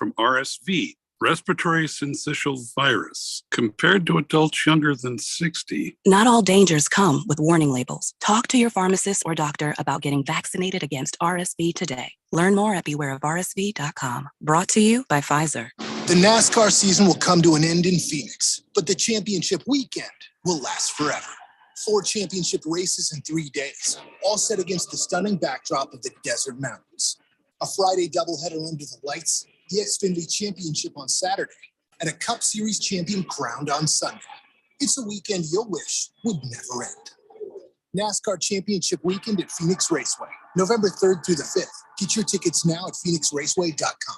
from RSV, respiratory syncytial virus, compared to adults younger than 60. Not all dangers come with warning labels. Talk to your pharmacist or doctor about getting vaccinated against RSV today. Learn more at bewareofrsv.com. Brought to you by Pfizer. The NASCAR season will come to an end in Phoenix, but the championship weekend will last forever. 4 championship races in 3 days, all set against the stunning backdrop of the desert mountains. A Friday doubleheader under the lights, the Xfinity Championship on Saturday, and a Cup Series champion crowned on Sunday. It's a weekend you'll wish would never end. NASCAR Championship Weekend at Phoenix Raceway, November 3rd through the 5th. Get your tickets now at phoenixraceway.com.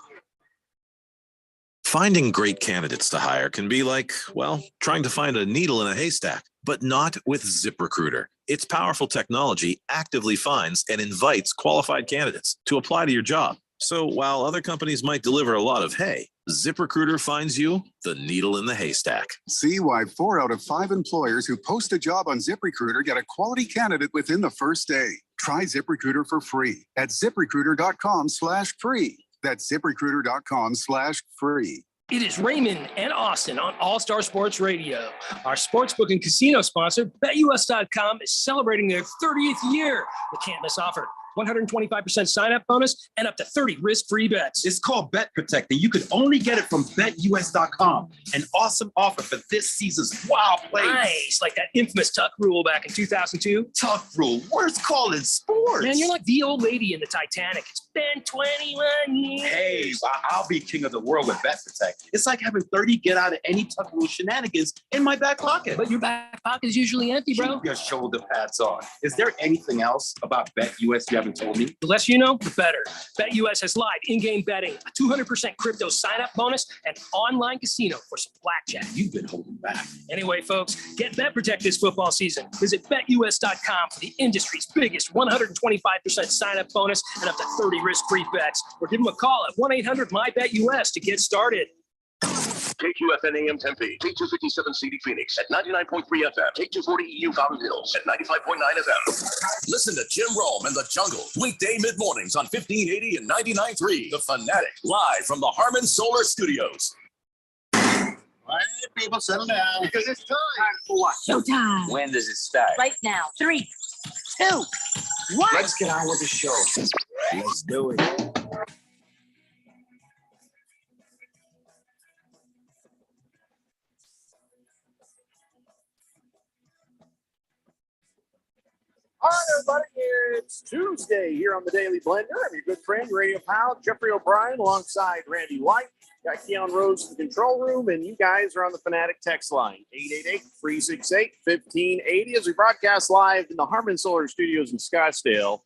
Finding great candidates to hire can be like, well, trying to find a needle in a haystack, but not with ZipRecruiter. Its powerful technology actively finds and invites qualified candidates to apply to your job. So while other companies might deliver a lot of hay, ZipRecruiter finds you the needle in the haystack. See why 4 out of 5 employers who post a job on ZipRecruiter get a quality candidate within the first day. Try ZipRecruiter for free at ZipRecruiter.com/free. That's ZipRecruiter.com/free. It is Raymond and Austin on All-Star Sports Radio. Our sportsbook and casino sponsor, BetUS.com, is celebrating their 30th year. The can't miss offer. 125% sign-up bonus and up to 30 risk-free bets. It's called Bet Protect, and you can only get it from BetUS.com. An awesome offer for this season's wild plays. Nice, like that infamous Tuck rule back in 2002. Tuck rule, worst call in sports. Man, you're like the old lady in the Titanic. It's been 21 years. Hey, I'll be king of the world with Bet Protect. It's like having 30 get out of any Tuck rule shenanigans in my back pocket. But your back pocket is usually empty, bro. Keep your shoulder pads on. Is there anything else about BetUS you haven't told me? The less you know, the better. BetUS has live in-game betting, a 200% crypto sign-up bonus, and online casino for some blackjack. You've been holding back. Anyway, folks, get Bet Protect this football season. Visit BetUS.com for the industry's biggest 125% sign-up bonus and up to 30 risk-free bets. Or give them a call at 1-800-MY-BET-US to get started. KQFN AM Tempe, K257 CD Phoenix at 99.3 FM, K240 EU Fountain Hills at 95.9 FM. Listen to Jim Rome and the Jungle, weekday mid-mornings on 1580 and 99.3. The Fanatic, live from the Harmon Solar Studios. All right, people, settle down. Because it's time. Time for what? Showtime. When does it start? Right now. 3, 2, 1. Let's get on with the show. Let's do it. All right, everybody, it's Tuesday here on the Daily Blender. I'm your good friend, radio pal, Jeffrey O'Brien, alongside Randy White. Got Keon Rose in the control room, and you guys are on the Fanatic text line, 888-368-1580, as we broadcast live in the Harmon Solar Studios in Scottsdale.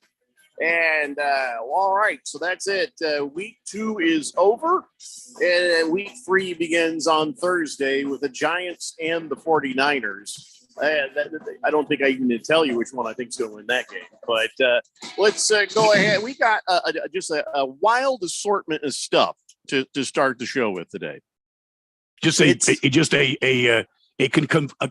And, all right, so that's it. Week 2 is over, and week 3 begins on Thursday with the Giants and the 49ers. I don't think I even need to tell you which one I think is going to win that game. But let's go ahead. We got just a wild assortment of stuff to start the show with today. Just a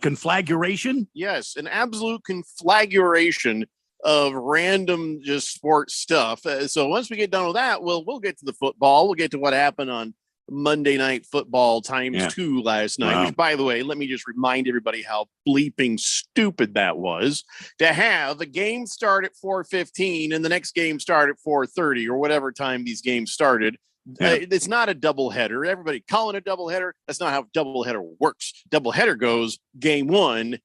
conflagration? Yes, an absolute conflagration of random just sports stuff. So once we get done with that, we'll get to the football. We'll get to what happened on Monday Night Football times 2 last night, which, by the way, let me just remind everybody how bleeping stupid that was to have the game start at 4:15 and the next game start at 4:30 or whatever time these games started. It's not a doubleheader. Everybody calling it a doubleheader. That's not how doubleheader works. Doubleheader goes game 1.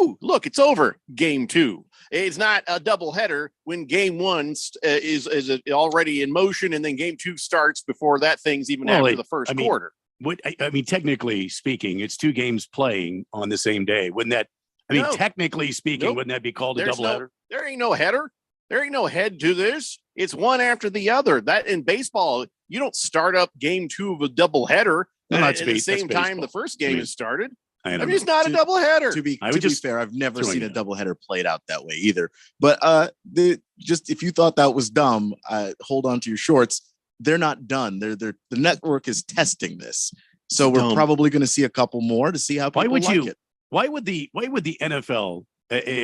Ooh, look, it's over. Game 2. It's not a doubleheader when game 1 is already in motion and then game 2 starts before that thing's even after the first quarter. Technically speaking, it's 2 games playing on the same day. Wouldn't that? Technically speaking, wouldn't that be called a doubleheader? There ain't no header. There ain't no head to this. It's one after the other. That in baseball, you don't start up game 2 of a doubleheader at the same time the first game is started. It's not a doubleheader. To be fair, I've never seen a doubleheader played out that way either. But just if you thought that was dumb, hold on to your shorts. They're not done. The network is testing this, so we're probably going to see a couple more to see how people like it. Why would the NFL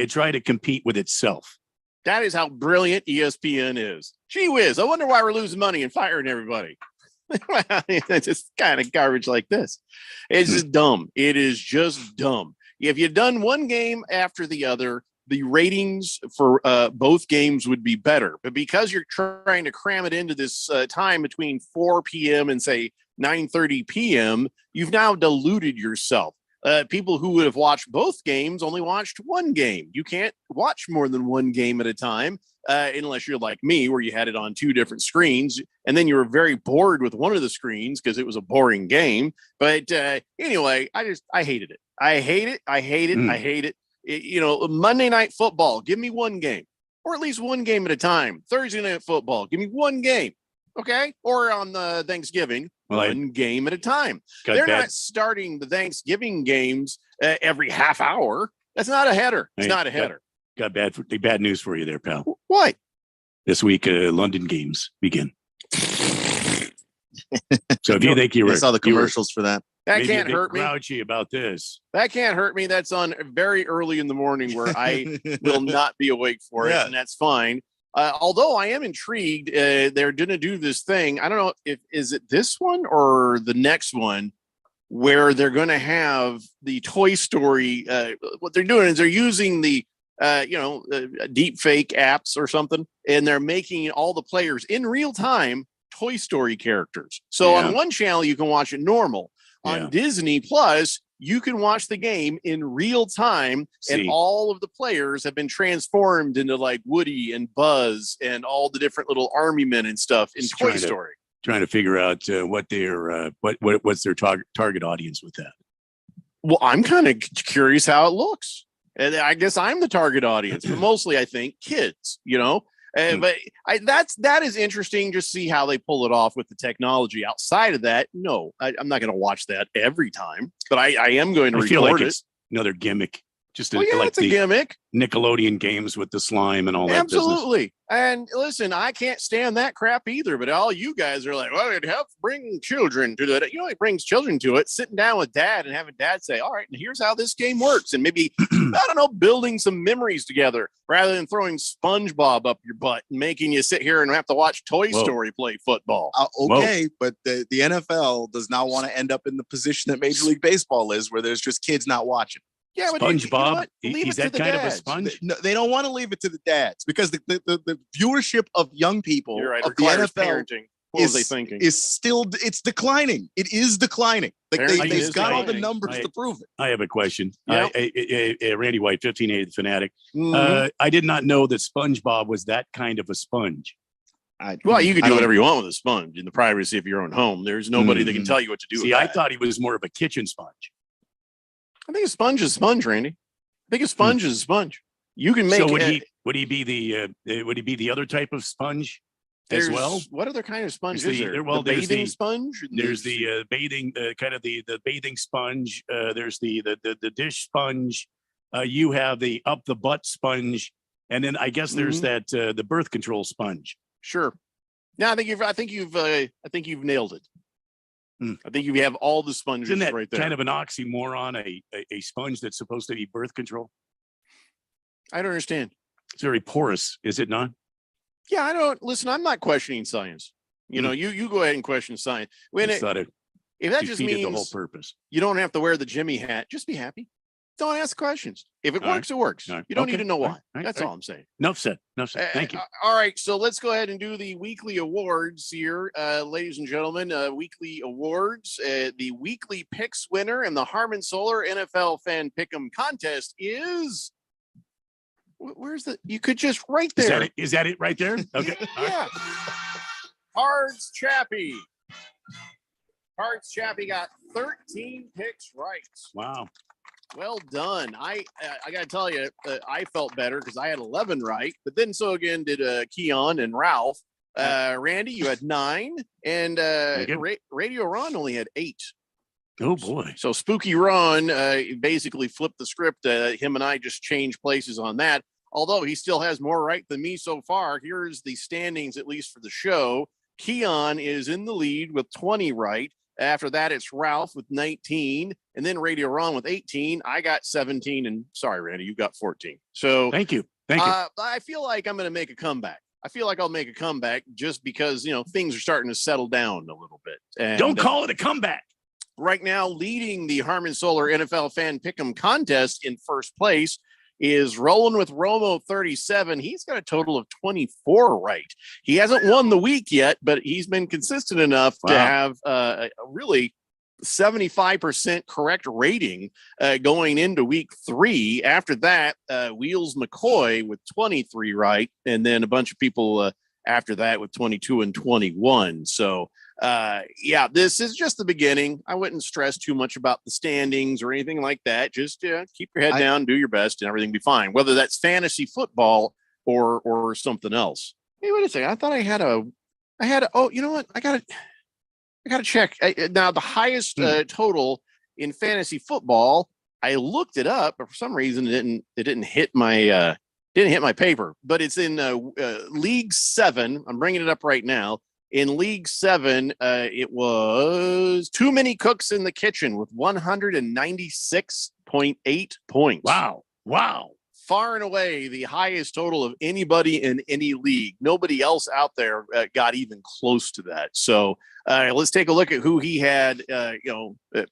try to compete with itself? That is how brilliant ESPN is. Gee whiz! I wonder why we're losing money and firing everybody. It's just kind of garbage like this. It's just dumb. It is just dumb. If you'd done one game after the other, the ratings for both games would be better. But because you're trying to cram it into this time between 4 p.m. and say 9:30 p.m., you've now diluted yourself. People who would have watched both games only watched one game. You can't watch more than one game at a time unless you're like me, where you had it on two different screens, and then you were very bored with one of the screens because it was a boring game. But anyway, I hated it. I hate it. I hate it. I hate it. Monday Night Football, give me one game, or at least one game at a time. Thursday Night Football, give me one game. Okay. Or on the Thanksgiving, one game at a time. They're not starting the Thanksgiving games every half hour. That's not a header. It's not a header. Got bad news for you there, pal. What? This week, London games begin. So if you think I saw the commercials for that. That can't hurt me. Grouchy about this. That can't hurt me. That's on very early in the morning where I will not be awake for it, and that's fine. Although I am intrigued, they're going to do this thing. I don't know is it this one or the next one where they're going to have the Toy Story. What they're doing is they're using the deep fake apps or something, and they're making all the players in real time Toy Story characters. So on one channel you can watch it normal. On Disney Plus, you can watch the game in real time, and all of the players have been transformed into like Woody and Buzz and all the different little army men and stuff in Toy Story. Trying to figure out what's their target audience with that. Well, I'm kind of curious how it looks. And I guess I'm the target audience, but mostly I think kids, But that is interesting. Just see how they pull it off with the technology. Outside of that, no, I'm not going to watch that every time, but I am going to feel record like it. It's another gimmick. Just it's a gimmick. Nickelodeon games with the slime and all that. Absolutely. And listen, I can't stand that crap either. But all you guys are like, well, it helps bring children to it. It brings children to it. Sitting down with dad and having dad say, all right, and here's how this game works. And maybe, building some memories together rather than throwing SpongeBob up your butt and making you sit here and have to watch Toy Story play football. But the NFL does not want to end up in the position that Major League Baseball is, where there's just kids not watching. Yeah, but SpongeBob, he's that kind of a sponge. They don't want to leave it to the dads because the viewership of young people right, of the NFL parenting. What was they thinking? Is still it's declining. It is declining. Like they've got all the numbers to prove it. I have a question. Randy White, 1580 Fanatic. Mm-hmm. I did not know that SpongeBob was that kind of a sponge. You could do whatever you want with a sponge in the privacy of your own home. There's nobody that can tell you what to do. See, I thought he was more of a kitchen sponge. I think a sponge is a sponge, Randy. I think a sponge is a sponge. You can make. So would he be the other type of sponge as well? What other kind of sponge is there? Well, the there's bathing sponge. There's the bathing kind of the bathing sponge. There's the dish sponge. You have the up the butt sponge, and then I guess there's that the birth control sponge. Sure. No, I think you've nailed it. I think you have all the sponges Isn't that right there. Kind of an oxymoron, a sponge that's supposed to be birth control. I don't understand. It's very porous, is it not? Yeah, I don't listen. I'm not questioning science. You go ahead and question science. If that just means the whole purpose, you don't have to wear the Jimmy hat. Just be happy. Don't ask questions. If it works, it works. You don't need to know why. That's all I'm saying. Enough said. Thank you. All right. So let's go ahead and do the weekly awards here, ladies and gentlemen. Weekly awards. The weekly picks winner in the Harmon Solar NFL Fan Pick'em contest is. Where's the? You could just right there. Is that it right there? Okay. Yeah. Cards Chappie. Cards Chappie got 13 picks right. Wow. Well done. I got to tell you, I felt better because I had 11 right, but then so again did Keon and Ralph. Randy, you had 9, and Radio Ron only had 8. Oh boy! So Spooky Ron basically flipped the script. Him and I just changed places on that. Although he still has more right than me so far. Here's the standings, at least for the show. Keon is in the lead with 20 right. After that, it's Ralph with 19, and then Radio Ron with 18. I got 17, and sorry, Randy, you got 14. So thank you. I feel like I'm going to make a comeback. I feel like I'll make a comeback just because, things are starting to settle down a little bit. And, Don't call it a comeback. Right now, leading the Harmon Solar NFL Fan Pick'em contest in first place is rolling with Romo 37. He's got a total of 24 right. He hasn't won the week yet, but he's been consistent enough to have a really 75% correct rating going into week 3. After that, Wheels McCoy with 23 right, and then a bunch of people after that with 22 and 21. So this is just the beginning. I wouldn't stress too much about the standings or anything like that. Just keep your head down, do your best, and everything will be fine. Whether that's fantasy football or something else. Hey, wait a second. I thought I had a. Oh, you know what? I got to check now. The highest total in fantasy football. I looked it up, but for some reason it didn't hit my paper. But it's in League 7. I'm bringing it up right now. In League 7, it was Too Many Cooks in the Kitchen with 196.8 points. Wow. Far and away the highest total of anybody in any league. Nobody else out there got even close to that. So let's take a look at who he had,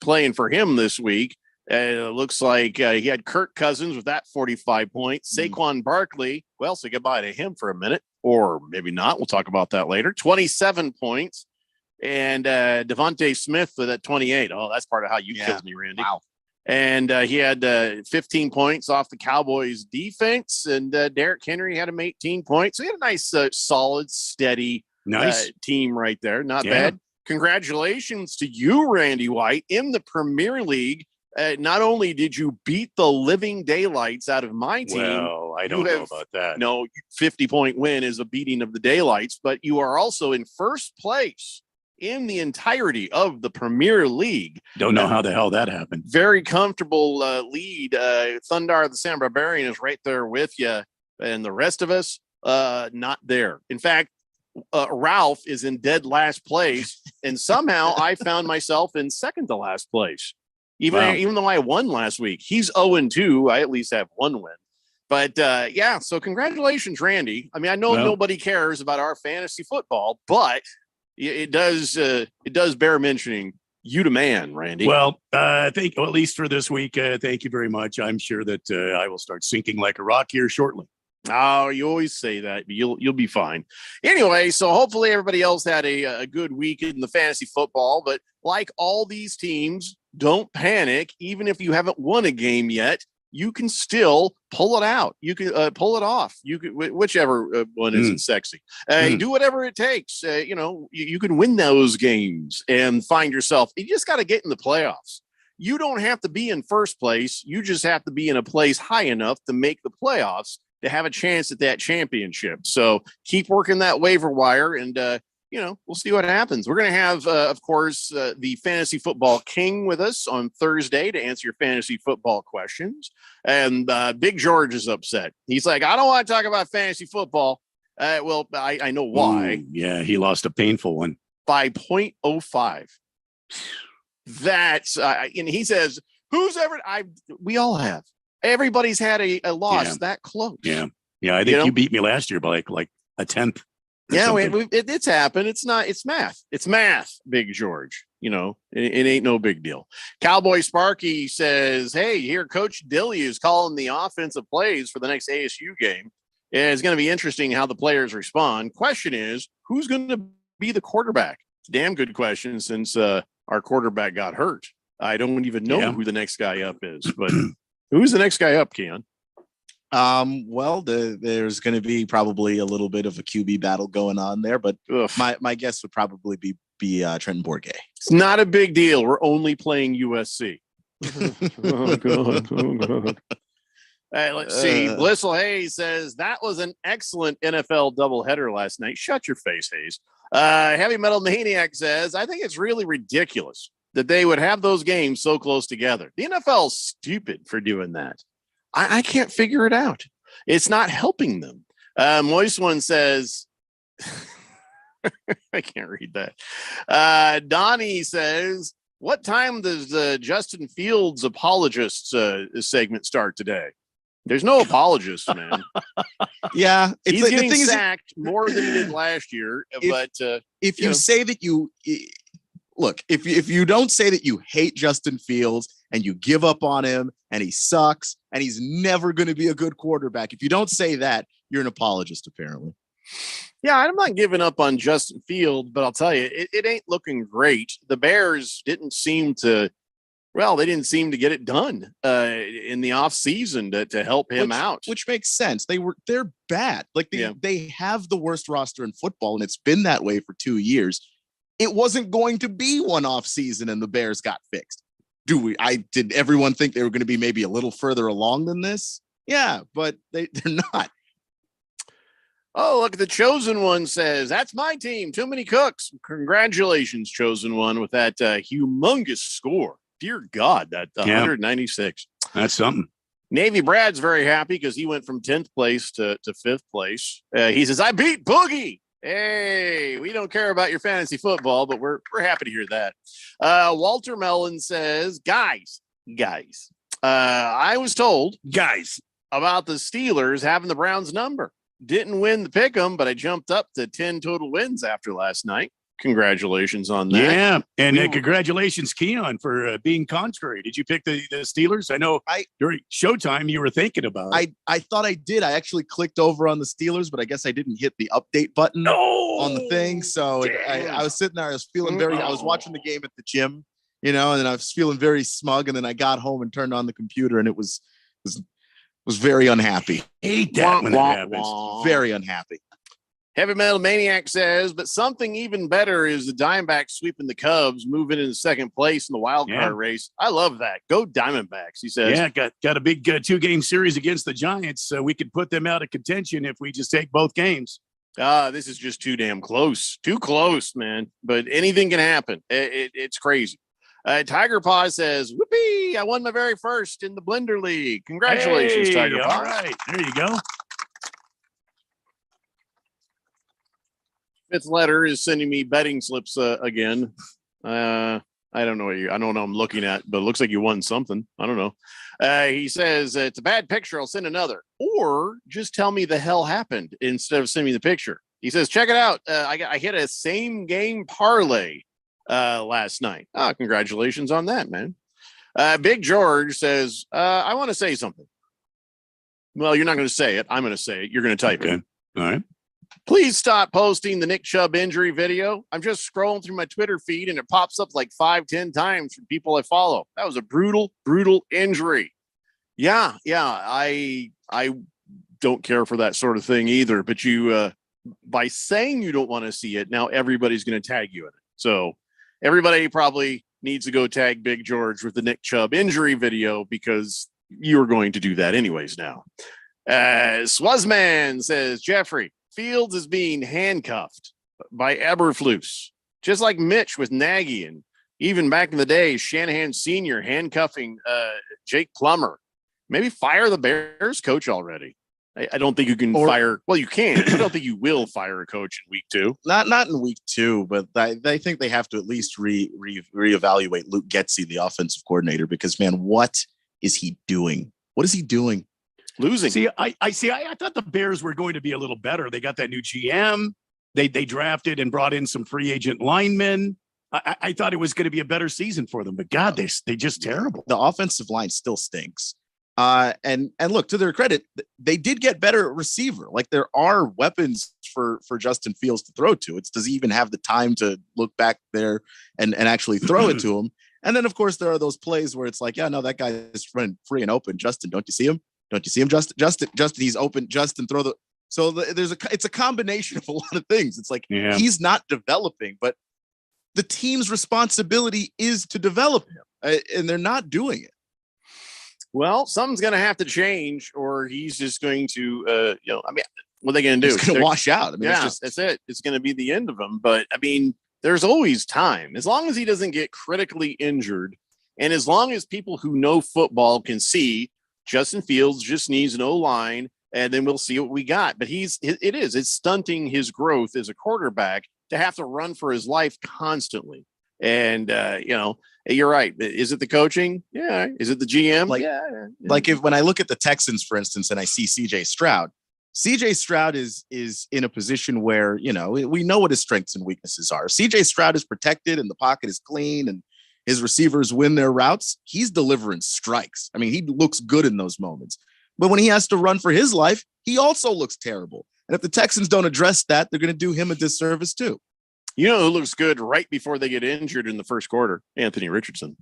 playing for him this week. It looks like he had Kirk Cousins with that 45 points. Saquon Barkley, well, say goodbye to him for a minute, or maybe not. We'll talk about that later. 27 points. And Devontae Smith with that 28. Oh, that's part of how you killed me, Randy. Wow. And he had 15 points off the Cowboys defense. And Derrick Henry had him 18 points. So he had a nice, solid, steady team right there. Not bad. Congratulations to you, Randy White, in the Premier League. Not only did you beat the living daylights out of my team. Well, I don't know about that. No, 50-point win is a beating of the daylights, but you are also in first place in the entirety of the Premier League. Don't know how the hell that happened. Very comfortable lead. Thundar the Sam Barbarian is right there with you, and the rest of us not there. In fact, Ralph is in dead last place, and somehow I found myself in second to last place. Even though I won last week, he's 0-2. I at least have one win. But so congratulations, Randy. I mean, I know nobody cares about our fantasy football, but it does bear mentioning you the man, Randy. Well, at least for this week, thank you very much. I'm sure that I will start sinking like a rock here shortly. Oh, you always say that. You'll be fine. Anyway, so hopefully everybody else had a good week in the fantasy football. But like all these teams, don't panic. Even if you haven't won a game yet, you can still pull it out. You can pull it off. You can, whichever one isn't sexy. Do whatever it takes. You can win those games and find yourself. You just got to get in the playoffs. You don't have to be in first place. You just have to be in a place high enough to make the playoffs to have a chance at that championship. So keep working that waiver wire, and we'll see what happens. We're going to have, of course, the fantasy football king with us on Thursday to answer your fantasy football questions. And Big George is upset. He's like, I don't want to talk about fantasy football. Well, I know why. He lost a painful one by 0.05. That's, and he says, we all have. Everybody's had a loss that close. Yeah. I think you beat me last year by like a tenth. Yeah, it's happened. It's math. It's math, Big George. It ain't no big deal. Cowboy Sparky says, hey, here Coach Dilly is calling the offensive plays for the next ASU game. It's going to be interesting how the players respond. Question is, who's going to be the quarterback? It's a damn good question since our quarterback got hurt. I don't even know who the next guy up is, but who's the next guy up, Keon? There's going to be probably a little bit of a QB battle going on there, but my guess would probably be Trenton Bourguet. It's not a big deal. We're only playing USC. Oh, God. Let's see. Blissful Hayes says that was an excellent NFL doubleheader last night. Shut your face, Hayes. Heavy Metal Maniac says, I think it's really ridiculous that they would have those games so close together. The NFL is stupid for doing that. I can't figure it out. It's not helping them. Moist One says, I can't read that. Donnie says, what time does the Justin Fields apologists segment start today? There's no apologist, man. Yeah, He's the getting thing is, sacked more than he did last year. if you say that if you don't say that you hate Justin Fields and you give up on him and he sucks and he's never going to be a good quarterback, if you don't say that, you're an apologist, apparently. Yeah, I'm not giving up on Justin Fields, but I'll tell you, it ain't looking great. The Bears didn't seem to get it done in the offseason to help him out. Which makes sense. They're bad. Like they have the worst roster in football, and it's been that way for 2 years. It wasn't going to be one off season and the Bears got fixed. Did everyone think they were going to be maybe a little further along than this? Yeah, but they're not. Oh, look, the Chosen One says, that's my team. Too many cooks. Congratulations, Chosen One, with that humongous score. Dear God, that 196. That's something. Navy Brad's very happy because he went from 10th place to 5th place. He says, I beat Boogie. Hey, we don't care about your fantasy football, but we're happy to hear that. Walter Mellon says, guys, I was told about the Steelers having the Browns number. Didn't win the pick'em, but I jumped up to 10 total wins after last night. Congratulations on that. Yeah, and congratulations, Keon, for being contrary. Did you pick the Steelers? I know during Showtime you were thinking about it. I thought I did. I actually clicked over on the Steelers, but I guess I didn't hit the update button on the thing. So I was sitting there. I was feeling I was watching the game at the gym, and then I was feeling very smug. And then I got home and turned on the computer, and it was very unhappy. Hate that when it happens. Very unhappy. Heavy Metal Maniac says, but something even better is the Diamondbacks sweeping the Cubs, moving into second place in the wild card race. I love that. Go Diamondbacks, he says. Yeah, got a big 2-game series against the Giants. So we could put them out of contention if we just take both games. This is just too damn close. Too close, man. But anything can happen. It's crazy. Tiger Paw says, whoopee, I won my very first in the Blender League. Congratulations, Tiger Paw. All right, there you go. Fifth letter is sending me betting slips again. I don't know what I'm looking at, but it looks like you won something. I don't know. He says, it's a bad picture. I'll send another. Or just tell me the hell happened instead of sending me the picture. He says, check it out. I hit a same game parlay last night. Congratulations on that, man. Big George says, I want to say something. Well, you're not going to say it. I'm going to say it. You're going to type it. All right. Please stop posting the Nick Chubb injury video. I'm just scrolling through my Twitter feed and it pops up like 5-10 times from people I follow. That was a brutal injury. Yeah. I don't care for that sort of thing either. But you, by saying you don't want to see it, now everybody's going to tag you in it. So everybody probably needs to go tag Big George with the Nick Chubb injury video because you're going to do that anyways now. Swazman says, Jeffrey, Fields is being handcuffed by Eberflus, just like Mitch with Nagy, and even back in the day, Shanahan Sr. handcuffing Jake Plummer. Maybe fire the Bears coach already. I don't think you can fire. Well, you can. I don't think you will fire a coach in week 2. Not in week 2, but I think they have to at least reevaluate Luke Getsy, the offensive coordinator, because man, what is he doing? What is he doing? Losing. See, I thought the Bears were going to be a little better. They got that new GM. They drafted and brought in some free agent linemen. I thought it was going to be a better season for them, but God, they just terrible. The offensive line still stinks. And look, to their credit, they did get better at receiver. Like there are weapons for Justin Fields to throw to. Does he even have the time to look back there and actually throw it to him? And then of course there are those plays where it's like, yeah, no, that guy is running free and open. Justin, don't you see him? Don't you see him? Justin, he's open. Justin, throw the. So it's a combination of a lot of things. It's like he's not developing, but the team's responsibility is to develop him, and they're not doing it. Well, something's going to have to change, or he's just going to, what are they going to do? It's going to wash out. I mean, that's it. It's going to be the end of him. But I mean, there's always time, as long as he doesn't get critically injured, and as long as people who know football can see. Justin Fields just needs an O-line, and then we'll see what we got. But it's stunting his growth as a quarterback to have to run for his life constantly. And, you're right. Is it the coaching? Yeah. Is it the GM? Like when I look at the Texans, for instance, and I see CJ Stroud is in a position where, we know what his strengths and weaknesses are. CJ Stroud is protected and the pocket is clean and his receivers win their routes. He's delivering strikes. I mean, he looks good in those moments. But when he has to run for his life, he also looks terrible. And if the Texans don't address that, they're going to do him a disservice too. You know who looks good right before they get injured in the first quarter? Anthony Richardson.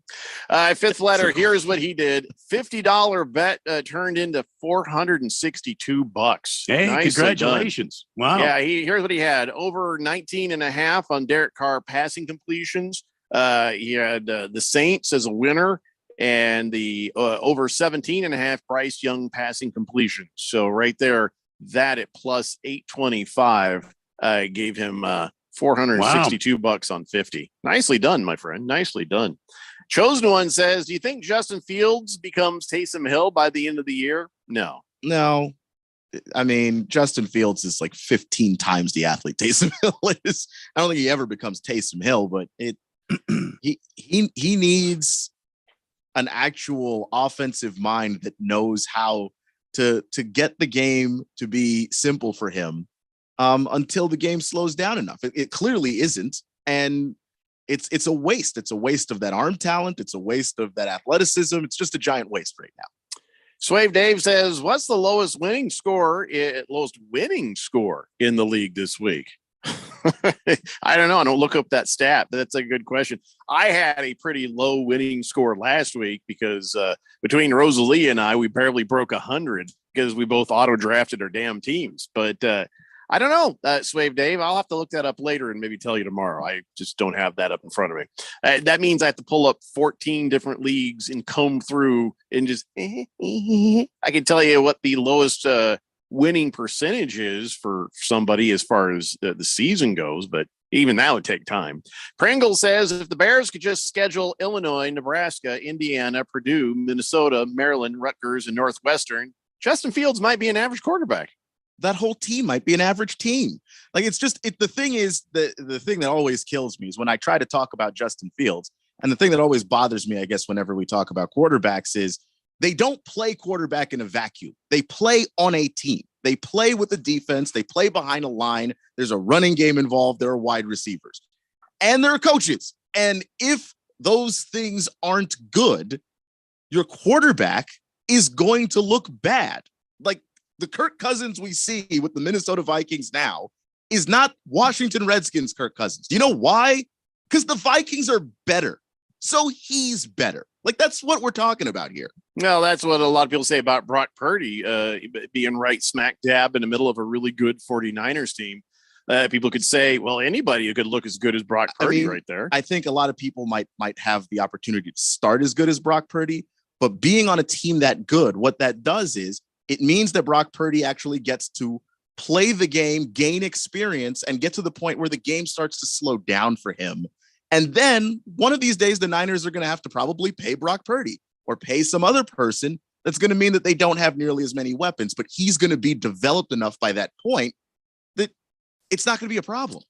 Fifth letter, here's what he did. $50 bet turned into $462. Hey, Nicely congratulations. Done. Wow. Yeah, here's what he had. Over 19.5 on Derek Carr passing completions. He had the Saints as a winner and the over 17.5 Bryce Young passing completions. So right there, that at plus 825 gave him $462 on 50. Nicely done, my friend. Nicely done. Chosen One says, do you think Justin Fields becomes Taysom Hill by the end of the year? No. I mean, Justin Fields is like 15 times the athlete Taysom Hill is. I don't think he ever becomes Taysom Hill, but he needs an actual offensive mind that knows how to get the game to be simple for him. Until the game slows down enough. It clearly isn't. And it's a waste. It's a waste of that arm talent. It's a waste of that athleticism. It's just a giant waste right now. Swave Dave says, what's the lowest winning score in the league this week? I don't know. I don't look up that stat, but that's a good question. I had a pretty low winning score last week because between Rosalie and I, we barely broke 100 because we both auto drafted our damn teams. But I don't know, Swave Dave. I'll have to look that up later and maybe tell you tomorrow. I just don't have that up in front of me. That means I have to pull up 14 different leagues and comb through and just I can tell you what the lowest winning percentage is for somebody as far as the season goes, but even that would take time. Pringle says if the Bears could just schedule Illinois, Nebraska, Indiana, Purdue, Minnesota, Maryland, Rutgers, and Northwestern, Justin Fields might be an average quarterback. That whole team might be an average team. Like the thing is the thing that always kills me is when I try to talk about Justin Fields. And the thing that always bothers me, I guess, whenever we talk about quarterbacks is they don't play quarterback in a vacuum. They play on a team. They play with the defense. They play behind a line. There's a running game involved. There are wide receivers and there are coaches. And if those things aren't good, your quarterback is going to look bad. Like, the Kirk Cousins we see with the Minnesota Vikings now is not Washington Redskins Kirk Cousins. Do you know why? Because the Vikings are better. So he's better. Like, that's what we're talking about here. Well, that's what a lot of people say about Brock Purdy being right smack dab in the middle of a really good 49ers team. People could say, well, anybody who could look as good as Brock Purdy right there. I think a lot of people might have the opportunity to start as good as Brock Purdy, but being on a team that good, what that does is it means that Brock Purdy actually gets to play the game, gain experience, and get to the point where the game starts to slow down for him. And then one of these days, the Niners are going to have to probably pay Brock Purdy or pay some other person. That's going to mean that they don't have nearly as many weapons, but he's going to be developed enough by that point that it's not going to be a problem.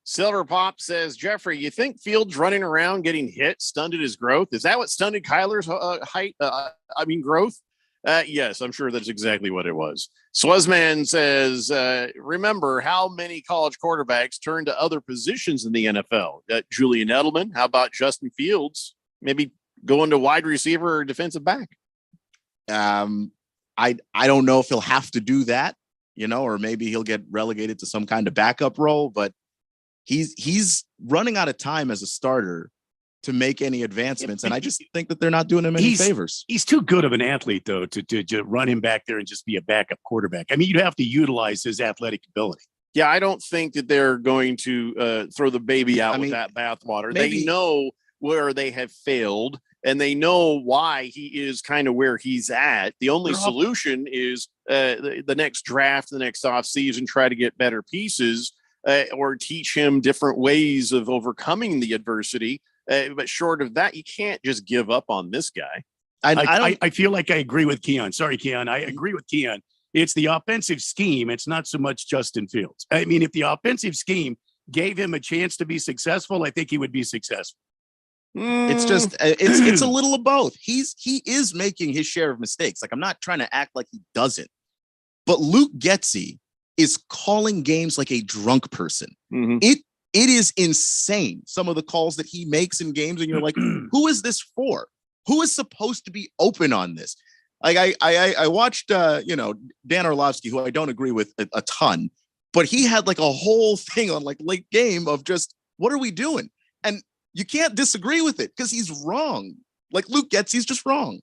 Silver Pop says, Jeffrey, you think Fields running around getting hit stunted his growth? Is that what stunted Kyler's growth? Yes, I'm sure that's exactly what it was. Swazman says, remember how many college quarterbacks turn to other positions in the NFL? Julian Edelman, how about Justin Fields? Maybe go into wide receiver or defensive back. I don't know if he'll have to do that, or maybe he'll get relegated to some kind of backup role, but he's running out of time as a starter to make any advancements. And I just think that they're not doing him any favors. He's too good of an athlete, though, to run him back there and just be a backup quarterback. I mean, you'd have to utilize his athletic ability. Yeah, I don't think that they're going to throw the baby out with that bathwater. They know where they have failed, and they know why he is kind of where he's at. The only solution is the next draft, the next offseason, try to get better pieces or teach him different ways of overcoming the adversity. But short of that, you can't just give up on this guy. I feel like I agree with Keon. Sorry, Keon. I agree with Keon. It's the offensive scheme. It's not so much Justin Fields. I mean, if the offensive scheme gave him a chance to be successful, I think he would be successful. It's just it's a little of both. He is making his share of mistakes. Like, I'm not trying to act like he doesn't, but Luke Getsy is calling games like a drunk person. It is insane, some of the calls that he makes in games, and you're like, who is this for? Who is supposed to be open on this? Like, I watched Dan Orlovsky, who I don't agree with a ton, but he had like a whole thing on like late game of just, what are we doing? And you can't disagree with it because he's wrong. Like, Luke Getsy's just wrong.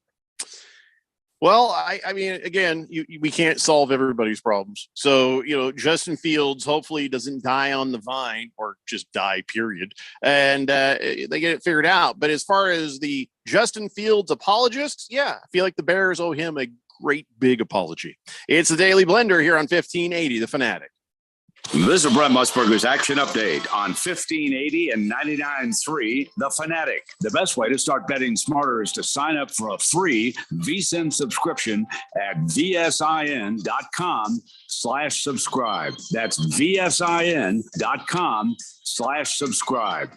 Well, I mean, again, we can't solve everybody's problems. So, Justin Fields hopefully doesn't die on the vine, or just die, period. And they get it figured out. But as far as the Justin Fields apologists, yeah, I feel like the Bears owe him a great big apology. It's the Daily Blender here on 1580, The Fanatic. This is Brent Musburger's Action Update on 1580 and 99.3 The Fanatic. The best way to start betting smarter is to sign up for a free VSiN subscription at vsin.com/subscribe. That's vsin.com/subscribe.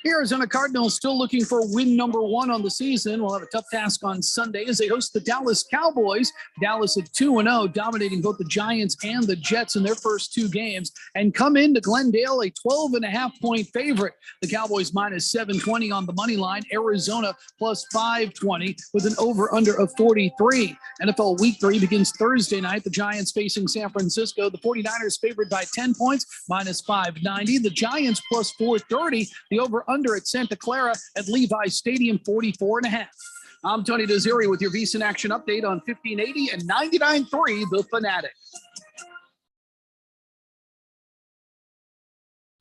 Arizona Cardinals still looking for win number 1 on the season. We'll have a tough task on Sunday as they host the Dallas Cowboys. Dallas at 2-0, dominating both the Giants and the Jets in their first 2 games, and come into Glendale a 12.5-point favorite. The Cowboys minus 720 on the money line. Arizona plus 520 with an over-under of 43. NFL Week 3 begins Thursday night. The Giants facing San Francisco. The 49ers favored by 10 points, minus 590. The Giants plus 430. The over-under at Santa Clara at Levi Stadium, 44.5. I'm Tony Desiri with your VSiN Action Update on 1580 and 99.3 The Fanatic.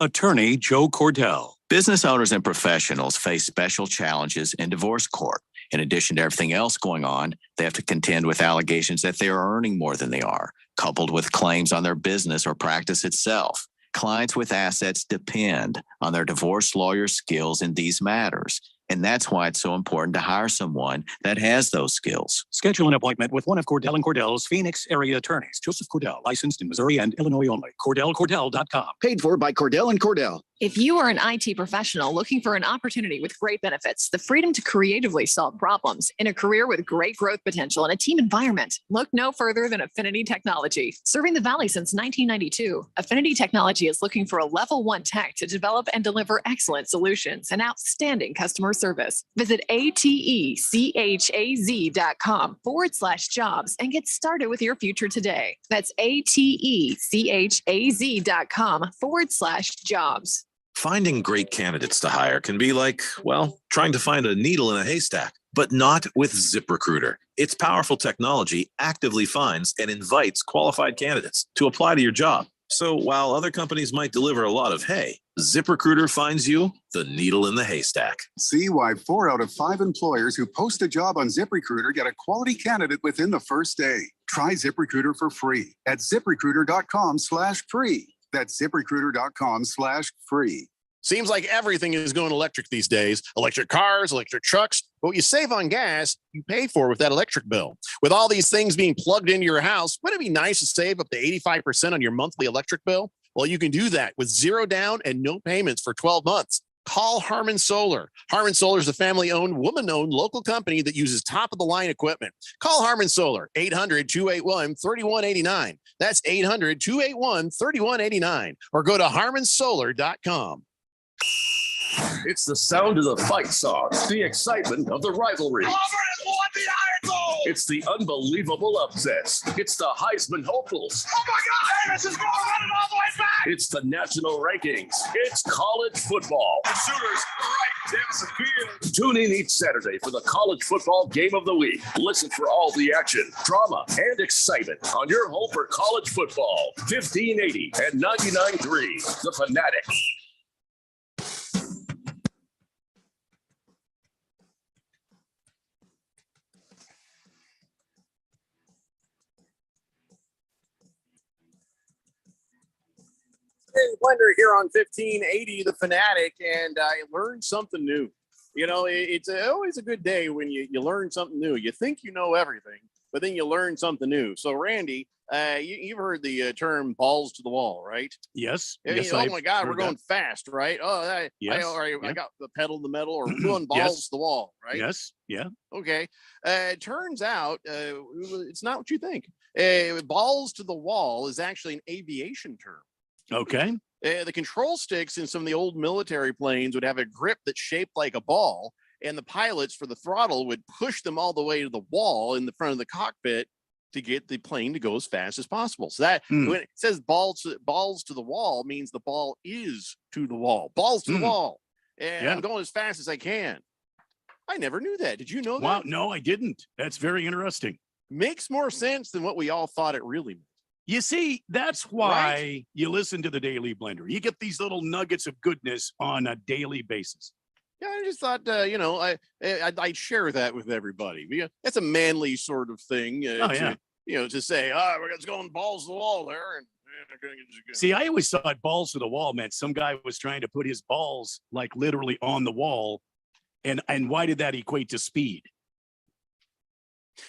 Attorney Joe Cordell. Business owners and professionals face special challenges in divorce court. In addition to everything else going on, they have to contend with allegations that they are earning more than they are, coupled with claims on their business or practice itself. Clients with assets depend on their divorce lawyer's skills in these matters. And that's why it's so important to hire someone that has those skills. Schedule an appointment with one of Cordell & Cordell's Phoenix area attorneys. Joseph Cordell, licensed in Missouri and Illinois only. CordellCordell.com. Paid for by Cordell & Cordell. If you are an IT professional looking for an opportunity with great benefits, the freedom to creatively solve problems in a career with great growth potential and a team environment, look no further than Affinity Technology. Serving the Valley since 1992, Affinity Technology is looking for a level 1 tech to develop and deliver excellent solutions and outstanding customer service. Visit atechaz.com/jobs and get started with your future today. That's atechaz.com/jobs. Finding great candidates to hire can be like, well, trying to find a needle in a haystack, but not with ZipRecruiter. Its powerful technology actively finds and invites qualified candidates to apply to your job. So while other companies might deliver a lot of hay, ZipRecruiter finds you the needle in the haystack. See why 4 out of 5 employers who post a job on ZipRecruiter get a quality candidate within the first day. Try ZipRecruiter for free at ZipRecruiter.com/free. That's ZipRecruiter.com/free. Seems like everything is going electric these days. Electric cars, electric trucks. But what you save on gas, you pay for with that electric bill. With all these things being plugged into your house, wouldn't it be nice to save up to 85% on your monthly electric bill? Well, you can do that with 0 down and no payments for 12 months. Call Harmon Solar. Harmon Solar is a family-owned, woman-owned local company that uses top-of-the-line equipment. Call Harmon Solar, 800-281-3189. That's 800-281-3189. Or go to harmonsolar.com. It's the sound of the fight songs, the excitement of the rivalry. It's the unbelievable upsets. It's the Heisman hopefuls. Oh my God, Davis is going running all the way back. It's the national rankings. It's college football. The Sooners right down the field. Tune in each Saturday for the college football game of the week. Listen for all the action, drama, and excitement on your home for college football. 1580 and 99.3, The Fanatic. Blender here on 1580 The Fanatic, and I learned something new. You know, it's always a good day when you learn something new. You think you know everything, but then you learn something new. So, Randy, you've heard the term balls to the wall, right? Yes. I mean, Yes. oh my God, we're going fast, right? Oh, Yes. I got the pedal in the metal, or we're going balls to the wall, right? Yes. Yeah. Okay. It turns out it's not what you think. Balls to the wall is actually an aviation term. Okay. The control sticks in some of the old military planes would have a grip that's shaped like a ball, and the pilots for the throttle would push them all the way to the wall in the front of the cockpit to get the plane to go as fast as possible. So that when it says balls to the wall means the ball is to the wall. Balls to the wall. And I'm going as fast as I can. I never knew that. Did you know that? Wow. No, I didn't. That's very interesting. Makes more sense than what we all thought it really meant. You see, that's why you listen to the Daily Blender. You get these little nuggets of goodness on a daily basis. Yeah, I just thought, I'd share that with everybody. That's a manly sort of thing. To say, we're just going balls to the wall there. And see, I always thought balls to the wall meant some guy was trying to put his balls like literally on the wall. And why did that equate to speed?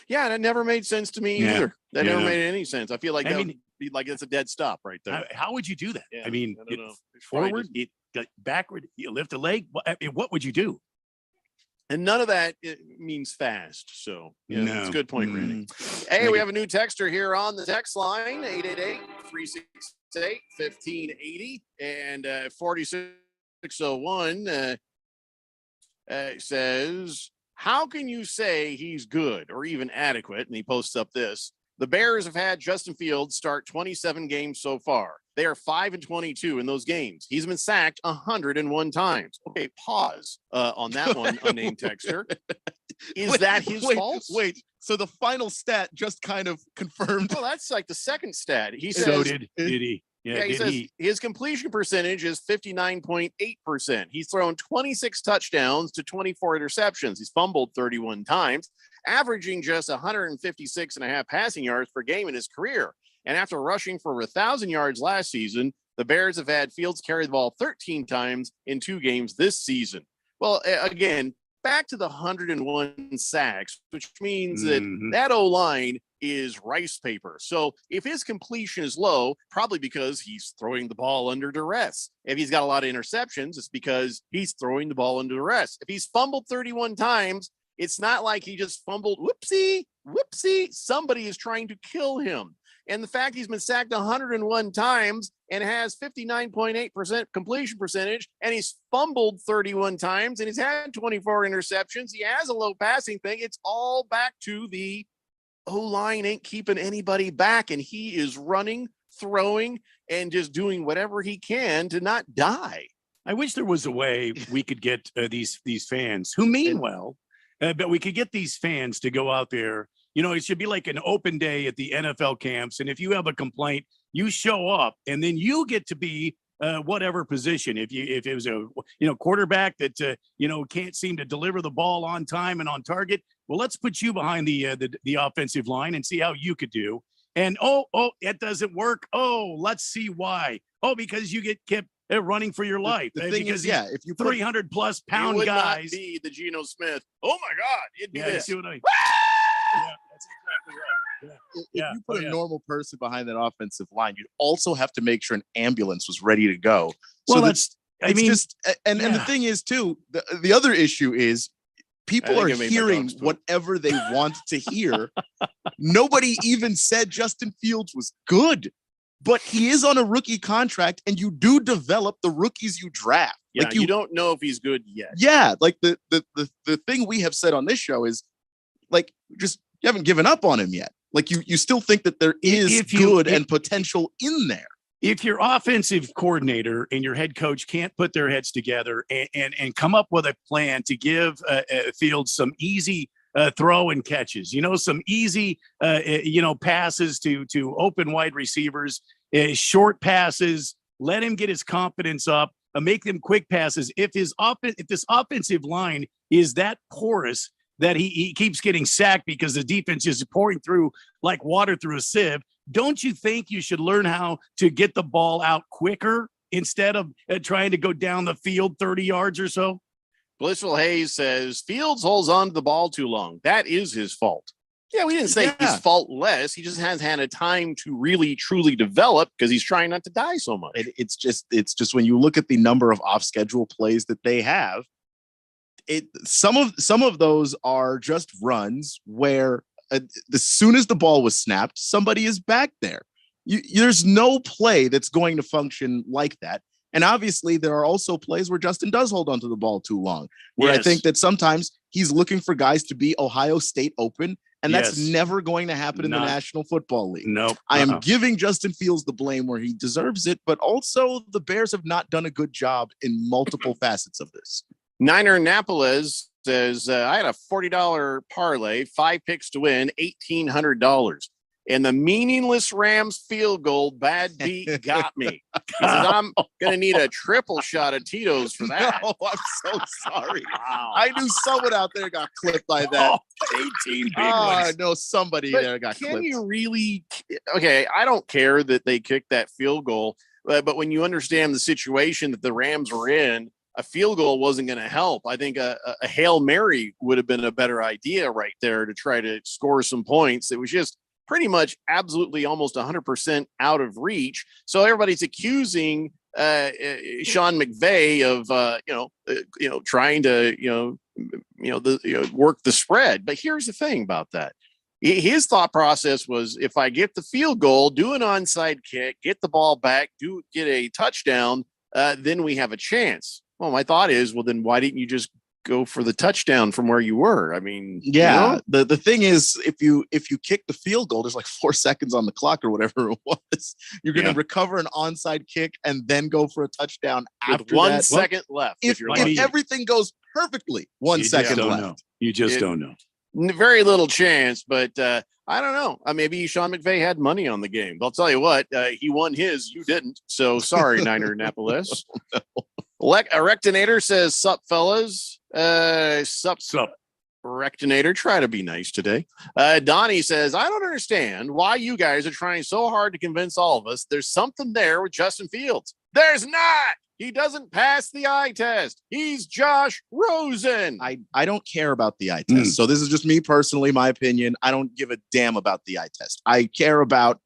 Yeah, that never made sense to me either. That never made any sense. I feel like that would be like it's a dead stop right there. How would you do that? Yeah, I mean, I don't know. Forward, backward, you lift a leg. What would you do? And none of that means fast. So it's a good point, Randy. Hey, we have a new texter here on the text line, 888-368-1580 and 4601 says, how can you say he's good or even adequate? And he posts up this. The Bears have had Justin Fields start 27 games so far. They are 5-22 in those games. He's been sacked 101 times. Okay, pause on that one, unnamed texter. Is that his fault? Wait, so the final stat just kind of confirmed. Well, that's like the second stat. He says, so did he? Yeah, he says his completion percentage is 59.8%. He's thrown 26 touchdowns to 24 interceptions. He's fumbled 31 times, averaging just 156.5 passing yards per game in his career. And after rushing for 1,000 yards last season, the Bears have had Fields carry the ball 13 times in 2 games this season. Well, again, back to the 101 sacks, which means that O-line is rice paper. So if his completion is low, probably because he's throwing the ball under duress. If he's got a lot of interceptions, it's because he's throwing the ball under duress. If he's fumbled 31 times, it's not like he just fumbled, whoopsie. Somebody is trying to kill him. And the fact he's been sacked 101 times and has 59.8% completion percentage, and he's fumbled 31 times, and he's had 24 interceptions. He has a low passing thing. It's all back to the O-line ain't keeping anybody back, and he is running, throwing, and just doing whatever he can to not die. I wish there was a way we could get these fans who mean well, but we could get these fans to go out there. You know, it should be like an open day at the NFL camps. And if you have a complaint, you show up and then you get to be whatever position. If it was a, quarterback that, can't seem to deliver the ball on time and on target, well, let's put you behind the offensive line and see how you could do. And, it doesn't work. Oh, let's see why. Oh, because you get kept running for your life. The thing because is, if you 300 plus pound would guys. not be the Geno Smith. Oh my God. It'd be this. You see what I mean? Yeah, that's exactly right. If you put a normal person behind that offensive line, you'd also have to make sure an ambulance was ready to go. Well, so and the thing is too, the other issue is people are hearing whatever they want to hear. Nobody even said Justin Fields was good, but he is on a rookie contract, and you do develop the rookies you draft. Yeah, like you don't know if he's good yet. Yeah, like the thing we have said on this show is, like, just you haven't given up on him yet. Like you still think that there is good and potential in there. If your offensive coordinator and your head coach can't put their heads together and come up with a plan to give Fields some easy throw and catches, some easy, passes to open wide receivers, short passes, let him get his confidence up, make them quick passes. If this offensive line is that porous that he keeps getting sacked because the defense is pouring through like water through a sieve, don't you think you should learn how to get the ball out quicker instead of trying to go down the field 30 yards or so? Blissful Hayes says Fields holds on to the ball too long. That is his fault. Yeah, we didn't say he's faultless. He just hasn't had a time to really truly develop because he's trying not to die so much. It's just when you look at the number of off-schedule plays that they have, some of those are just runs where as soon as the ball was snapped, somebody is back there. There's no play that's going to function like that. And obviously, there are also plays where Justin does hold onto the ball too long, where I think that sometimes he's looking for guys to be Ohio State open, and that's never going to happen in the National Football League. No, I am giving Justin Fields the blame where he deserves it, but also the Bears have not done a good job in multiple facets of this. Niner Annapolis says, I had a $40 parlay, 5 picks to win, $1,800. And the meaningless Rams field goal, bad beat got me. He says, I'm going to need a triple shot of Tito's for that. No, I'm so sorry. Wow. I knew someone out there got clipped by that. 18 big I know somebody there got clipped. Can you really? Okay, I don't care that they kicked that field goal, but when you understand the situation that the Rams were in, a field goal wasn't going to help. I think a Hail Mary would have been a better idea right there to try to score some points. It was just pretty much absolutely almost 100% out of reach. So everybody's accusing Sean McVay of trying to work the spread. But here's the thing about that. His thought process was, if I get the field goal, do an onside kick, get the ball back, get a touchdown, then we have a chance. Well, my thought is, well, then why didn't you just go for the touchdown from where you were? I mean, yeah, the thing is, if you kick the field goal, there's like 4 seconds on the clock or whatever it was. You're going to recover an onside kick and then go for a touchdown after 1 second left. If everything goes perfectly, 1 second left. You just don't know. Very little chance, but I don't know. Maybe Sean McVay had money on the game. I'll tell you what, he won his, you didn't. So sorry, Niner Annapolis. Rectinator says, sup, fellas. Sup. Rectinator, try to be nice today. Donnie says, I don't understand why you guys are trying so hard to convince all of us there's something there with Justin Fields. There's not. He doesn't pass the eye test. He's Josh Rosen. I don't care about the eye test. So this is just me personally, my opinion. I don't give a damn about the eye test. I care about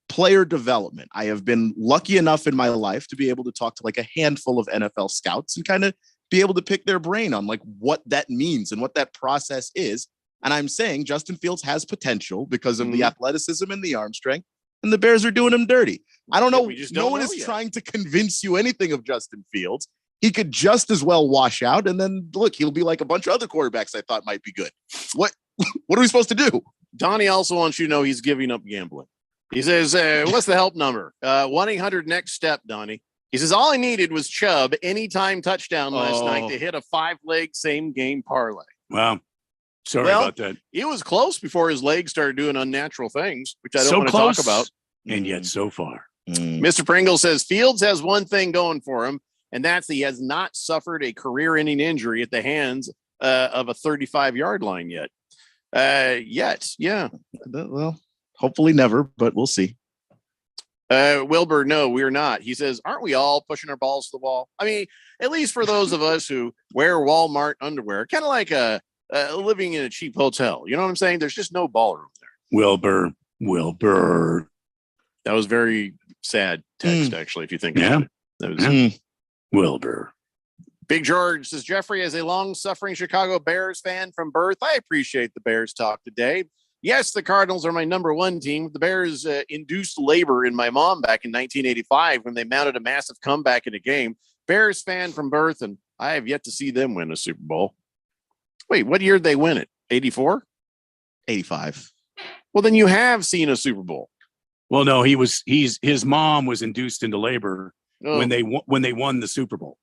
player development. I have been lucky enough in my life to be able to talk to like a handful of NFL scouts and kind of be able to pick their brain on like what that means and what that process is. And I'm saying Justin Fields has potential because of the athleticism and the arm strength, and the Bears are doing him dirty. I don't know. No one is trying to convince you anything of Justin Fields. He could just as well wash out, and then look, he'll be like a bunch of other quarterbacks I thought might be good. What are we supposed to do? Donnie also wants you to know he's giving up gambling. He says, what's the help number? 1-800-NEXT-STEP, Donnie. He says, all I needed was Chubb anytime touchdown last night to hit a 5-leg same game parlay. Wow. Sorry about that. It was close before his legs started doing unnatural things, which I don't want to talk about. And yet so far. Mr. Pringle says Fields has one thing going for him, and that's he has not suffered a career-ending injury at the hands of a 35-yard line yet. Yeah. Well, hopefully never, but we'll see. Wilbur, no, we're not. He says, aren't we all pushing our balls to the wall? I mean, at least for those of us who wear Walmart underwear, kind of like living in a cheap hotel. You know what I'm saying? There's just no ballroom there. Wilbur. That was very sad text, actually, if you think about it. That was Wilbur. Big George says, Jeffrey, as a long-suffering Chicago Bears fan from birth, I appreciate the Bears talk today. Yes, the Cardinals are my number one team. The Bears induced labor in my mom back in 1985 when they mounted a massive comeback in a game. Bears fan from birth, and I have yet to see them win a Super Bowl. Wait, what year did they win it? 84? 85. Well, then you have seen a Super Bowl. Well, no, his mom was induced into labor when they won the Super Bowl.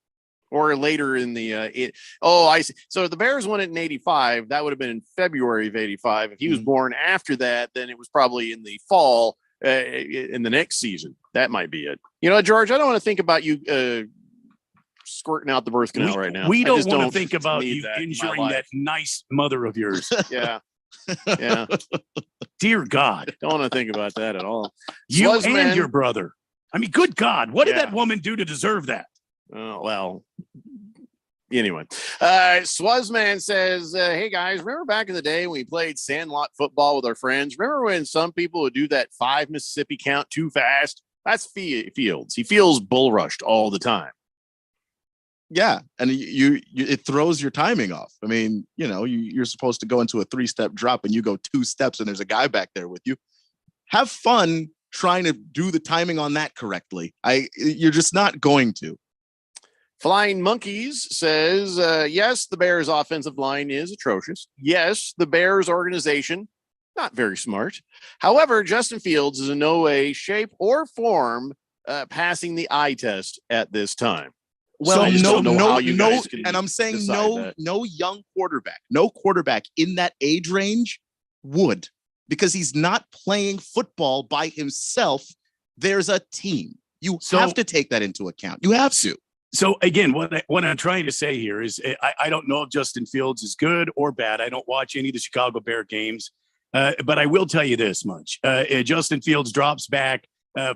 Or later in the I see. So the Bears won it in 85. That would have been in February of 85. If he was born after that, then it was probably in the fall in the next season. That might be it. You know, George, I don't want to think about you squirting out the birth canal right now. We don't want to think about you injuring that nice mother of yours. Yeah. Dear God. Don't want to think about that at all. You and your brother. I mean, good God. What did that woman do to deserve that? Well, Anyway, Swazman says, hey guys, remember back in the day when we played sandlot football with our friends? Remember when some people would do that 5 Mississippi count too fast? That's Fields. He feels bull rushed all the time. Yeah, and you it throws your timing off. I mean, you're supposed to go into a 3-step drop and you go 2 steps and there's a guy back there with you. Have fun trying to do the timing on that correctly. You're just not going to. Flying Monkeys says, yes, the Bears offensive line is atrocious. Yes, the Bears organization, not very smart. However, Justin Fields is in no way, shape, or form passing the eye test at this time. Well, no, and I'm saying no young quarterback, no quarterback in that age range would, because he's not playing football by himself. There's a team. You have to take that into account. You have to. So again, what I'm trying to say here is I don't know if Justin Fields is good or bad. I don't watch any of the Chicago Bear games, but I will tell you this much. Justin Fields drops back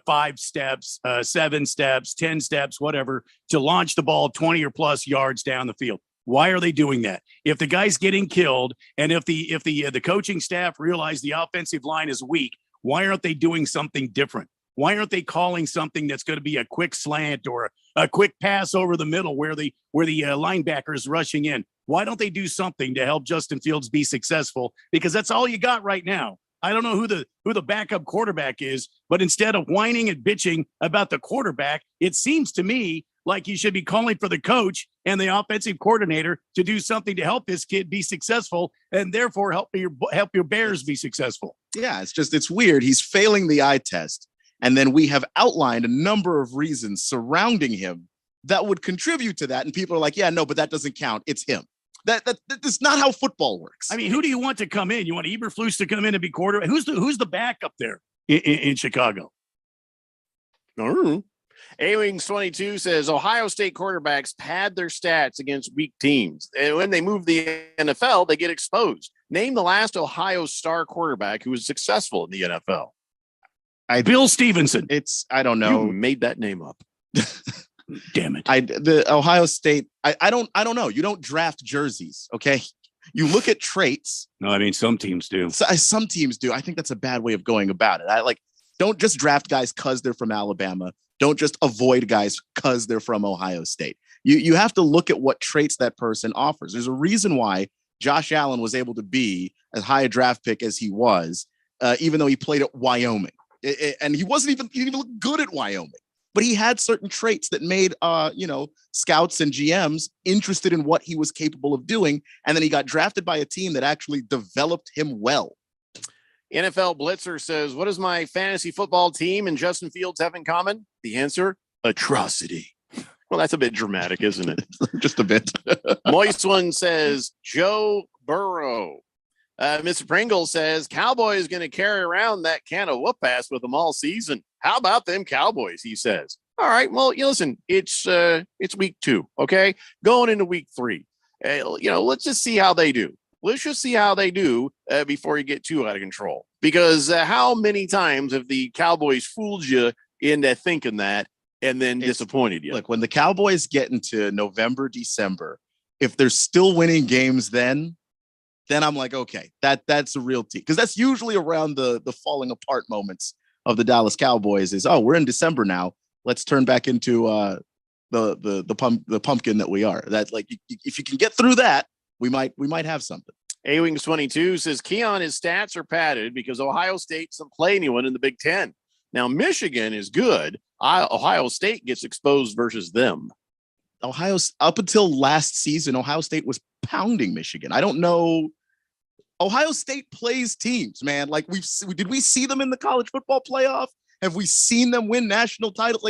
5 steps, 7 steps, 10 steps, whatever, to launch the ball 20 or plus yards down the field. Why are they doing that? If the guy's getting killed and if the coaching staff realize the offensive line is weak, why aren't they doing something different? Why aren't they calling something that's going to be a quick slant or a quick pass over the middle where the linebacker is rushing in? Why don't they do something to help Justin Fields be successful? Because that's all you got right now. I don't know who the backup quarterback is, but instead of whining and bitching about the quarterback, it seems to me like you should be calling for the coach and the offensive coordinator to do something to help this kid be successful and therefore help your Bears be successful. Yeah, it's weird. He's failing the eye test. And then we have outlined a number of reasons surrounding him that would contribute to that. And people are like, yeah, no, but that doesn't count. It's him. That's not how football works. I mean, who do you want to come in? You want Eberflus to come in and be quarterback? Who's the backup there in Chicago? A-Wings 22 says Ohio State quarterbacks pad their stats against weak teams. And when they move the NFL, they get exposed. Name the last Ohio star quarterback who was successful in the NFL. Bill Stevenson. I don't know. You made that name up. Damn it. The Ohio State, I don't know. You don't draft jerseys, okay? You look at traits. No, I mean, some teams do. Some teams do. I think that's a bad way of going about it. Don't just draft guys because they're from Alabama. Don't just avoid guys because they're from Ohio State. You have to look at what traits that person offers. There's a reason why Josh Allen was able to be as high a draft pick as he was, even though he played at Wyoming. And he didn't even look good at Wyoming, but he had certain traits that made, scouts and GMs interested in what he was capable of doing. And then he got drafted by a team that actually developed him well. NFL Blitzer says, what does my fantasy football team and Justin Fields have in common? The answer, atrocity. Well, that's a bit dramatic, isn't it? Just a bit. Moist One says, Joe Burrow. Mr. Pringle says Cowboy is going to carry around that can of whoop ass with them all season. How about them Cowboys? He says. All right. Well, listen, it's week 2. Okay. Going into week 3. Let's just see how they do. Let's just see how they do before you get too out of control. Because how many times have the Cowboys fooled you into thinking that and then disappointed you? Look, when the Cowboys get into November, December, if they're still winning games then I'm like, okay, that's a real team. Because that's usually around the falling apart moments of the Dallas Cowboys is, we're in December now. Let's turn back into the pumpkin that we are. That if you can get through that, we might have something. A-Wings 22 says Keon, his stats are padded because Ohio State doesn't play anyone in the Big Ten. Now, Michigan is good. Ohio State gets exposed versus them. Up until last season, Ohio State was pounding Michigan. I don't know. Ohio State plays teams, man. Did we see them in the college football playoff? Have we seen them win national titles?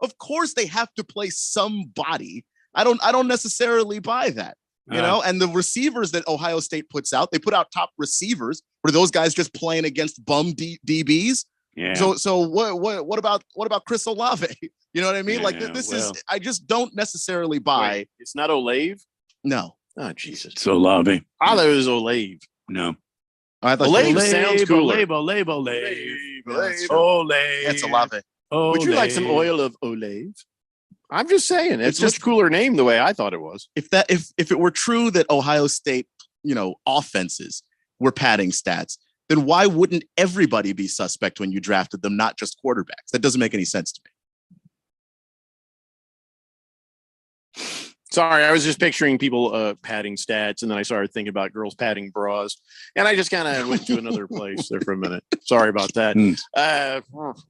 Of course they have to play somebody. I don't necessarily buy that, and the receivers that Ohio State puts out, they put out top receivers. Were those guys just playing against bum DBs? Yeah. So what about Chris Olave? You know what I mean? I just don't necessarily buy. Wait, it's not Olave? No. Oh, Jesus. It's Olave. I thought it was Olave. No. Olave sounds cooler. Olave. That's Olave. Would you like some oil of Olave? I'm just saying it's just cooler name the way I thought it was. If it were true that Ohio State, offenses were padding stats, then why wouldn't everybody be suspect when you drafted them, not just quarterbacks? That doesn't make any sense to me. Sorry, I was just picturing people padding stats, and then I started thinking about girls padding bras, and I just kind of went to another place there for a minute. Sorry about that.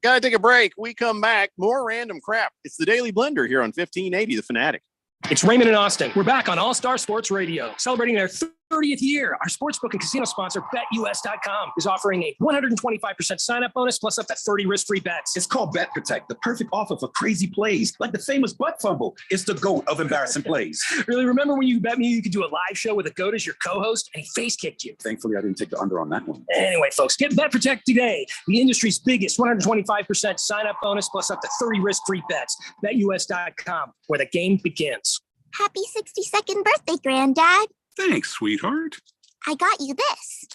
Gotta take a break. We come back, more random crap. It's the Daily Blender here on 1580 The Fanatic. It's Raymond and Austin. We're back on All Star Sports Radio, celebrating their 30th year. Our sportsbook and casino sponsor, BetUS.com, is offering a 125% sign-up bonus plus up to 30 risk-free bets. It's called Bet Protect, the perfect offer for crazy plays, like the famous butt fumble. It's the GOAT of embarrassing plays. Really, remember when you bet me you could do a live show with a GOAT as your co-host, and he face-kicked you? Thankfully, I didn't take the under on that one. Anyway, folks, get Bet Protect today. The industry's biggest 125% sign-up bonus plus up to 30 risk-free bets. BetUS.com, where the game begins. Happy 62nd birthday, Granddad. Thanks, sweetheart. I got you this.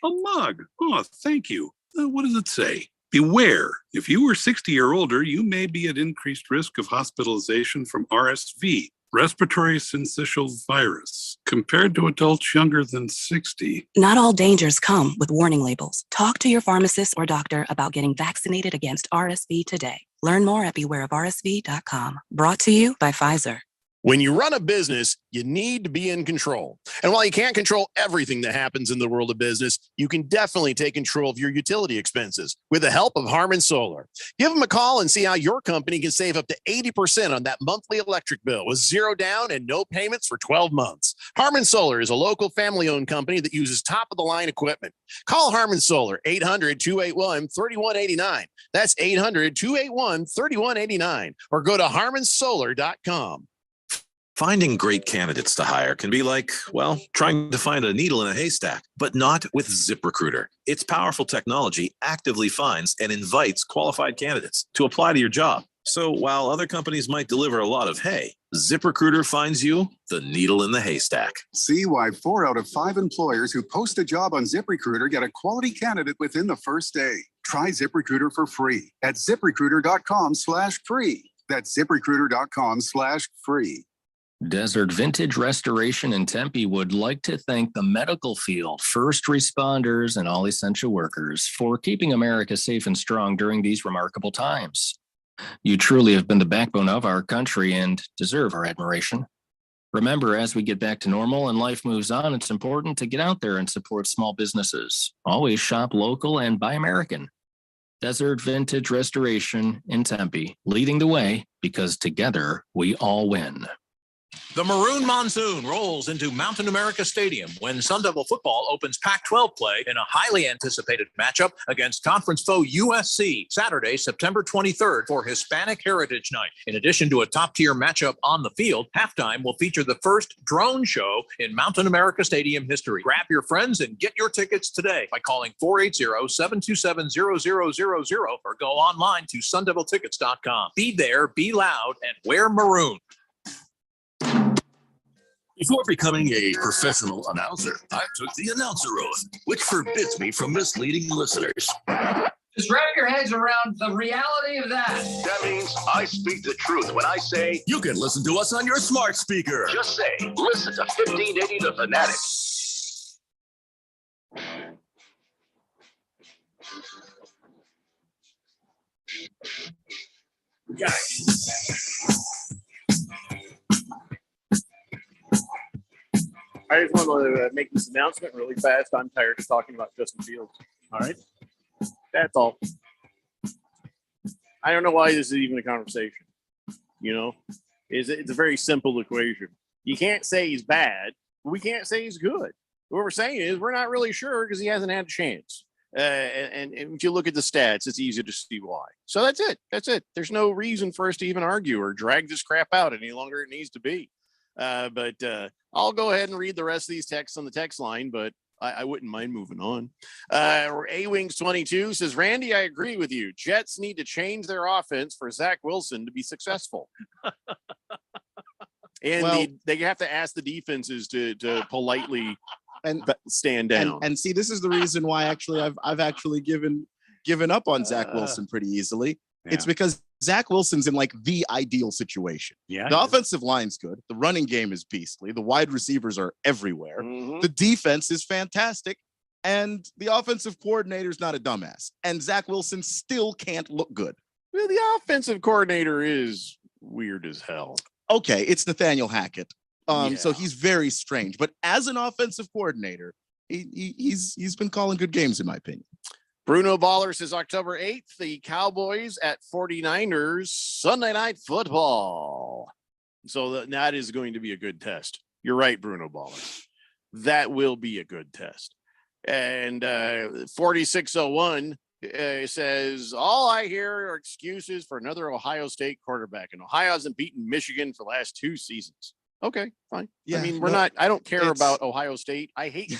A mug. Oh, thank you. What does it say? Beware. If you are 60 or older, you may be at increased risk of hospitalization from RSV, respiratory syncytial virus, compared to adults younger than 60. Not all dangers come with warning labels. Talk to your pharmacist or doctor about getting vaccinated against RSV today. Learn more at bewareofrsv.com. Brought to you by Pfizer. When you run a business, you need to be in control. And while you can't control everything that happens in the world of business, you can definitely take control of your utility expenses with the help of Harmon Solar. Give them a call and see how your company can save up to 80% on that monthly electric bill with zero down and no payments for 12 months. Harmon Solar is a local family-owned company that uses top-of-the-line equipment. Call Harmon Solar, 800-281-3189. That's 800-281-3189. Or go to harmonsolar.com. Finding great candidates to hire can be like, well, trying to find a needle in a haystack, but not with ZipRecruiter. Its powerful technology actively finds and invites qualified candidates to apply to your job. So while other companies might deliver a lot of hay, ZipRecruiter finds you the needle in the haystack. See why 4 out of 5 employers who post a job on ZipRecruiter get a quality candidate within the first day. Try ZipRecruiter for free at ZipRecruiter.com/free. That's ZipRecruiter.com/free. Desert Vintage Restoration in Tempe would like to thank the medical field, first responders, and all essential workers for keeping America safe and strong during these remarkable times. You truly have been the backbone of our country and deserve our admiration. Remember, as we get back to normal and life moves on, it's important to get out there and support small businesses. Always shop local and buy American. Desert Vintage Restoration in Tempe, leading the way because together we all win. The Maroon Monsoon rolls into Mountain America Stadium when Sun Devil football opens Pac-12 play in a highly anticipated matchup against conference foe USC Saturday, September 23rd for Hispanic Heritage Night. In addition to a top-tier matchup on the field, halftime will feature the first drone show in Mountain America Stadium history. Grab your friends and get your tickets today by calling 480-727-0000 or go online to sundeviltickets.com. Be there, be loud, and wear maroon. Before becoming a professional announcer, I took the announcer oath, which forbids me from misleading listeners. Just wrap your heads around the reality of that. That means I speak the truth when I say you can listen to us on your smart speaker. Just say, listen to 1580 The Fanatic. Yeah. I just want to make this announcement really fast. I'm tired of talking about Justin Fields. All right. That's all. I don't know why this is even a conversation. It's a very simple equation. You can't say he's bad, but we can't say he's good. What we're saying is we're not really sure because he hasn't had a chance. And if you look at the stats, it's easy to see why. So that's it. That's it. There's no reason for us to even argue or drag this crap out any longer than it needs to be. But I'll go ahead and read the rest of these texts on the text line, but I wouldn't mind moving on. A-Wings22 says, Randy, I agree with you. Jets need to change their offense for Zach Wilson to be successful. And they have to ask the defenses to politely stand down. And see, this is the reason why actually I've actually given up on Zach Wilson pretty easily. Yeah. It's because Zach Wilson's in like the ideal situation. Yeah. The offensive line's good. The running game is beastly. The wide receivers are everywhere. Mhm. The defense is fantastic. And the offensive coordinator's not a dumbass. And Zach Wilson still can't look good. Well, the offensive coordinator is weird as hell. Okay, it's Nathaniel Hackett. So Yeah. he's very strange. But as an offensive coordinator, he's been calling good games, in my opinion. Bruno Baller says October 8th, the Cowboys at 49ers, Sunday Night Football. So that is going to be a good test. You're right, Bruno Baller. That will be a good test. And 4601 says, all I hear are excuses for another Ohio State quarterback. And Ohio hasn't beaten Michigan for the last 2 seasons. Okay, fine. Yeah, I mean, no, I don't care it's- about Ohio State. I hate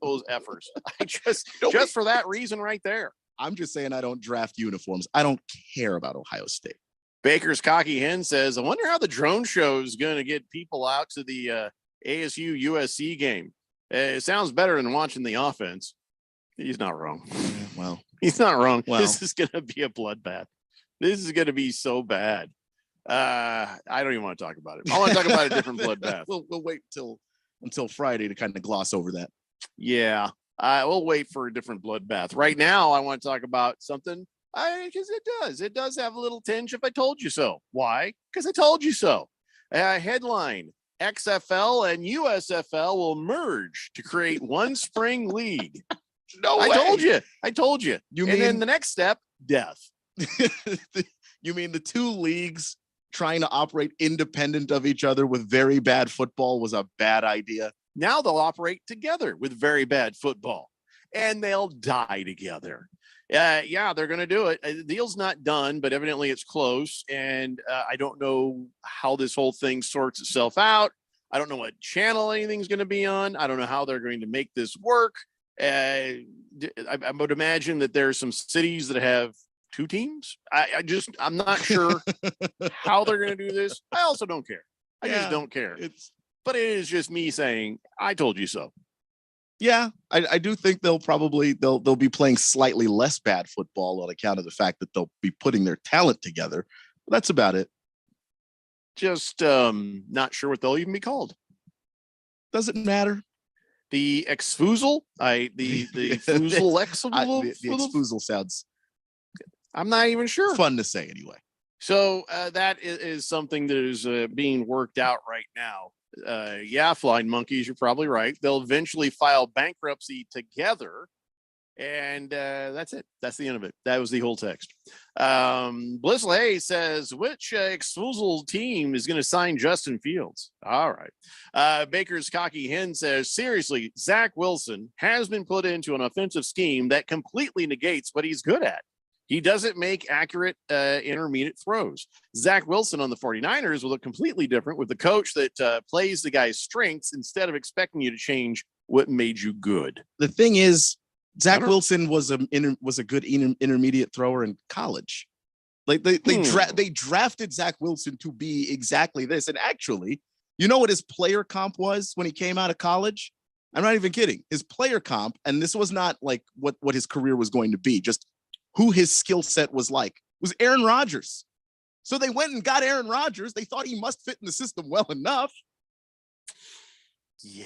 those effers. I just for that reason right there. I'm just saying I don't draft uniforms. I don't care about Ohio State. Baker's Cocky Hen says, I wonder how the drone show is going to get people out to the ASU USC game. It sounds better than watching the offense. He's not wrong. Well, he's not wrong. Well. This is going to be a bloodbath. This is going to be so bad. I don't even want to talk about it. I want to talk about a different bloodbath. We'll wait until Friday to kind of gloss over that. Yeah, we'll wait for a different bloodbath. Right now, I want to talk about something because it does have a little tinge if I told you so. Why? Because I told you so. Headline: XFL and USFL will merge to create one spring league. No I way. told you. And then the next step, death. You mean the 2 leagues trying to operate independent of each other with very bad football was a bad idea? Now they'll operate together with very bad football, and they'll die together. Yeah, they're going to do it. The deal's not done, but evidently it's close. And I don't know how this whole thing sorts itself out. I don't know what channel anything's going to be on. I don't know how they're going to make this work. I would imagine that there are some cities that have 2 teams. I'm not sure how they're going to do this. I also don't care. I just don't care. But it is just me saying, I told you so. Yeah, I do think they'll be playing slightly less bad football on account of the fact that they'll be putting their talent together. But that's about it. Just not sure what they'll even be called. Doesn't matter. The Exfoozle? The Foozle the Exfoozle sounds. I'm not even sure. Fun to say anyway. So that is something that is being worked out right now. Yeah, Flying Monkeys, you're probably right. They'll eventually file bankruptcy together. And that's it. That's the end of it. That was the whole text. Blissel Hayes says, which Exfoozle team is going to sign Justin Fields? All right. Baker's Cocky Hen says, seriously, Zach Wilson has been put into an offensive scheme that completely negates what he's good at. He doesn't make accurate intermediate throws. Zach Wilson on the 49ers will look completely different with the coach that plays the guy's strengths instead of expecting you to change what made you good. The thing is, Zach Wilson was a good intermediate thrower in college. Like they drafted Zach Wilson to be exactly this. And actually, you know what his player comp was when he came out of college? I'm not even kidding. His player comp, and this was not like what his career was going to be, just who his skill set was like, was Aaron Rodgers. So they went and got Aaron Rodgers. They thought he must fit in the system well enough. Yeah.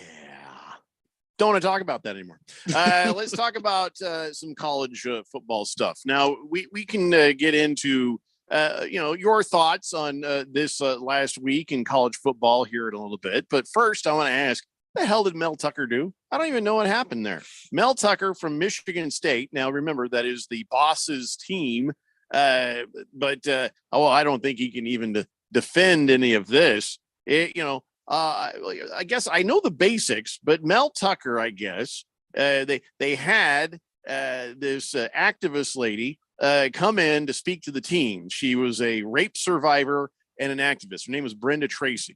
Don't want to talk about that anymore. Let's talk about some college football stuff. Now, we can get into, your thoughts on this last week in college football here in a little bit. But first, I want to ask, what the hell did Mel Tucker do? I don't even know what happened there. Mel Tucker from Michigan State. Now, remember, that is the boss's team. I don't think he can even defend any of this. I guess I know the basics, but Mel Tucker, I guess, they had this activist lady come in to speak to the team. She was a rape survivor and an activist. Her name was Brenda Tracy.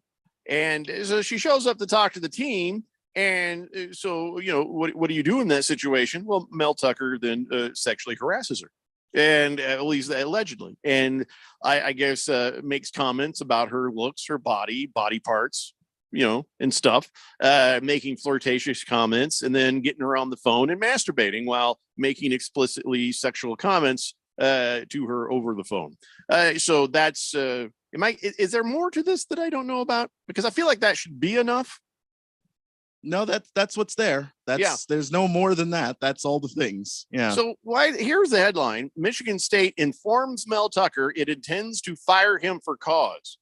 And so she shows up to talk to the team. And so, what do you do in that situation? Well, Mel Tucker then sexually harasses her. And at least allegedly. And I guess makes comments about her looks, her body parts, and stuff, making flirtatious comments and then getting her on the phone and masturbating while making explicitly sexual comments to her over the phone. So that's is there more to this that I don't know about? Because I feel like that should be enough. No, that's what's there. There's no more than that. That's all the things. Yeah. So here's the headline: Michigan State informs Mel Tucker it intends to fire him for cause.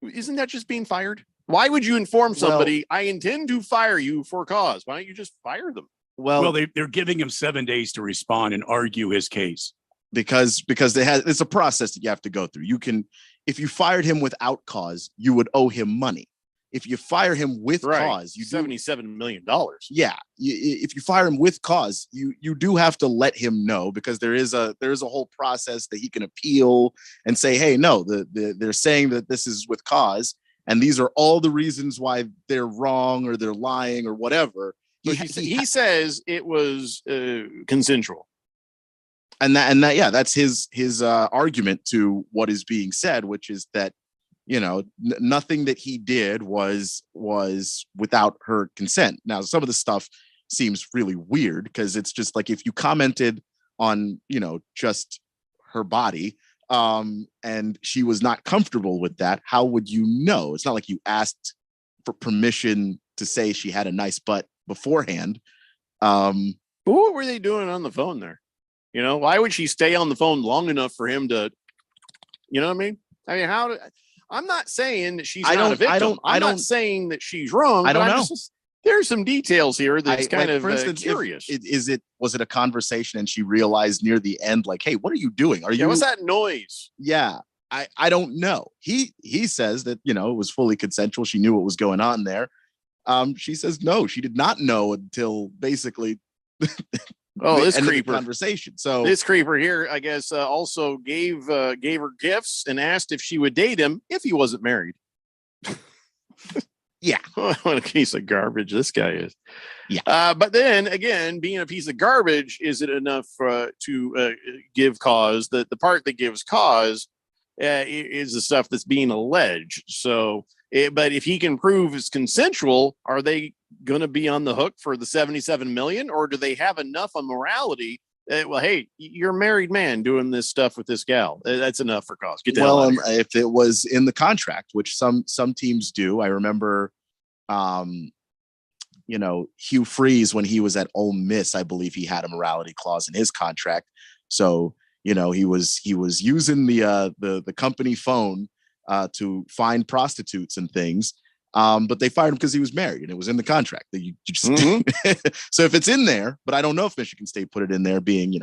Isn't that just being fired? Why would you inform somebody, I intend to fire you for cause? Why don't you just fire them? Well, they're giving him 7 days to respond and argue his case. Because it's a process that you have to go through. You can, if you fired him without cause, you would owe him money. If you fire him with cause, you $77 million. Yeah, if you fire him with cause, you do have to let him know, because there is a whole process that he can appeal and say, hey, no, they're saying that this is with cause, and these are all the reasons why they're wrong or they're lying or whatever. He says it was consensual. And that's his argument to what is being said, which is that, nothing that he did was without her consent. Now, some of the stuff seems really weird, because it's just like, if you commented on, just her body, and she was not comfortable with that, how would you know? It's not like you asked for permission to say she had a nice butt beforehand. But what were they doing on the phone there? Why would she stay on the phone long enough for him to, you know what I mean? I'm not saying that she's not a victim. I'm not saying that she's wrong. I don't know. There's some details here that's kind of, for instance, curious. Was it a conversation and she realized near the end, like, hey, what are you doing? What's that noise? Yeah. I don't know. He says that, it was fully consensual. She knew what was going on there. She says, no, she did not know until basically this creeper conversation. So this creeper here, I guess, also gave her gifts and asked if she would date him if he wasn't married. Yeah. What a piece of garbage this guy is. Yeah. But then again, being a piece of garbage isn't enough to give cause. The part that gives cause is the stuff that's being alleged. So, but if he can prove it's consensual, are they going to be on the hook for the 77 million, or do they have enough on morality? Well, hey, you're a married man doing this stuff with this gal. That's enough for cause. Get the hell out of here. If it was in the contract, which some teams do, I remember, Hugh Freeze, when he was at Ole Miss, I believe he had a morality clause in his contract. So, he was using the company phone to find prostitutes and things. But they fired him because he was married, and it was in the contract that you just. So if it's in there, but I don't know if Michigan State put it in there, being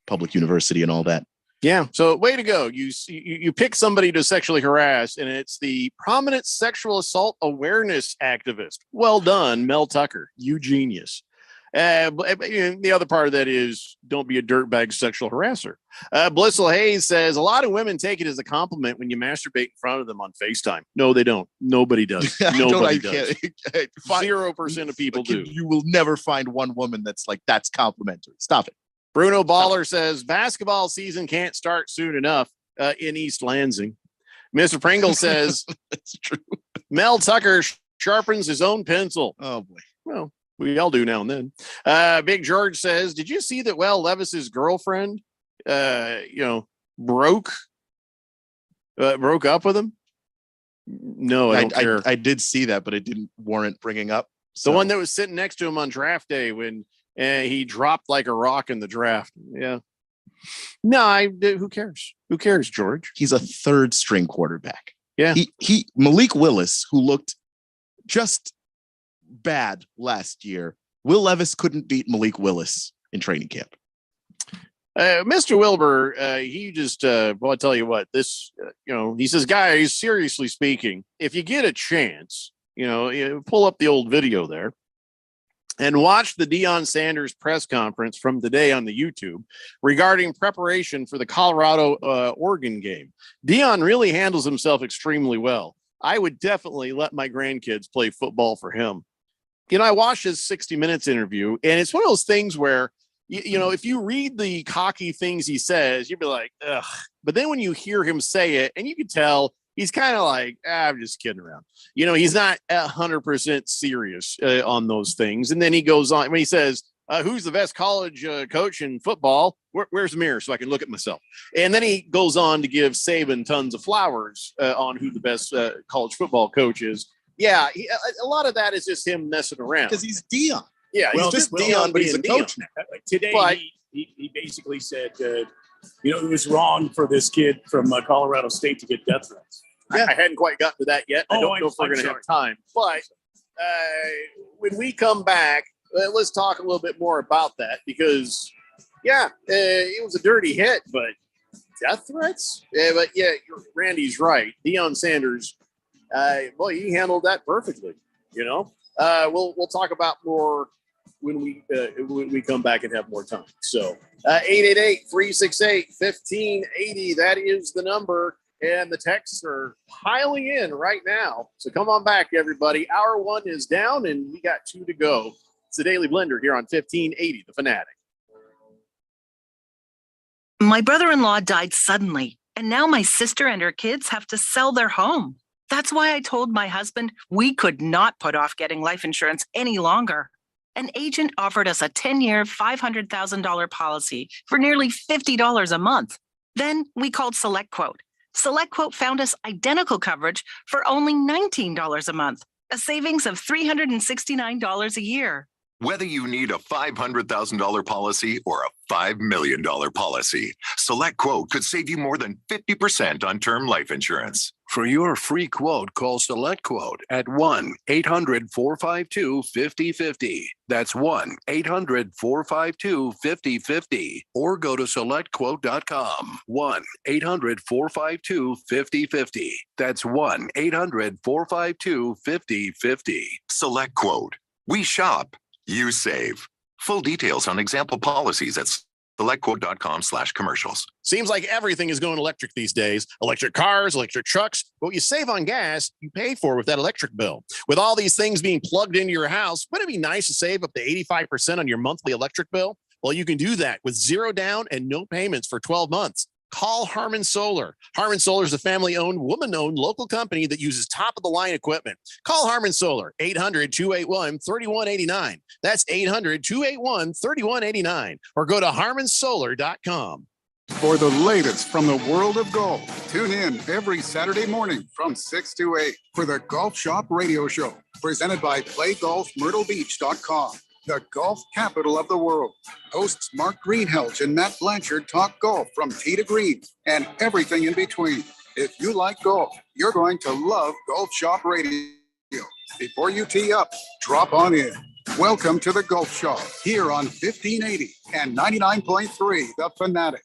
public university and all that. Yeah. So way to go. You pick somebody to sexually harass, and it's the prominent sexual assault awareness activist. Well done, Mel Tucker. You genius. But the other part of that is, don't be a dirtbag sexual harasser. Blissel Hayes says a lot of women take it as a compliment when you masturbate in front of them on FaceTime. No, they don't. Nobody does. Nobody does. 0% of people do. You will never find one woman that's like, that's complimentary. Stop it. Bruno Baller says basketball season can't start soon enough in East Lansing. Mr. Pringle says that's true. Mel Tucker sharpens his own pencil. Oh boy. Well, we all do now and then. Big George says, did you see that Levis's girlfriend, broke up with him? No, I don't care. I did see that, but it didn't warrant bringing up. So. The one that was sitting next to him on draft day when he dropped like a rock in the draft. Yeah. No, who cares? Who cares, George? He's a third string quarterback. Yeah. He Malik Willis, who looked just bad last year. Will Levis couldn't beat Malik Willis in training camp. Mr. Wilbur, he just, I'll tell you what, this, he says, guys, seriously speaking, if you get a chance, pull up the old video there and watch the Deion Sanders press conference from today on the YouTube regarding preparation for the Colorado Oregon game. Deion really handles himself extremely well. I would definitely let my grandkids play football for him. I watched his 60 Minutes interview, and it's one of those things where, if you read the cocky things he says, you'd be like, ugh. But then when you hear him say it, and you can tell he's kind of like, I'm just kidding around. He's not 100% serious on those things. And then he goes on when he says, who's the best college coach in football? Where's the mirror so I can look at myself? And then he goes on to give Saban tons of flowers on who the best college football coach is. Yeah, a lot of that is just him messing around. Because he's Dion. Yeah, he's just Dion, but he's a coach now. Today, But- he basically said, it was wrong for this kid from Colorado State to get death threats. I hadn't quite gotten to that yet. I don't know if we're going to have time. But when we come back, let's talk a little bit more about that because, it was a dirty hit, but death threats? But Randy's right. Deion Sanders, he handled that perfectly, We'll talk about more when we come back and have more time. So 888-368-1580, that is the number. And the texts are piling in right now. So come on back, everybody. Hour 1 is down, and we got 2 to go. It's the Daily Blender here on 1580, The Fanatic. My brother-in-law died suddenly, and now my sister and her kids have to sell their home. That's why I told my husband we could not put off getting life insurance any longer. An agent offered us a 10-year, $500,000 policy for nearly $50 a month. Then we called SelectQuote. SelectQuote found us identical coverage for only $19 a month, a savings of $369 a year. Whether you need a $500,000 policy or a $5 million policy, SelectQuote could save you more than 50% on term life insurance. For your free quote, call SelectQuote at 1-800-452-5050. That's 1-800-452-5050. Or go to SelectQuote.com. 1-800-452-5050. That's 1-800-452-5050. SelectQuote. We shop. You save. Full details on example policies at SelectQuote.com/commercials. Seems like everything is going electric these days. Electric cars, electric trucks. What you save on gas, you pay for with that electric bill. With all these things being plugged into your house, wouldn't it be nice to save up to 85% on your monthly electric bill? Well, you can do that with zero down and no payments for 12 months. Call Harmon Solar. Harmon Solar is a family-owned, woman-owned local company that uses top-of-the-line equipment. Call Harmon Solar, 800-281-3189. That's 800-281-3189. Or go to harmonsolar.com. For the latest from the world of golf, tune in every Saturday morning from 6 to 8 for the Golf Shop Radio Show, presented by PlayGolfMyrtleBeach.com. The golf capital of the world. Hosts Mark Greenhelch and Matt Blanchard talk golf from tee to green and everything in between. If you like golf, you're going to love Golf Shop Radio. Before you tee up, drop on in. Welcome to the Golf Shop here on 1580 and 99.3 The Fanatic.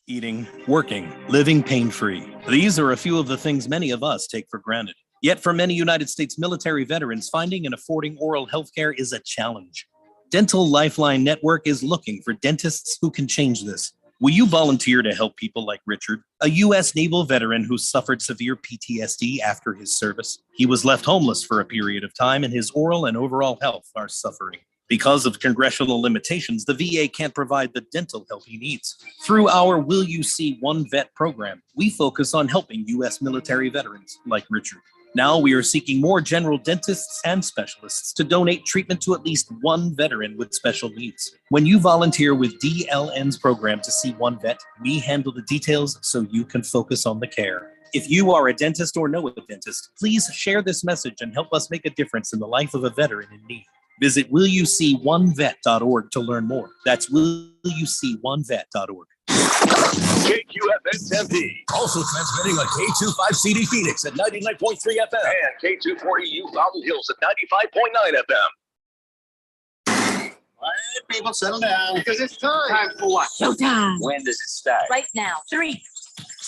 Eating, working, living pain-free. These are a few of the things many of us take for granted. Yet for many United States military veterans, finding and affording oral health care is a challenge. Dental Lifeline Network is looking for dentists who can change this. Will you volunteer to help people like Richard, a U.S. naval veteran who suffered severe PTSD after his service? He was left homeless for a period of time, and his oral and overall health are suffering. Because of congressional limitations, the VA can't provide the dental help he needs. Through our Will You See One Vet program, we focus on helping U.S. military veterans like Richard. Now we are seeking more general dentists and specialists to donate treatment to at least one veteran with special needs. When you volunteer with DLN's program to see one vet, we handle the details so you can focus on the care. If you are a dentist or know a dentist, please share this message and help us make a difference in the life of a veteran in need. Visit willyouseeonevet.org to learn more. That's willyouseeonevet.org. KQFN Tempe. Also transmitting on K25CD Phoenix at 99.3 FM. And K240U Fountain Hills at 95.9 FM. All right, people, settle down. Because it's time. Time for what? Showtime. When does it start? Right now. 3,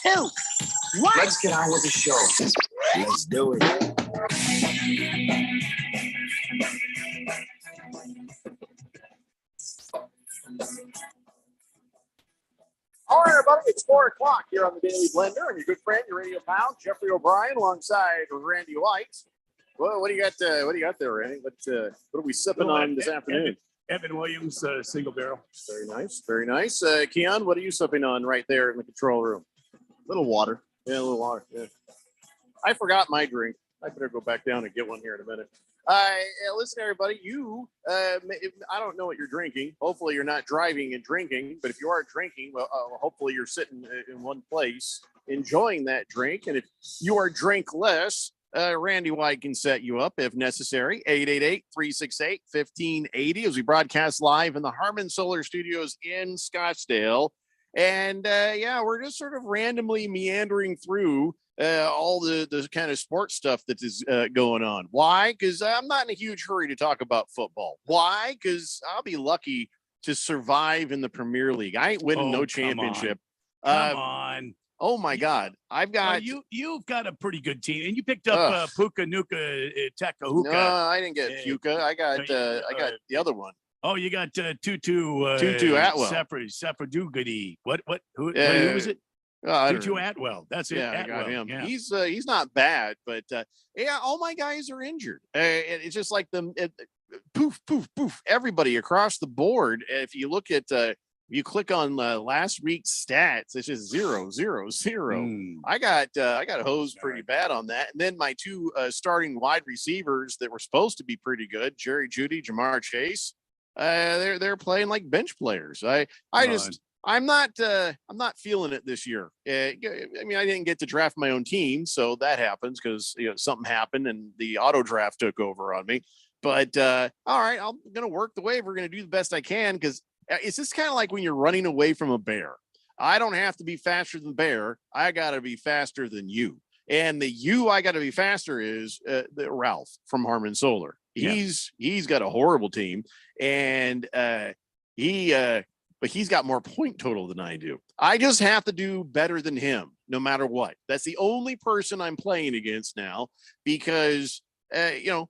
2, 1. Let's get on with the show. Let's do it. All right, everybody, it's 4 o'clock here on the Daily Blender, and your good friend, your radio pal, Jeffrey O'Brien, alongside Randy White. Well, what do you got? What do you got there, Randy? What are we sipping on this afternoon? Evan Williams, single barrel. Very nice, very nice. Keon, what are you sipping on right there in the control room? A little water. Yeah, a little water. Yeah. I forgot my drink. I better go back down and get one here in a minute. Listen, everybody, I don't know what you're drinking. Hopefully you're not driving and drinking, but if you are drinking, well, hopefully you're sitting in one place enjoying that drink. And if you are drinkless, Randy White can set you up if necessary. 888-368-1580 as we broadcast live in the Harman Solar Studios in Scottsdale. And we're just sort of randomly meandering through all the kind of sports stuff that is going on. Why? Because I'm not in a huge hurry to talk about football. Why? Because I'll be lucky to survive in the Premier League. I ain't winning no championship. Come on. Oh my God! I've got you've got a pretty good team, and you picked up Puka Nuka Tekahuka. No, I didn't get Puka. I got the other one. Oh, you got Tutu Atwell. Seferdugadi. Who was it? Tutu Atwell. That's it. Yeah, Atwell. I got him. Yeah. He's not bad, but all my guys are injured. It's just like poof, poof, poof. Everybody across the board. If you look at you click on last week's stats, it's just 0, 0, 0. I got hosed pretty bad on that. And then my two starting wide receivers that were supposed to be pretty good, Jerry Jeudy, Jamar Chase, they're playing like bench players. I'm not feeling it this year. I mean, I didn't get to draft my own team, so that happens because something happened and the auto draft took over on me. But all right, I'm gonna work the waiver, gonna do the best I can because it's just kind of like when you're running away from a bear. I don't have to be faster than the bear. I got to be faster than you. And I got to be faster is the Ralph from Harman Solar. He's got a horrible team, and but he's got more point total than I do. I just have to do better than him, no matter what. That's the only person I'm playing against now because.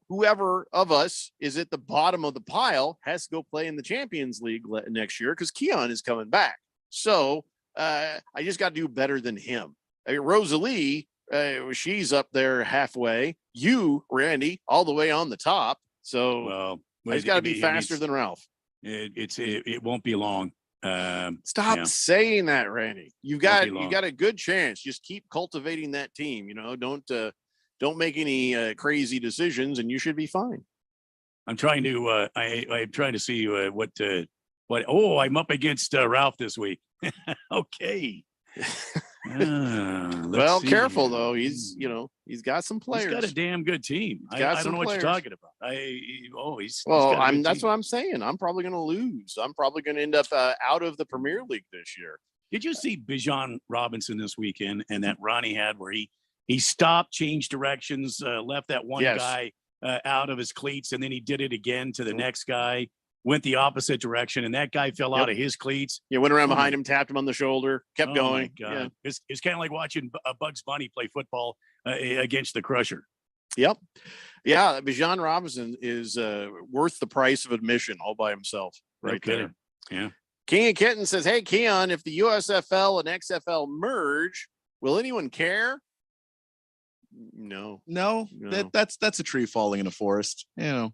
Whoever of us is at the bottom of the pile has to go play in the Champions League next year because Keon is coming back. So I just got to do better than him. I mean, Rosalie, she's up there halfway. You, Randy, all the way on the top. So I just got to be faster than Ralph. It won't be long. Stop saying that, Randy. You got a good chance. Just keep cultivating that team. Don't make any crazy decisions, and you should be fine. I'm trying to. I'm trying to see what. Oh, I'm up against Ralph this week. Okay. Well, careful though. He's got some players. He's got a damn good team. I don't know what you're talking about. That's what I'm saying. I'm probably going to lose. I'm probably going to end up out of the Premier League this year. Did you see Bijan Robinson this weekend and that run he had where he stopped, changed directions, left that one guy out of his cleats, and then he did it again to the next guy, went the opposite direction, and that guy fell out of his cleats. Yeah, went around behind him, tapped him on the shoulder, kept going. My God. Yeah. It's kind of like watching Bugs Bunny play football against the Crusher. Yep. Yeah, Bijan Robinson is worth the price of admission all by himself right there. Yeah. King of Kitten says, hey, Keon, if the USFL and XFL merge, will anyone care? No. That's a tree falling in a forest. I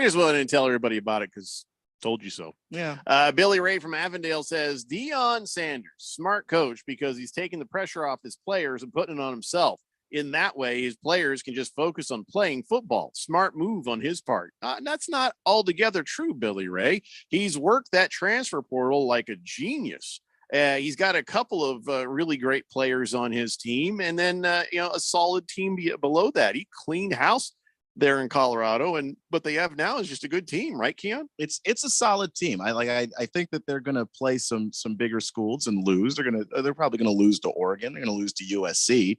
just wanted to tell everybody about it because told you so. Yeah. Billy Ray from Avondale says Deion Sanders, smart coach because he's taking the pressure off his players and putting it on himself. In that way, his players can just focus on playing football. Smart move on his part. That's not altogether true, Billy Ray. He's worked that transfer portal like a genius. He's got a couple of really great players on his team, and then a solid team below that. He cleaned house there in Colorado, and what they have now is just a good team, right, Keon? It's a solid team. I think that they're going to play some bigger schools and lose. They're probably going to lose to Oregon. They're going to lose to USC,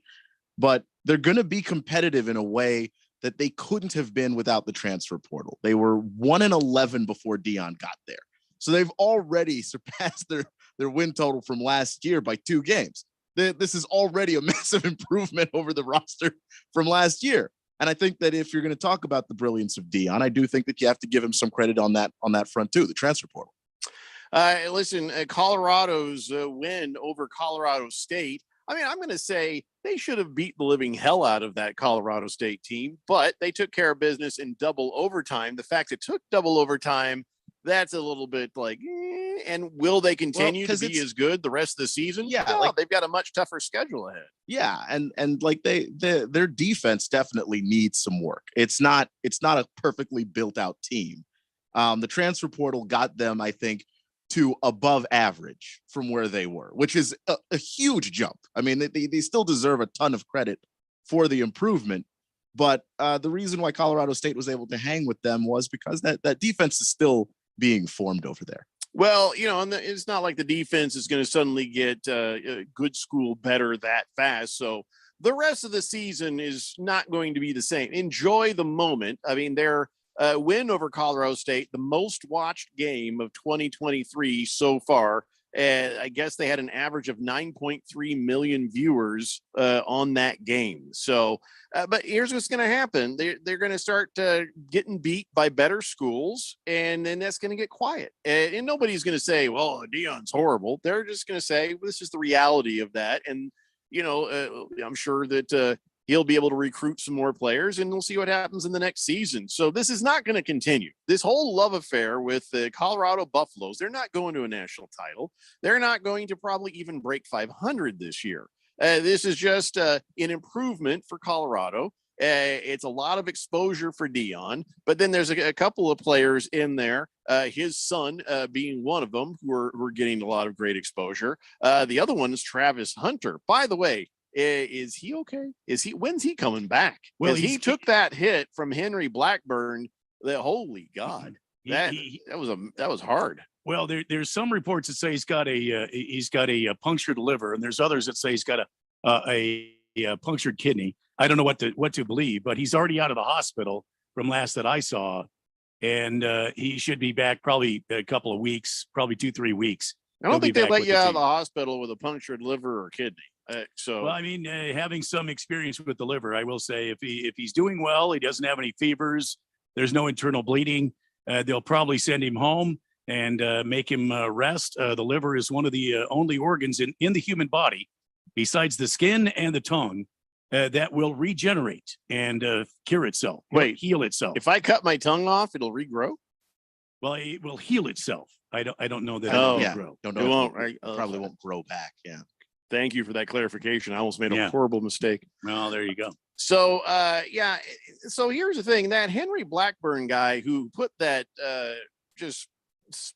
but they're going to be competitive in a way that they couldn't have been without the transfer portal. They were 1-11 before Deion got there, so they've already surpassed their win total from last year by 2 games. This is already a massive improvement over the roster from last year. And I think that if you're going to talk about the brilliance of Deion, I do think that you have to give him some credit on that front too, the transfer portal. Listen, Colorado's win over Colorado State. I mean, I'm going to say they should have beat the living hell out of that Colorado State team, but they took care of business in double overtime. The fact it took double overtime that's a little bit like, and will they continue to be as good the rest of the season? Yeah, No, like- they've got a much tougher schedule ahead. Yeah, and like their defense definitely needs some work. It's not a perfectly built out team. The transfer portal got them, I think, to above average from where they were, which is a huge jump. I mean, they still deserve a ton of credit for the improvement, but the reason why Colorado State was able to hang with them was because that defense is still being formed over there. Well, and it's not like the defense is going to suddenly get good school better that fast. So the rest of the season is not going to be the same. Enjoy the moment. I mean, their win over Colorado State, the most watched game of 2023 so far. I guess they had an average of 9.3 million viewers on that game. So, but here's what's going to happen. They're going to start getting beat by better schools, and then that's going to get quiet. And nobody's going to say, well, Deion's horrible. They're just going to say, well, this is the reality of that. And, I'm sure that he'll be able to recruit some more players, and we'll see what happens in the next season. So this is not going to continue. This whole love affair with the Colorado Buffaloes, they're not going to a national title. They're not going to probably even break 500 this year. This is just an improvement for Colorado. It's a lot of exposure for Deion, but then there's a couple of players in there, his son being one of them, who are getting a lot of great exposure. The other one is Travis Hunter. By the way, is he okay? When's he coming back? Well, he took that hit from Henry Blackburn. Holy God, that was hard. Well, there's some reports that say he's got a punctured liver, and there's others that say he's got a punctured kidney. I don't know what to believe, but he's already out of the hospital from last that I saw, and he should be back probably a couple of weeks, probably 2-3 weeks. I don't think they let you out of the hospital with a punctured liver or kidney. Well, I mean, having some experience with the liver, I will say, if he's doing well, he doesn't have any fevers, there's no internal bleeding, they'll probably send him home and make him rest. The liver is one of the only organs in the human body, besides the skin and the tongue, that will regenerate and cure itself. Heal itself. If I cut my tongue off, it'll regrow. Well, it will heal itself. I don't know that. Oh, it will yeah. grow. Don't know. It if won't. it Right? Probably won't grow back. Yeah. Thank you for that clarification. I almost made a Yeah. horrible mistake. Well, there you go. So, yeah. So here's the thing: that Henry Blackburn guy who put that just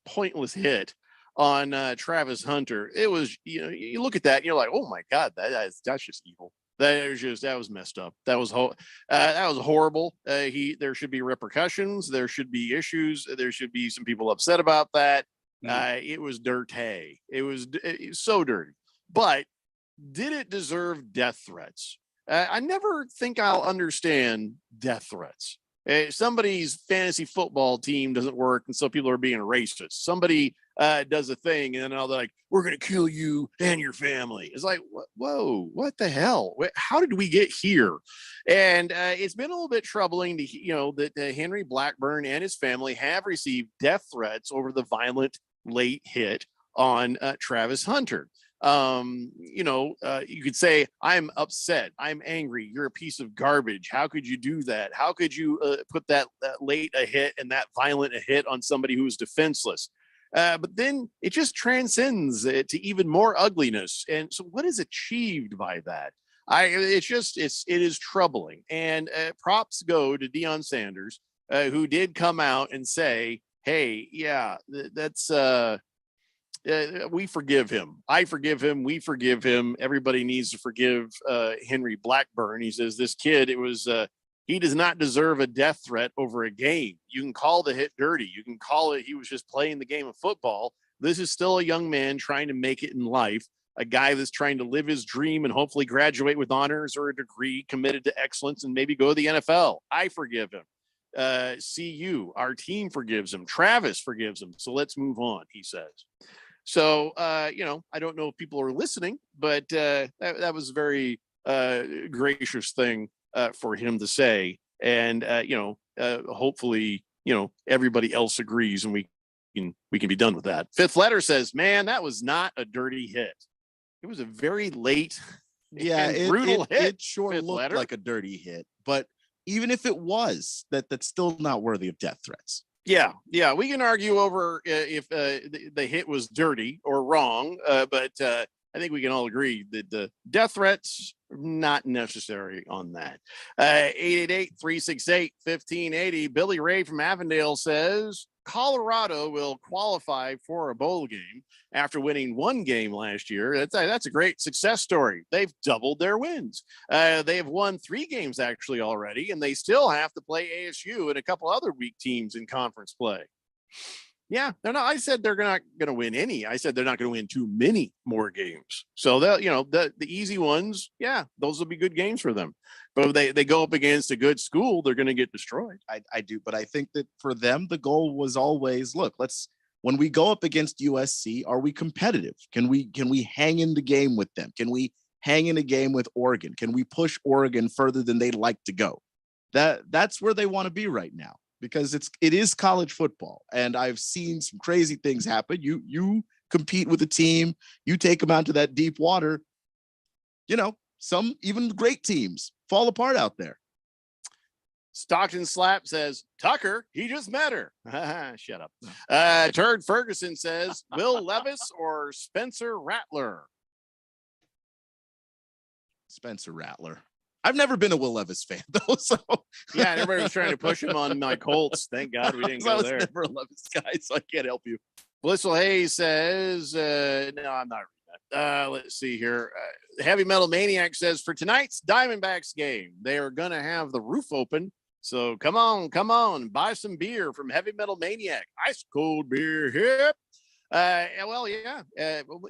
pointless hit on Travis Hunter. It was, you look at that and you're like, oh my God, that's just evil. That was messed up. That was horrible. There should be repercussions. There should be issues. There should be some people upset about that. It was dirty. It was so dirty. But did it deserve death threats? I never think I'll understand death threats. Somebody's fantasy football team doesn't work, and so people are being racist. Somebody does a thing, and then they're like, "We're going to kill you and your family." It's like, whoa, what the hell? How did we get here? And it's been a little bit troubling to that Henry Blackburn and his family have received death threats over the violent late hit on Travis Hunter. You could say, I'm upset, I'm angry, you're a piece of garbage. How could you do that? How could you put that late a hit and that violent a hit on somebody who is defenseless? But then it just transcends it to even more ugliness. And so what is achieved by that? It is troubling. And props go to Deion Sanders, who did come out and say, hey, yeah, that's we forgive him. I forgive him. We forgive him. Everybody needs to forgive Henry Blackburn. He says this kid, he does not deserve a death threat over a game. You can call the hit dirty. You can call it he was just playing the game of football. This is still a young man trying to make it in life, a guy that's trying to live his dream and hopefully graduate with honors or a degree, committed to excellence, and maybe go to the NFL. I forgive him. CU, our team forgives him. Travis forgives him. So let's move on, he says. So, I don't know if people are listening, but that was a very gracious thing for him to say. And, hopefully, everybody else agrees and we can be done with that. Fifth Letter says, man, that was not a dirty hit. It was a very late, brutal hit. It sure looked like a dirty hit, but even if it was, that's still not worthy of death threats. Yeah, we can argue over if the hit was dirty or wrong, but I think we can all agree that the death threats not necessary on that. 888-368-1580. Billy Ray from Avondale says Colorado will qualify for a bowl game after winning one game last year. That's a great success story. They've doubled their wins. They have won 3 games actually already, and they still have to play ASU and a couple other weak teams in conference play. Yeah, they're not. I said they're not going to win any. I said they're not going to win too many more games. So that, the easy ones, yeah, those will be good games for them. But if they go up against a good school, they're going to get destroyed. I do, but I think that for them, the goal was always, look, when we go up against USC, are we competitive? Can we hang in the game with them? Can we hang in a game with Oregon? Can we push Oregon further than they'd like to go? That's where they want to be right now. Because it is college football, and I've seen some crazy things happen. You compete with a team, you take them out to that deep water. Some even great teams fall apart out there. Stockton Slap says, Tucker, he just met her. Shut up. Turd Ferguson says, Will Levis or Spencer Rattler? Spencer Rattler. I've never been a Will Levis fan, though. So yeah, everybody was trying to push him on my Colts. Thank God we didn't go there. I was never a Levis guy, so I can't help you. Blissful Hayes says, no, I'm not reading that. Let's see here. Heavy Metal Maniac says, for tonight's Diamondbacks game, they are going to have the roof open. So come on, buy some beer from Heavy Metal Maniac. Ice cold beer hip. Well, yeah.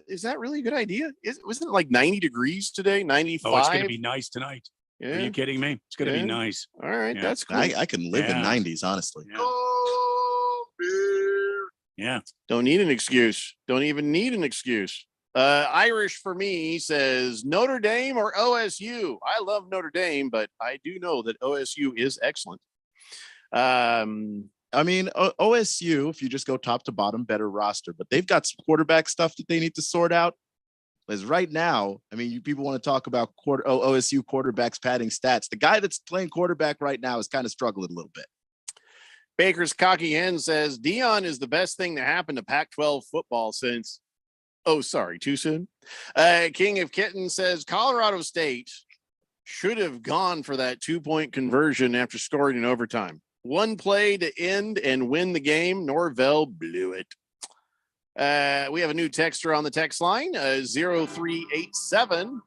Is that really a good idea? Wasn't it like 90 degrees today? 95? Oh, it's going to be nice tonight. Yeah. Are you kidding me? It's going to be nice. All right. Yeah. That's cool. I can live in 90s, honestly. Yeah. Don't need an excuse. Don't even need an excuse. Irish for me says Notre Dame or OSU. I love Notre Dame, but I do know that OSU is excellent. I mean, OSU, if you just go top to bottom, better roster, but they've got some quarterback stuff that they need to sort out. Because right now, I mean, you people want to talk about OSU quarterbacks padding stats. The guy that's playing quarterback right now is kind of struggling a little bit. Baker's Cocky Hen says Dion is the best thing to happen to Pac-12 football since. Oh, sorry, too soon. King of Kitten says Colorado State should have gone for that 2-point conversion after scoring in overtime. One play to end and win the game. Norvell blew it. We have a new texter on the text line. 0387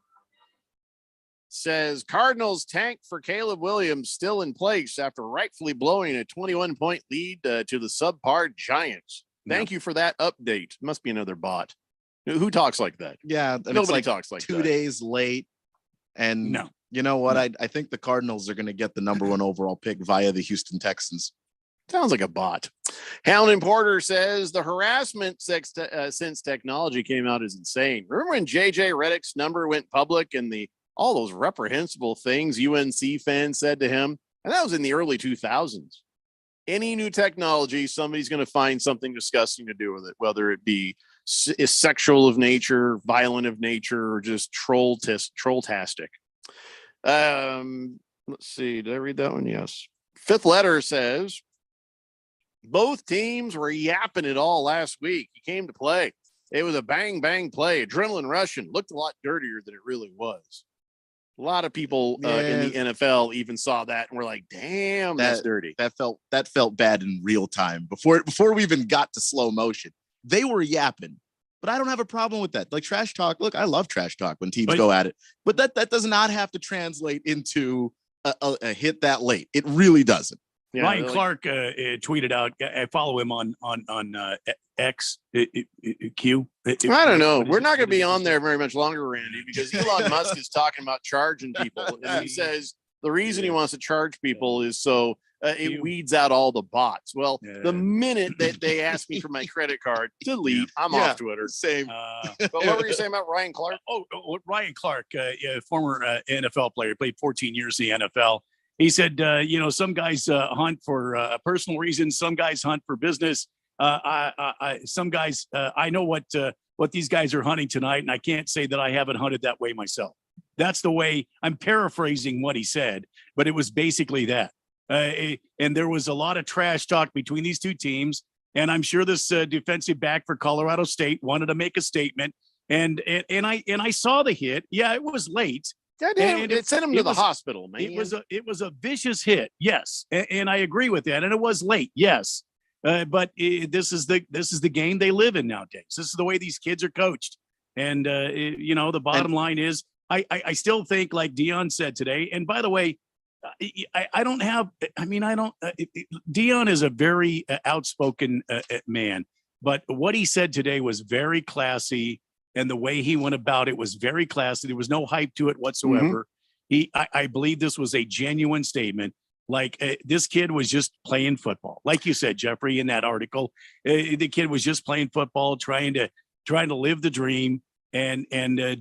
says Cardinals tank for Caleb Williams still in place after rightfully blowing a 21-point lead to the subpar Giants. Thank you for that update. Must be another bot. Who talks like that? Yeah, nobody talks like 2 that. days late. And no. You know what? I think the Cardinals are going to get the number 1 overall pick via the Houston Texans. Sounds like a bot. Hound and Porter says the harassment since technology came out is insane. Remember when JJ Redick's number went public and all those reprehensible things UNC fans said to him? And that was in the early 2000s. Any new technology, somebody's going to find something disgusting to do with it, whether it be sexual of nature, violent of nature, or just troll-tastic. Let's see. Did I read that one? Yes. Fifth letter says both teams were yapping it all last week. He came to play. It was a bang play, adrenaline rushing. Looked a lot dirtier than it really was. A lot of people in the NFL even saw that and were like, "Damn, that's dirty." That felt bad in real time before we even got to slow motion. They were yapping. But I don't have a problem with that. Like trash talk. Look, I love trash talk when teams go at it. But that does not have to translate into a hit that late. It really doesn't. Yeah, Ryan Clark tweeted out. I follow him on X. Q. I don't know. We're not going to be on there very much longer, Randy, because Elon Musk is talking about charging people, and he says the reason he wants to charge people is so it weeds out all the bots. Well, the minute that they ask me for my credit card, delete. I'm off Twitter. Same. But what were you saying about Ryan Clark? Ryan Clark, former NFL player, played 14 years in the NFL. He said, some guys hunt for personal reasons. Some guys hunt for business. Some guys, I know what these guys are hunting tonight, and I can't say that I haven't hunted that way myself. That's the way I'm paraphrasing what he said, but it was basically that. And there was a lot of trash talk between these two teams. And I'm sure this defensive back for Colorado State wanted to make a statement. And I saw the hit. Yeah, it was late. And it sent him to the hospital, man. It was a vicious hit. Yes, and I agree with that. And it was late. Yes, but this is the game they live in nowadays. This is the way these kids are coached. And the bottom line is, I still think, like Dion said today. And by the way, Dion is a very outspoken man, but what he said today was very classy. And the way he went about it was very classy. There was no hype to it whatsoever. I believe this was a genuine statement. Like this kid was just playing football. Like you said, Jeffrey, in that article, the kid was just playing football, trying to live the dream and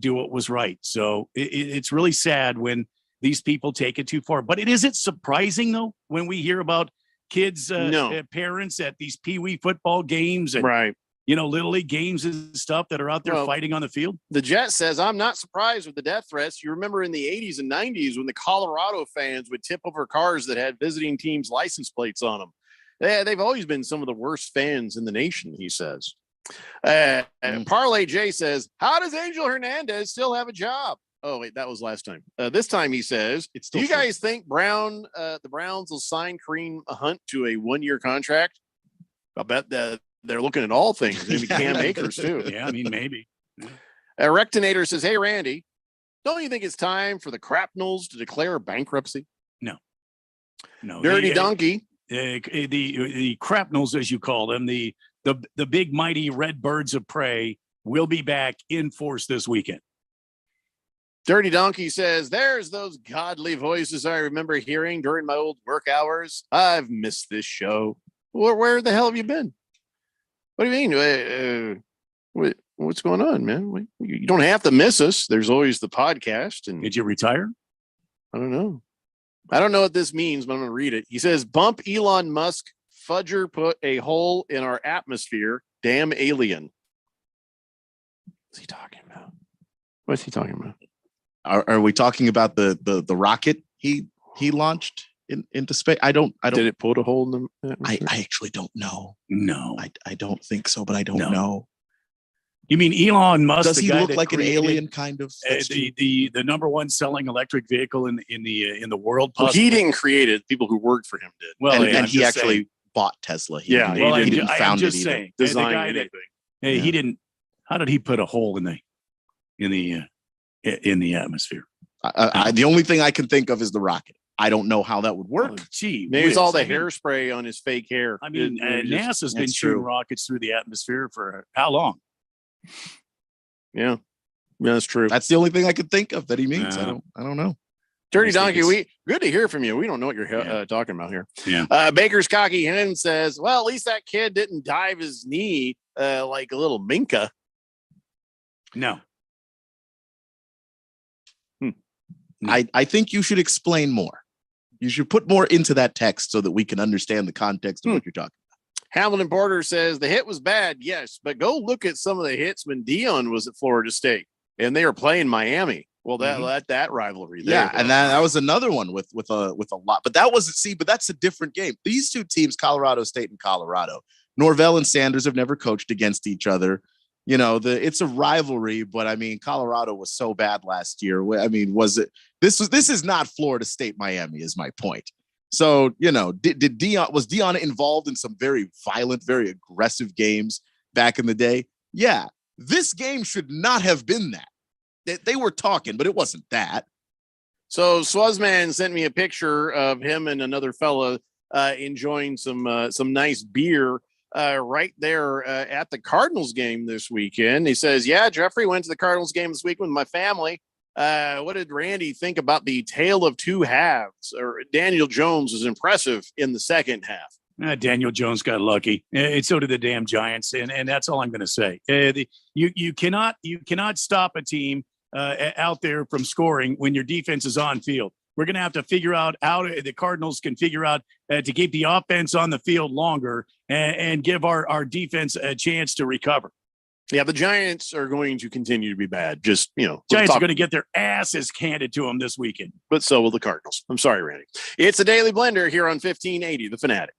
do what was right. So it's really sad when these people take it too far. But isn't surprising, though, when we hear about kids, parents at these peewee football games and right. Little league games and stuff that are out there fighting on the field. The Jet says, I'm not surprised with the death threats. You remember in the 80s and 90s when the Colorado fans would tip over cars that had visiting teams' license plates on them. They've always been some of the worst fans in the nation, he says. Parlay J says, how does Angel Hernandez still have a job? Oh, wait, that was last time. This time he says, do you guys think the Browns will sign Kareem Hunt to a 1-year contract? I bet that they're looking at all things. Maybe Cam Akers too. Yeah, I mean, maybe. Rectinator says, hey, Randy, don't you think it's time for the Crapnels to declare bankruptcy? No. Dirty Donkey. The Crapnels, as you call them, the big mighty red birds of prey will be back in force this weekend. Dirty Donkey says, there's those godly voices I remember hearing during my old work hours. I've missed this show. Where the hell have you been? What do you mean? What's going on, man? You don't have to miss us. There's always the podcast. And did you retire? I don't know. I don't know what this means, but I'm going to read it. He says, bump Elon Musk. Fudger put a hole in our atmosphere. Damn alien. What's he talking about? What's he talking about? Are we talking about the rocket he launched into space? I don't. Did it put a hole in them? I actually don't know. No, I don't think so, but I don't know. You mean Elon Musk? Does he look like an alien kind of? The number one selling electric vehicle in the world. Well, he didn't create it. People who worked for him did. Well, and he actually bought Tesla. He didn't found it either. Design anything. He didn't. How did he put a hole in the atmosphere? The only thing I can think of is the rocket. I don't know how that would work. Maybe it's all the hairspray on his fake hair. I mean, NASA's been shooting rockets through the atmosphere for how long? Yeah, that's true. That's the only thing I could think of that he means. I don't know. Dirty Donkey, good to hear from you. We don't know what you're talking about here. Yeah. Baker's Cocky Hen says, well, at least that kid didn't dive his knee like a little Minka. No. I think you should explain more. You should put more into that text so that we can understand the context of what you're talking about. Hamilton Porter says the hit was bad, yes, but go look at some of the hits when Dion was at Florida State and they were playing Miami. Well, that rivalry there. Yeah, and that was another one with a lot. But that wasn't but that's a different game. These two teams, Colorado State and Colorado, Norvell and Sanders have never coached against each other. It's a rivalry, but I mean, Colorado was so bad last year. I mean, was it? This is not Florida State, Miami, is my point. So, was Dion involved in some very violent, very aggressive games back in the day? Yeah, this game should not have been that. They were talking, but it wasn't that. So Swazman sent me a picture of him and another fella enjoying some nice beer right there at the Cardinals game this weekend. He says, yeah, Jeffrey went to the Cardinals game this week with my family. What did Randy think about the tale of two halves? Or Daniel Jones was impressive in the second half. Daniel Jones got lucky, and so did the damn Giants, and that's all I'm going to say. You cannot stop a team out there from scoring when your defense is on field. We're going to have to figure out how the Cardinals can figure out to keep the offense on the field longer and give our defense a chance to recover. Yeah, the Giants are going to continue to be bad. Just, Giants are going to get their asses handed to them this weekend. But so will the Cardinals. I'm sorry, Randy. It's a Daily Blender here on 1580, The Fanatic.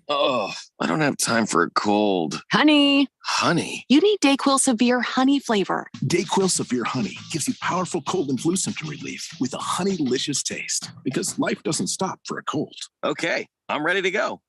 Oh, I don't have time for a cold. Honey, Honey. you need DayQuil Severe Honey flavor. DayQuil Severe Honey gives you powerful cold and flu symptom relief with a honey-licious taste because life doesn't stop for a cold. Okay, I'm ready to go.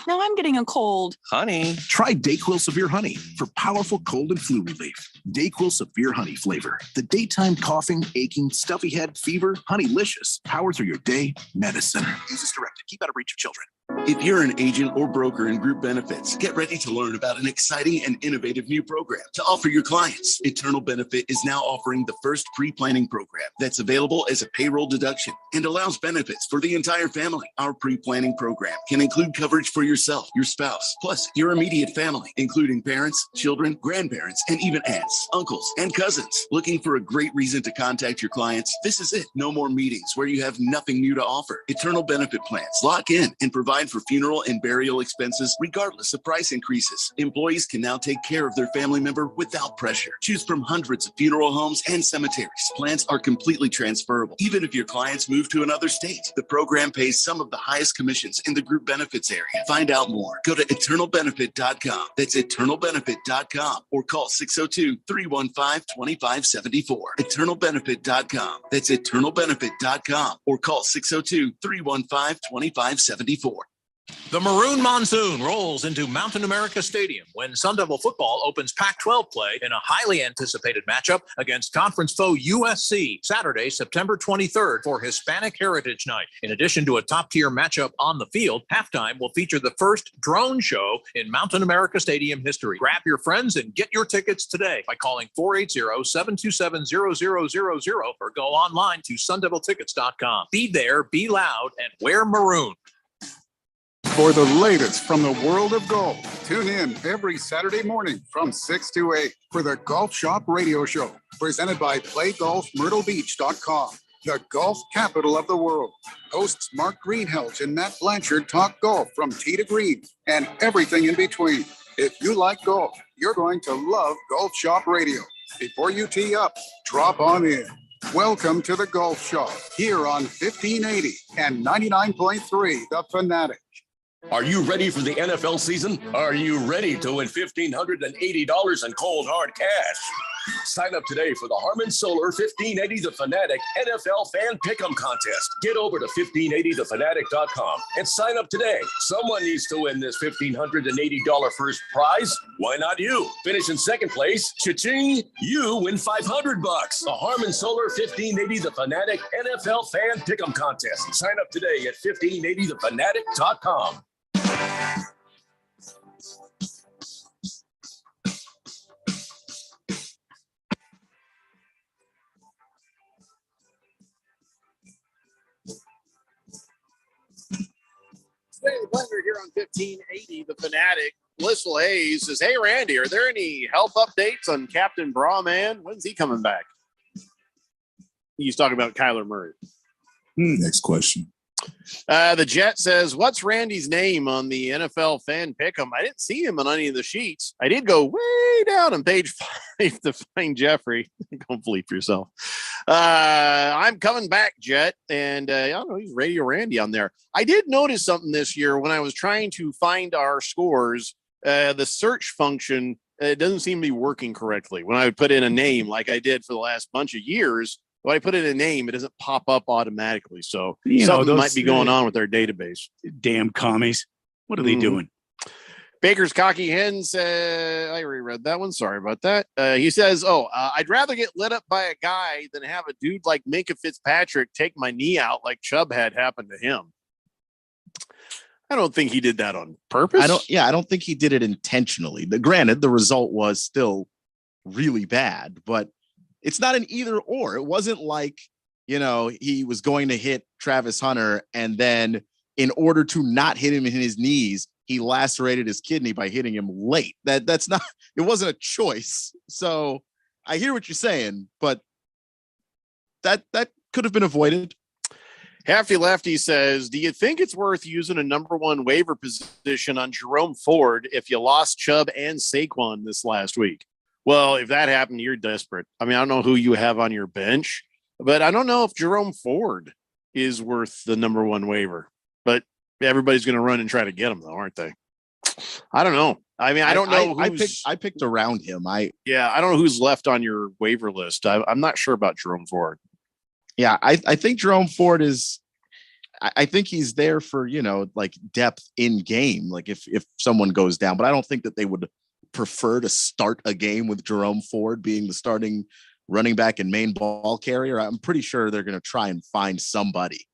Now I'm getting a cold. Honey. Try DayQuil Severe Honey for powerful cold and flu relief. DayQuil Severe Honey flavor. The daytime coughing, aching, stuffy head, fever, honey-licious. Power through your day medicine. Use as directed. Keep out of reach of children. If you're an agent or broker in group benefits, get ready to learn about an exciting and innovative new program to offer your clients. Eternal Benefit is now offering the first pre-planning program that's available as a payroll deduction and allows benefits for the entire family. Our pre-planning program can include coverage for yourself, your spouse, plus your immediate family, including parents, children, grandparents, and even aunts, uncles, and cousins. Looking for a great reason to contact your clients? This is it. No more meetings where you have nothing new to offer. Eternal Benefit plans lock in and provide for funeral and burial expenses regardless of price increases. Employees can now take care of their family member without pressure. Choose from hundreds of funeral homes and cemeteries. Plans are completely transferable. Even if your clients move to another state, the program pays some of the highest commissions in the group benefits area. Find out more. Go to eternalbenefit.com. That's eternalbenefit.com or call 602-315-2574. Eternalbenefit.com. That's eternalbenefit.com or call 602-315-2574. The Maroon Monsoon rolls into Mountain America Stadium when Sun Devil football opens Pac-12 play in a highly anticipated matchup against conference foe USC Saturday, September 23rd for Hispanic Heritage Night. In addition to a top-tier matchup on the field, halftime will feature the first drone show in Mountain America Stadium history. Grab your friends and get your tickets today by calling 480-727-0000 or go online to sundeviltickets.com. Be there, be loud, and wear maroon. For the latest from the world of golf, tune in every Saturday morning from 6 to 8 for the Golf Shop Radio Show, presented by PlayGolfMyrtleBeach.com, the golf capital of the world. Hosts Mark Greenhelch and Matt Blanchard talk golf from tee to green and everything in between. If you like golf, you're going to love Golf Shop Radio. Before you tee up, drop on in. Welcome to the Golf Shop here on 1580 and 99.3 The Fanatic. Are you ready for the NFL season? Are you ready to win $1,580 in cold hard cash? Sign up today for the Harman Solar 1580 The Fanatic NFL Fan Pick'em Contest. Get over to 1580thefanatic.com and sign up today. Someone needs to win this $1,580 first prize. Why not you? Finish in second place. Cha-ching! You win $500. The Harman Solar 1580 The Fanatic NFL Fan Pick'em Contest. Sign up today at 1580thefanatic.com. The Blender here on 1580, The Fanatic. Blissful Hayes says, hey, Randy, are there any health updates on Captain Brawman? When's he coming back? He's talking about Kyler Murray. Next question. The Jet says, what's Randy's name on the NFL Fan Pick'em? I didn't see him on any of the sheets. I did go way down on page 5 to find Jeffrey. Go bleep yourself. I'm coming back, Jet. And I don't know, he's Radio Randy on there. I did notice something this year when I was trying to find our scores. The search function, it doesn't seem to be working correctly. When I would put in a name like I did for the last bunch of years, when I put in a name, it doesn't pop up automatically. So something might be going on with their database. Damn commies. What are they doing? Baker's Cocky Hen said, I already read that one. Sorry about that. He says, I'd rather get lit up by a guy than have a dude like Minkah Fitzpatrick take my knee out like Chubb had happened to him. I don't think he did that on purpose. I don't think he did it intentionally. Granted, the result was still really bad, but it's not an either or. It wasn't like, he was going to hit Travis Hunter and then in order to not hit him in his knees, he lacerated his kidney by hitting him late. That's not, it wasn't a choice. So I hear what you're saying, but that could have been avoided. Hefty Lefty says, do you think it's worth using a number one waiver position on Jerome Ford if you lost Chubb and Saquon this last week? Well, if that happened, you're desperate. I mean, I don't know who you have on your bench, but I don't know if Jerome Ford is worth the number one waiver. But everybody's going to run and try to get him, though, aren't they? I don't know. I mean, I don't know. I picked around him. I don't know who's left on your waiver list. I'm not sure about Jerome Ford. Yeah, I think Jerome Ford is. I think he's there for like depth in game. Like if someone goes down, but I don't think that they would prefer to start a game with Jerome Ford being the starting running back and main ball carrier. I'm pretty sure they're going to try and find somebody.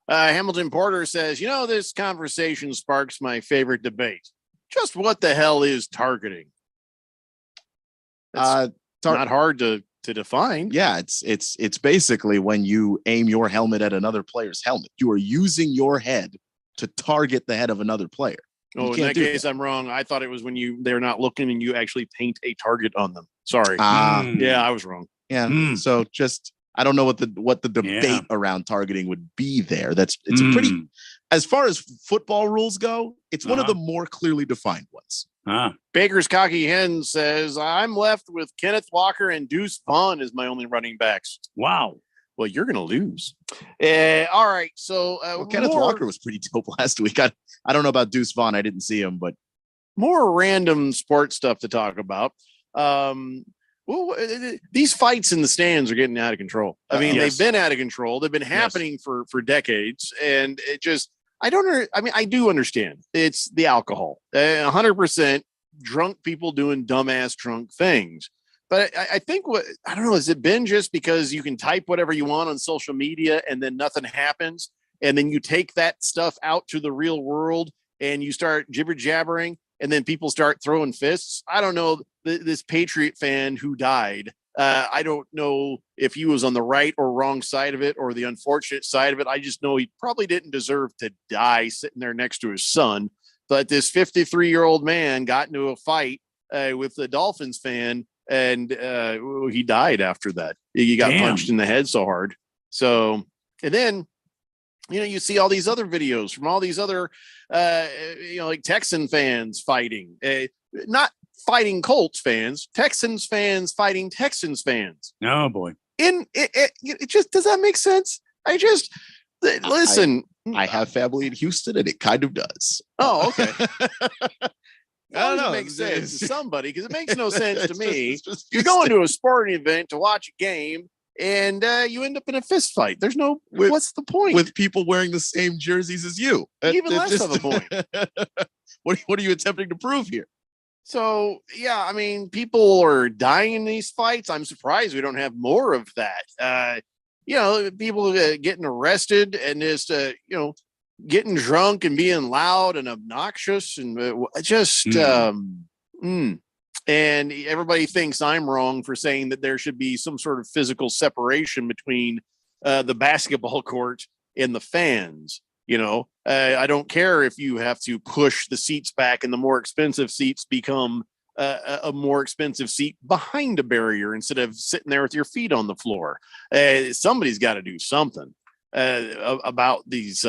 Hamilton Porter says, this conversation sparks my favorite debate. Just what the hell is targeting? It's not hard to define. Yeah, it's basically when you aim your helmet at another player's helmet. You are using your head to target the head of another player. Oh, in that case, I'm wrong. I thought it was when they're not looking and you actually paint a target on them. Sorry. Yeah, I was wrong. Yeah. So just I don't know what the debate around targeting would be there. It's a pretty, as far as football rules go, it's one of the more clearly defined ones. Baker's Cocky Hen says, I'm left with Kenneth Walker and Deuce Vaughn as my only running backs. Wow. Well, you're going to lose. All right. So Kenneth Walker was pretty dope last week. I don't know about Deuce Vaughn. I didn't see him, but more random sports stuff to talk about. These fights in the stands are getting out of control. I mean, they've been out of control. They've been happening for decades. And it just, I do understand it's the alcohol, 100% drunk people doing dumbass drunk things. But I think I don't know, has it been just because you can type whatever you want on social media and then nothing happens? And then you take that stuff out to the real world and you start jibber jabbering and then people start throwing fists. I don't know. This Patriot fan who died, I don't know if he was on the right or wrong side of it or the unfortunate side of it. I just know he probably didn't deserve to die sitting there next to his son. But this 53-year-old man got into a fight with the Dolphins fan, and he died after that. He got punched in the head so hard. So, and then, you see all these other videos from all these other, like Texan fans fighting, not fighting Colts fans, Texans fans fighting Texans fans. Oh boy. It just, does that make sense? Listen, I have family in Houston and it kind of does. Oh, okay. I don't know. It makes sense to somebody because it makes no sense to me. You're going to a sporting event to watch a game and you end up in a fist fight. There's what's the point? With people wearing the same jerseys as you. Even less of a point. What are you attempting to prove here? So, yeah, I mean, people are dying in these fights. I'm surprised we don't have more of that. People getting arrested and just, getting drunk and being loud and obnoxious and and everybody thinks I'm wrong for saying that there should be some sort of physical separation between the basketball court and the fans. I don't care if you have to push the seats back and the more expensive seats become a more expensive seat behind a barrier instead of sitting there with your feet on the floor. Somebody's got to do something about these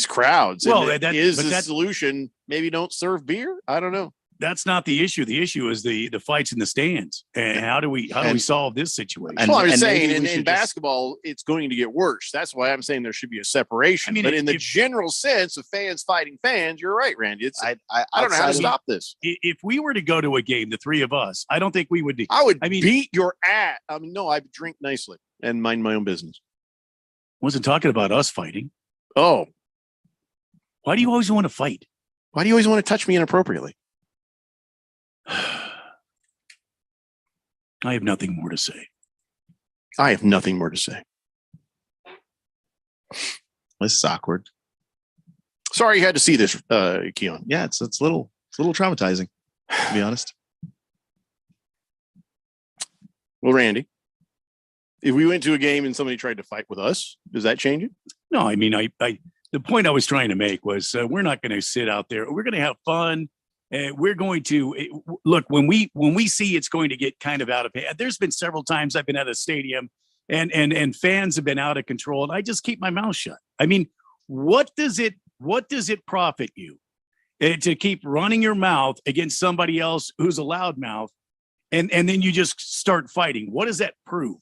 crowds. Well, is the solution maybe don't serve beer? I don't know. That's not the issue. The issue is the fights in the stands. And how do we solve this situation? Well, I'm saying in basketball, it's going to get worse. That's why I'm saying there should be a separation. But in the general sense of fans fighting fans, you're right, Randy. I don't know how to stop this. If we were to go to a game, the three of us, I don't think we would. Beat your ass. No, I drink nicely and mind my own business. Wasn't talking about us fighting. Oh. Why do you always want to fight? Why do you always want to touch me inappropriately? I have nothing more to say. I have nothing more to say. This is awkward. Sorry you had to see this, Keon. Yeah, it's a little traumatizing, to be honest. Well, Randy, if we went to a game and somebody tried to fight with us, does that change it? No, I mean, the point I was trying to make was we're not going to sit out there. We're going to have fun. We're going to look when we see it's going to get kind of out of hand. There's been several times I've been at a stadium and fans have been out of control, and I just keep my mouth shut. I mean, what does it profit you to keep running your mouth against somebody else who's a loudmouth, and then you just start fighting? What does that prove?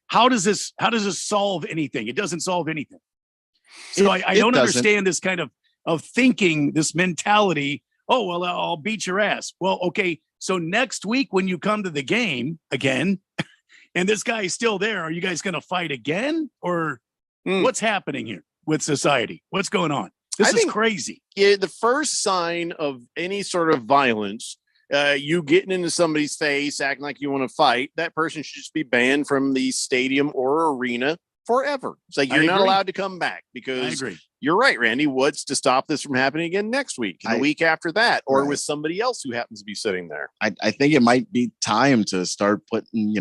How does this solve anything? It doesn't solve anything. So I don't understand this kind of thinking, this mentality. Oh, well, I'll beat your ass. Well, okay. So next week when you come to the game again, and this guy is still there, are you guys going to fight again? Or what's happening here with society? What's going on? This is crazy. Yeah, the first sign of any sort of violence, you getting into somebody's face, acting like you want to fight, that person should just be banned from the stadium or arena forever. It's like you're not allowed to come back, because you're right, Randy. What's to stop this from happening again next week, and the week after that, or with somebody else who happens to be sitting there? I think it might be time to start putting,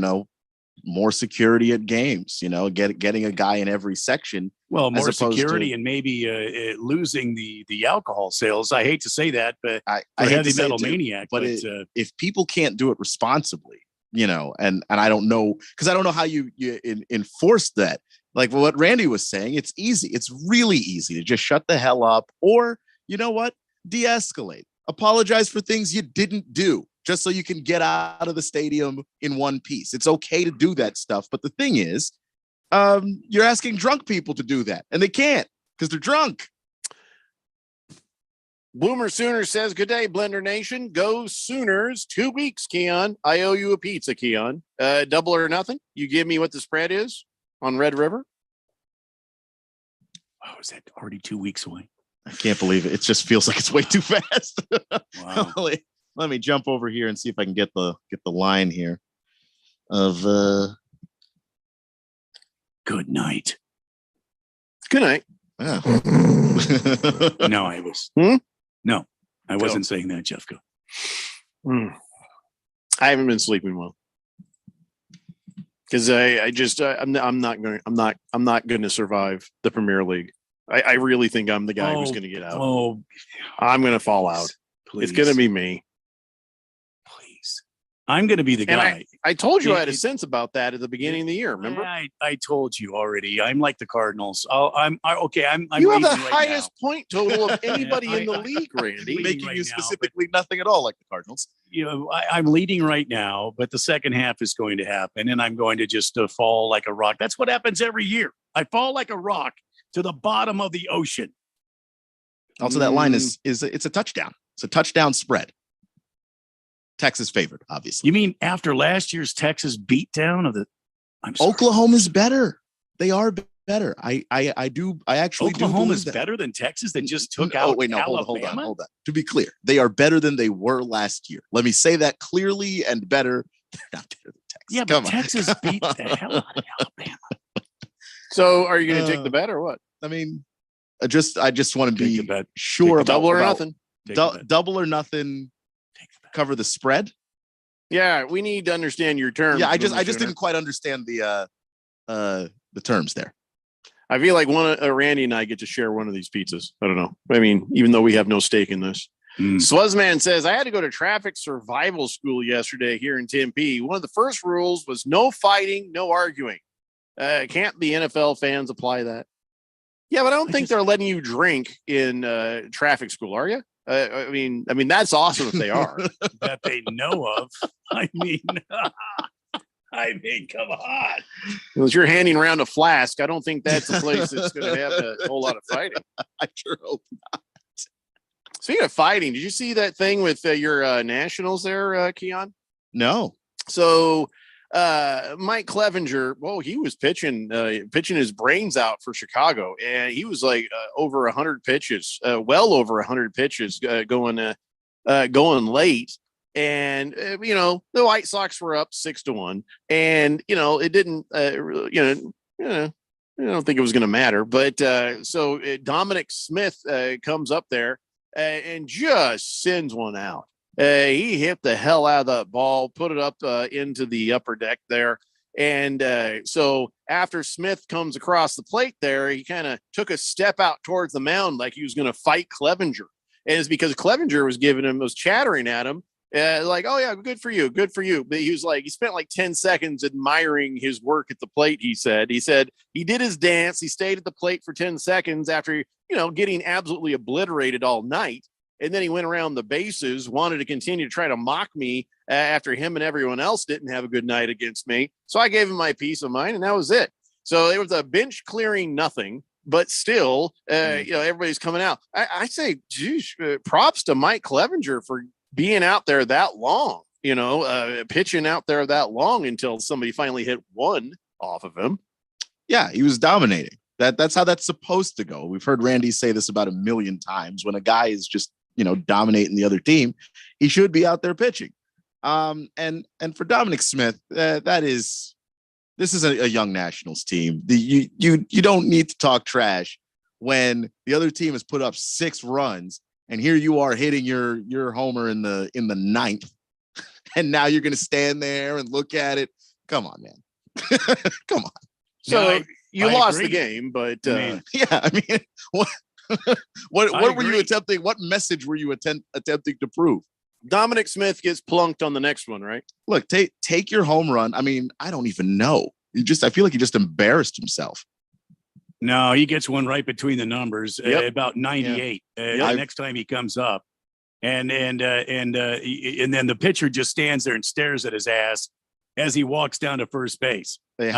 more security at games, getting a guy in every section. Well, more security and maybe losing the alcohol sales. I hate to say that, but I hate heavy to say metal it too, maniac. But if people can't do it responsibly, and I don't know, because I don't know how you enforce that. Like what Randy was saying, it's easy. It's really easy to just shut the hell up, or de-escalate. Apologize for things you didn't do, just so you can get out of the stadium in one piece. It's okay to do that stuff. But the thing is, you're asking drunk people to do that, and they can't because they're drunk. Boomer Sooner says, good day, Blender Nation. Go Sooners. 2 weeks, Keon. I owe you a pizza, Keon. Double or nothing. You give me what the spread is on Red River. Oh, is that already 2 weeks away? I can't believe it. It just feels like it's way too fast. Wow. Let me jump over here and see if I can get the line here of good night. Good night. Yeah. No, I was. No, I wasn't saying that, Jeffco. I haven't been sleeping well, because I'm not going to survive the Premier League. I really think I'm the guy who's going to get out. Oh, I'm going to fall out. Please. It's going to be me. Please. I'm going to be the guy. I told you I had a sense about that at the beginning of the year. Remember? I told you already. I'm like the Cardinals. I'm you have the leading right highest now. point total of anybody in the league, Randy. Making right you now, specifically nothing at all like the Cardinals. I'm leading right now, but the second half is going to happen, and I'm going to just fall like a rock. That's what happens every year. I fall like a rock to the bottom of the ocean. Also, that line is it's a touchdown. It's a touchdown spread. Texas favored, obviously. You mean after last year's Texas beatdown of the? I'm sorry. Oklahoma's better. They are better. I actually Oklahoma's do better than Texas that just took out. Wait, no, Alabama? hold on. To be clear, they are better than they were last year. Let me say that clearly and better. They're not better than Texas. Yeah, but Texas beat the hell out of Alabama. So, are you going to take the bet or what? I mean, I just want to be sure about double or nothing. Double or nothing. Cover the spread. Yeah, we need to understand your terms. Yeah, I just didn't quite understand the terms there. I feel like Randy and I get to share one of these pizzas. I don't know. I mean, even though we have no stake in this. Swuzman says, I had to go to traffic survival school yesterday here in Tempe. One of the first rules was no fighting, no arguing. Can't the NFL fans apply that? Yeah, but I don't think they're letting you drink in traffic school, are you? I mean, that's awesome if they are. That they know of. I mean, come on. Unless you're handing around a flask, I don't think that's a place that's going to have a whole lot of fighting. I sure hope not. Speaking of fighting, did you see that thing with your Nationals there, Keon? No. So Mike Clevenger, he was pitching his brains out for Chicago, and he was like over 100 pitches, well over 100 pitches going late. And the White Sox were up 6-1, and it didn't I don't think it was going to matter. But so Dominic Smith comes up there and just sends one out. He hit the hell out of that ball, put it up into the upper deck there. And so after Smith comes across the plate there, he kind of took a step out towards the mound like he was going to fight Clevenger. And it's because Clevenger was chattering at him. Like, oh yeah, good for you. But he was like, he spent like 10 seconds admiring his work at the plate. He said he did his dance. He stayed at the plate for 10 seconds after, getting absolutely obliterated all night. And then he went around the bases, wanted to continue to try to mock me after him and everyone else didn't have a good night against me. So I gave him my peace of mind, and that was it. So it was a bench clearing nothing, but still, everybody's coming out. I say, geez, props to Mike Clevenger for being out there that long, pitching out there that long until somebody finally hit one off of him. Yeah, he was dominating. That's how that's supposed to go. We've heard Randy say this about a million times. When a guy is just, dominating the other team, he should be out there pitching. And for Dominic Smith, this is a young Nationals team. You don't need to talk trash when the other team has put up 6 runs, and here you are hitting your homer in the ninth, and now you're going to stand there and look at it. Come on, man. Come on. So you lost agree. the game, but what were you attempting? What message were you attempting to prove? Dominic Smith gets plunked on the next one, right? Look, take your home run. I mean, I don't even know. I feel like he just embarrassed himself. No, he gets one right between the numbers, about 98. Next time he comes up, and then the pitcher just stands there and stares at his ass as he walks down to first base. You're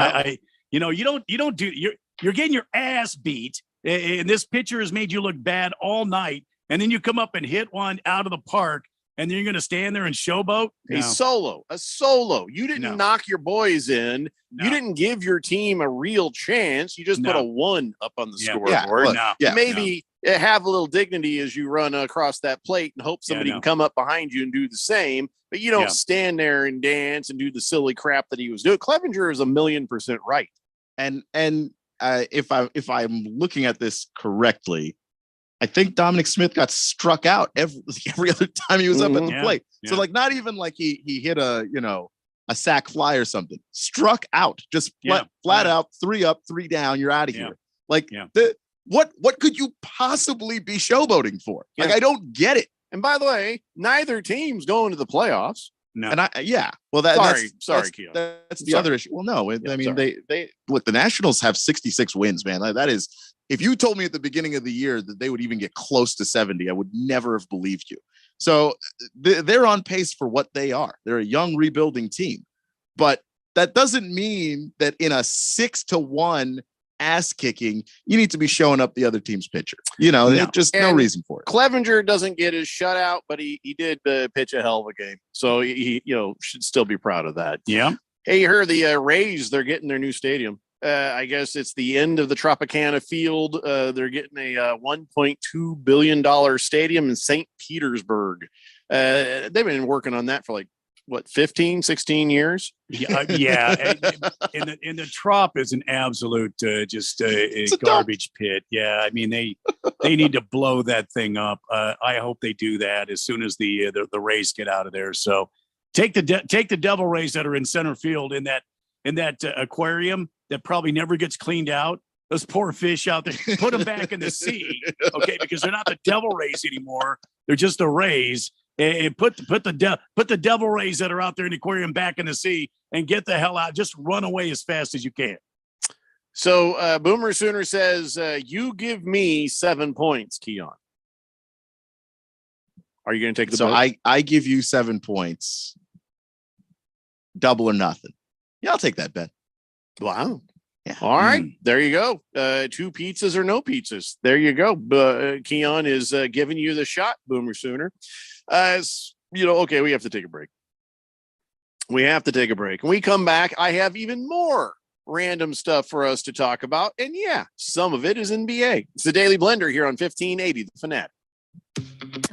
getting your ass beat, and this pitcher has made you look bad all night, and then you come up and hit one out of the park, and then you're going to stand there and showboat? A solo. You didn't knock your boys in. No. You didn't give your team a real chance. You just put a 1 up on the scoreboard. Maybe have a little dignity as you run across that plate and hope somebody can come up behind you and do the same. But you don't stand there and dance and do the silly crap that he was doing. Clevenger is 1,000,000% right. And if I'm looking at this correctly, I think Dominic Smith got struck out every other time he was up at the plate. So like, not even like he hit a sack fly or something. Struck out, just flat out, 3 up, 3 down. You're out of here. Like what could you possibly be showboating for? Like, I don't get it. And by the way, neither team's going to the playoffs. No. And sorry, Keon. That's the other issue. Well, no, I mean, they look, the Nationals have 66 wins, man. That is, if you told me at the beginning of the year that they would even get close to 70, I would never have believed you. So they're on pace for what they are. They're a young rebuilding team, but that doesn't mean that in a 6-1 ass kicking, you need to be showing up the other team's pitcher. Just no reason for it. Clevenger doesn't get his shutout, but he did pitch a hell of a game. So he should still be proud of that. Yeah. Hey, you heard the Rays, they're getting their new stadium. I guess it's the end of the Tropicana Field. They're getting a $1.2 billion stadium in St. Petersburg. They've been working on that for 15, 16 years? Yeah. And the Trop is an absolute garbage pit. Yeah. I mean, they need to blow that thing up. I hope they do that as soon as the Rays get out of there. So take the Devil Rays that are in center field in that aquarium that probably never gets cleaned out. Those poor fish out there, put them back in the sea. Okay. Because they're not the Devil Rays anymore. They're just the Rays. And put the Devil Rays that are out there in the aquarium back in the sea and get the hell out. Just run away as fast as you can. So Boomer Sooner says, you give me 7 points, Keon. Are you going to take the bet? I give you 7 points. Double or nothing. Yeah, I'll take that bet. Wow. Yeah. All right. There you go. 2 pizzas or no pizzas. There you go. Keon is giving you the shot, Boomer Sooner. Okay, we have to take a break. When we come back, I have even more random stuff for us to talk about. And yeah, some of it is NBA. It's the Daily Blender here on 1580, The Fanatic.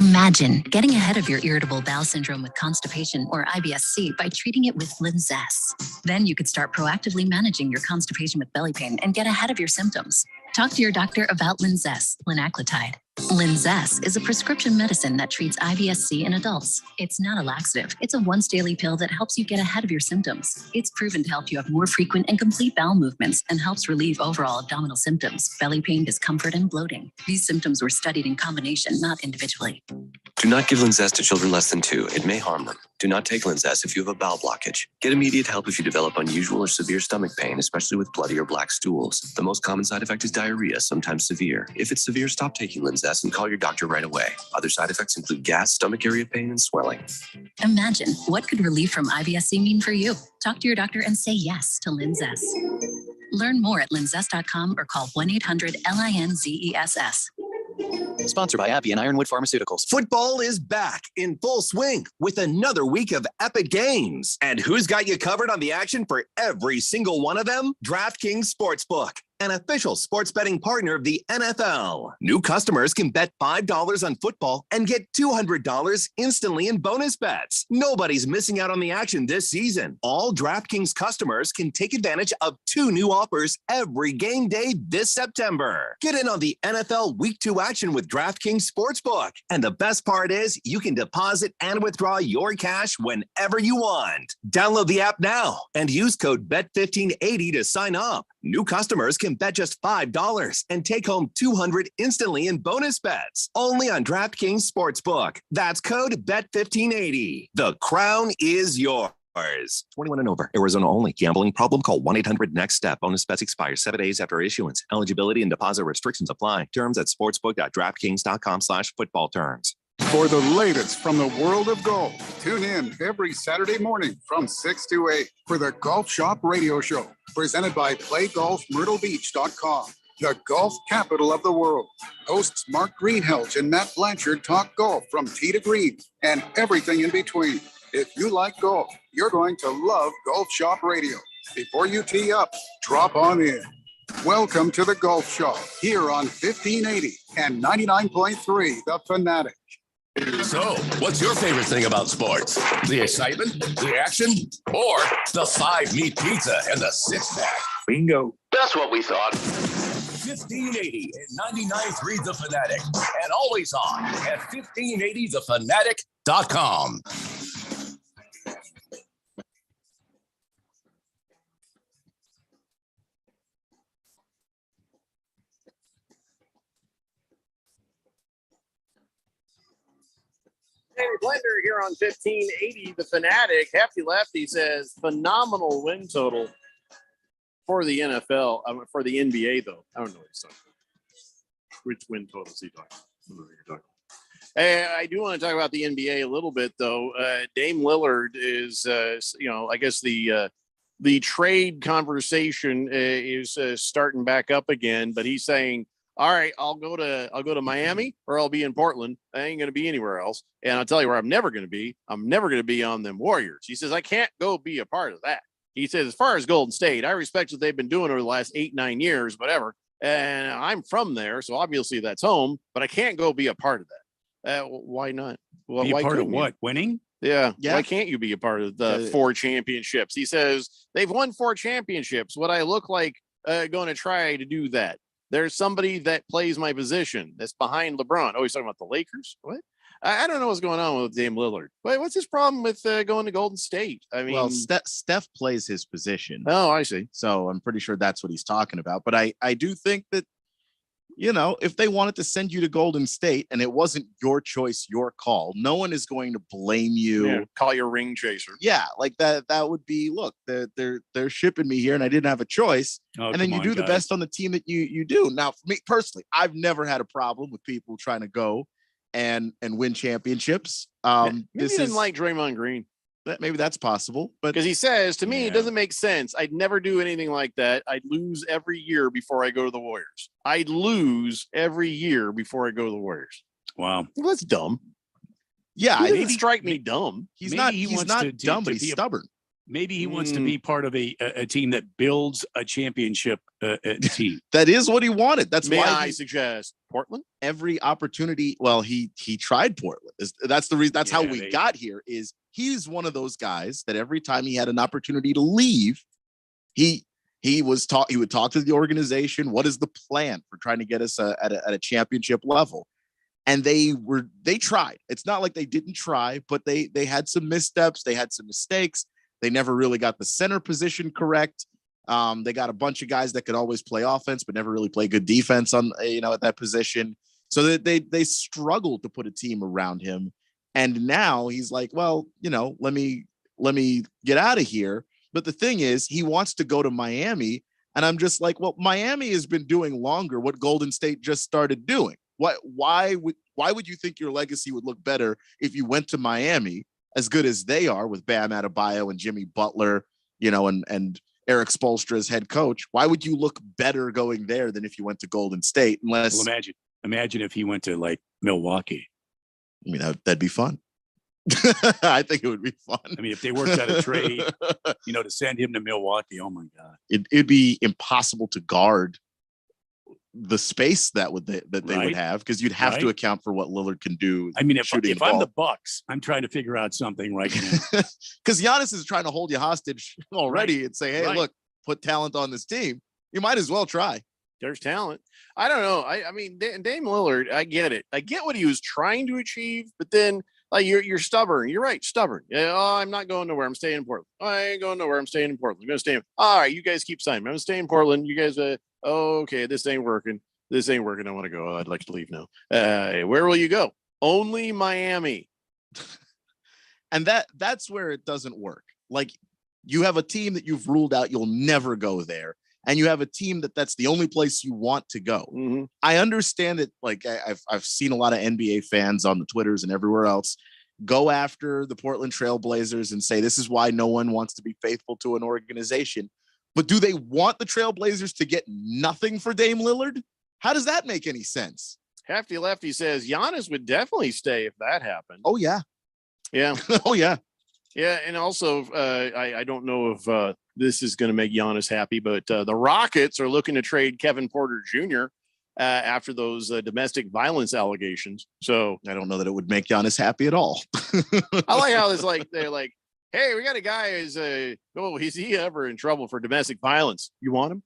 Imagine getting ahead of your irritable bowel syndrome with constipation or IBS-C by treating it with Linzess. Then you could start proactively managing your constipation with belly pain and get ahead of your symptoms. Talk to your doctor about Linzess, linaclotide. Linzess is a prescription medicine that treats IBS-C in adults. It's not a laxative. It's a once-daily pill that helps you get ahead of your symptoms. It's proven to help you have more frequent and complete bowel movements and helps relieve overall abdominal symptoms, belly pain, discomfort, and bloating. These symptoms were studied in combination, not individually. Do not give Linzess to children less than 2. It may harm them. Do not take Linzess if you have a bowel blockage. Get immediate help if you develop unusual or severe stomach pain, especially with bloody or black stools. The most common side effect is diarrhea, sometimes severe. If it's severe, stop taking Linzess and call your doctor right away. Other side effects include gas, stomach area pain, and swelling. Imagine, what could relief from IBS-C mean for you? Talk to your doctor and say yes to Linzess. Learn more at linzess.com or call 1-800-LINZESS. Sponsored by AbbVie and Ironwood Pharmaceuticals. Football is back in full swing with another week of epic games. And who's got you covered on the action for every single one of them? DraftKings Sportsbook, an official sports betting partner of the NFL. New customers can bet $5 on football and get $200 instantly in bonus bets. Nobody's missing out on the action this season. All DraftKings customers can take advantage of 2 new offers every game day this September. Get in on the NFL Week 2 action with DraftKings Sportsbook. And the best part is you can deposit and withdraw your cash whenever you want. Download the app now and use code BET1580 to sign up. New customers can bet just $5 and take home $200 instantly in bonus bets. Only on DraftKings Sportsbook. That's code BET1580. The crown is yours. 21 and over. Arizona only. Gambling problem? Call 1-800-NEXT-STEP. Bonus bets expire 7 days after issuance. Eligibility and deposit restrictions apply. Terms at sportsbook.draftkings.com/football terms. For the latest from the world of golf, tune in every Saturday morning from 6 to 8 for the Golf Shop Radio Show, presented by PlayGolfMyrtleBeach.com, the golf capital of the world. Hosts Mark Greenhelch and Matt Blanchard talk golf from tee to green and everything in between. If you like golf, you're going to love Golf Shop Radio. Before you tee up, drop on in. Welcome to the Golf Shop here on 1580 and 99.3 The Fanatic. So, what's your favorite thing about sports? The excitement, the action, or the 5-meat pizza and the 6-pack? Bingo. That's what we thought. 1580 and 99.3 The Fanatic, and always on at 1580thefanatic.com. Danny Blender here on 1580 The Fanatic. Hefty Lefty says phenomenal win total for the NFL. For the NBA, though. I don't know what he's talking about. Which win total is he talking about? I don't know what you're talking about. Hey, I do want to talk about the NBA a little bit, though. Dame Lillard is, I guess the trade conversation is starting back up again, but he's saying, all right, I'll go to Miami or I'll be in Portland. I ain't going to be anywhere else. And I'll tell you where I'm never going to be. I'm never going to be on them Warriors. He says, I can't go be a part of that. He says, as far as Golden State, I respect what they've been doing over the last 8-9 years, whatever. And I'm from there. So obviously that's home, but I can't go be a part of that. Why not? Well, be a why part of couldn't what? you? Winning? Yeah. Yeah. Why can't you be a part of the 4 championships? He says, they've won 4 championships. Would I look like going to try to do that? There's somebody that plays my position that's behind LeBron. Oh, he's talking about the Lakers? What? I don't know what's going on with Dame Lillard. Wait, what's his problem with going to Golden State? I mean, well, Steph plays his position. Oh, I see. So I'm pretty sure that's what he's talking about. But I do think that, if they wanted to send you to Golden State and it wasn't your choice, your call, no one is going to blame you. Yeah, call your ring chaser. Yeah, like that would be, look, they're shipping me here and I didn't have a choice. Oh, and then you do the best on the team that you do. Now, for me personally, I've never had a problem with people trying to go and win championships. Maybe he didn't like Draymond Green. Maybe that's possible, but because he says to me, it doesn't make sense. I'd never do anything like that. I'd lose every year before I go to the Warriors. I'd lose every year before I go to the Warriors. Wow, well, that's dumb. Yeah, it didn't strike me dumb. He's not dumb, but he's stubborn. Maybe he wants to be part of a team that builds a championship team. That is what he wanted. That's why I suggest Portland. Every opportunity. Well, he tried Portland. That's the reason. That's how we got here. Is he's one of those guys that every time he had an opportunity to leave, he would talk to the organization. What is the plan for trying to get us at a championship level? And they tried. It's not like they didn't try, but they had some missteps. They had some mistakes. They never really got the center position correct. They got a bunch of guys that could always play offense, but never really play good defense on, at that position. So that they struggled to put a team around him. And now he's like, well, let me get out of here. But the thing is, he wants to go to Miami. And I'm just like, well, Miami has been doing longer what Golden State just started doing. Why would you think your legacy would look better if you went to Miami, as good as they are with Bam Adebayo and Jimmy Butler, and Eric Spoelstra as head coach? Why would you look better going there than if you went to Golden State? Unless, well, imagine if he went to like Milwaukee. I mean, that'd be fun. I think it would be fun. I mean, if they worked out a trade, to send him to Milwaukee, oh my God, it'd be impossible to guard the space they would have, because you'd have to account for what Lillard can do. I mean, if I'm the Bucks, I'm trying to figure out something right now. Because Giannis is trying to hold you hostage already and say, hey, look, put talent on this team. You might as well try. There's talent. I don't know. I mean, Dame Lillard, I get it. I get what he was trying to achieve, but then you're stubborn. You're right, stubborn. I'm not going nowhere. I'm staying in Portland. I ain't going nowhere. I'm staying in Portland. I'm going to stay in. All right, you guys keep signing. I'm going to stay in Portland. You guys, okay, this ain't working. This ain't working. I want to go. I'd like to leave now. Where will you go? Only Miami. And that's where it doesn't work. Like, you have a team that you've ruled out you'll never go there. And you have a team that's the only place you want to go. Mm-hmm. I understand it. Like, I've seen a lot of NBA fans on the Twitters and everywhere else go after the Portland Trail Blazers and say, this is why no one wants to be faithful to an organization. But do they want the Trail Blazers to get nothing for Dame Lillard? How does that make any sense? Hefty Lefty says Giannis would definitely stay if that happened. Oh, yeah. Yeah. Oh, yeah. Yeah, and also, I don't know if this is going to make Giannis happy, but the Rockets are looking to trade Kevin Porter Jr. After those domestic violence allegations. So I don't know that it would make Giannis happy at all. I like how it's like they're like, hey, we got a guy who's is he ever in trouble for domestic violence? You want him?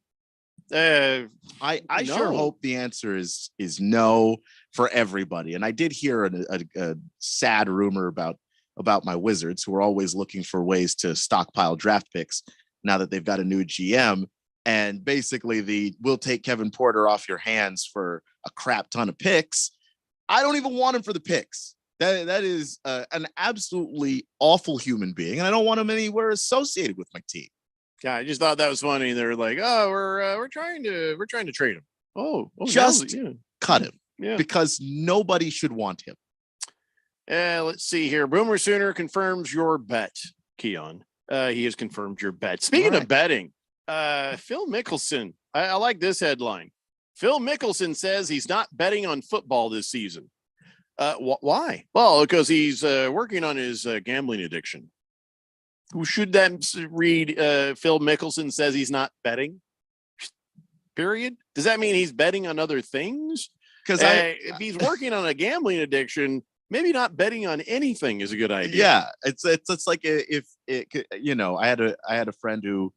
I no. Sure hope the answer is no for everybody. And I did hear a sad rumor about my Wizards, who are always looking for ways to stockpile draft picks now that they've got a new GM. And basically we'll take Kevin Porter off your hands for a crap ton of picks. I don't even want him for the picks. That is an absolutely awful human being. And I don't want him anywhere associated with my team. Yeah, I just thought that was funny. They're like, oh, we're trying to trade him. Oh just cut him. Yeah. Because nobody should want him. Let's see here. Boomer Sooner confirms your bet, Keon. He has confirmed your bet. Speaking of betting, Phil Mickelson. I like this headline. Phil Mickelson says he's not betting on football this season. Why? Well, because he's working on his gambling addiction. Should that read Phil Mickelson says he's not betting? Period. Does that mean he's betting on other things? Because if he's working on a gambling addiction, maybe not betting on anything is a good idea. Yeah, it's like if I had a friend who,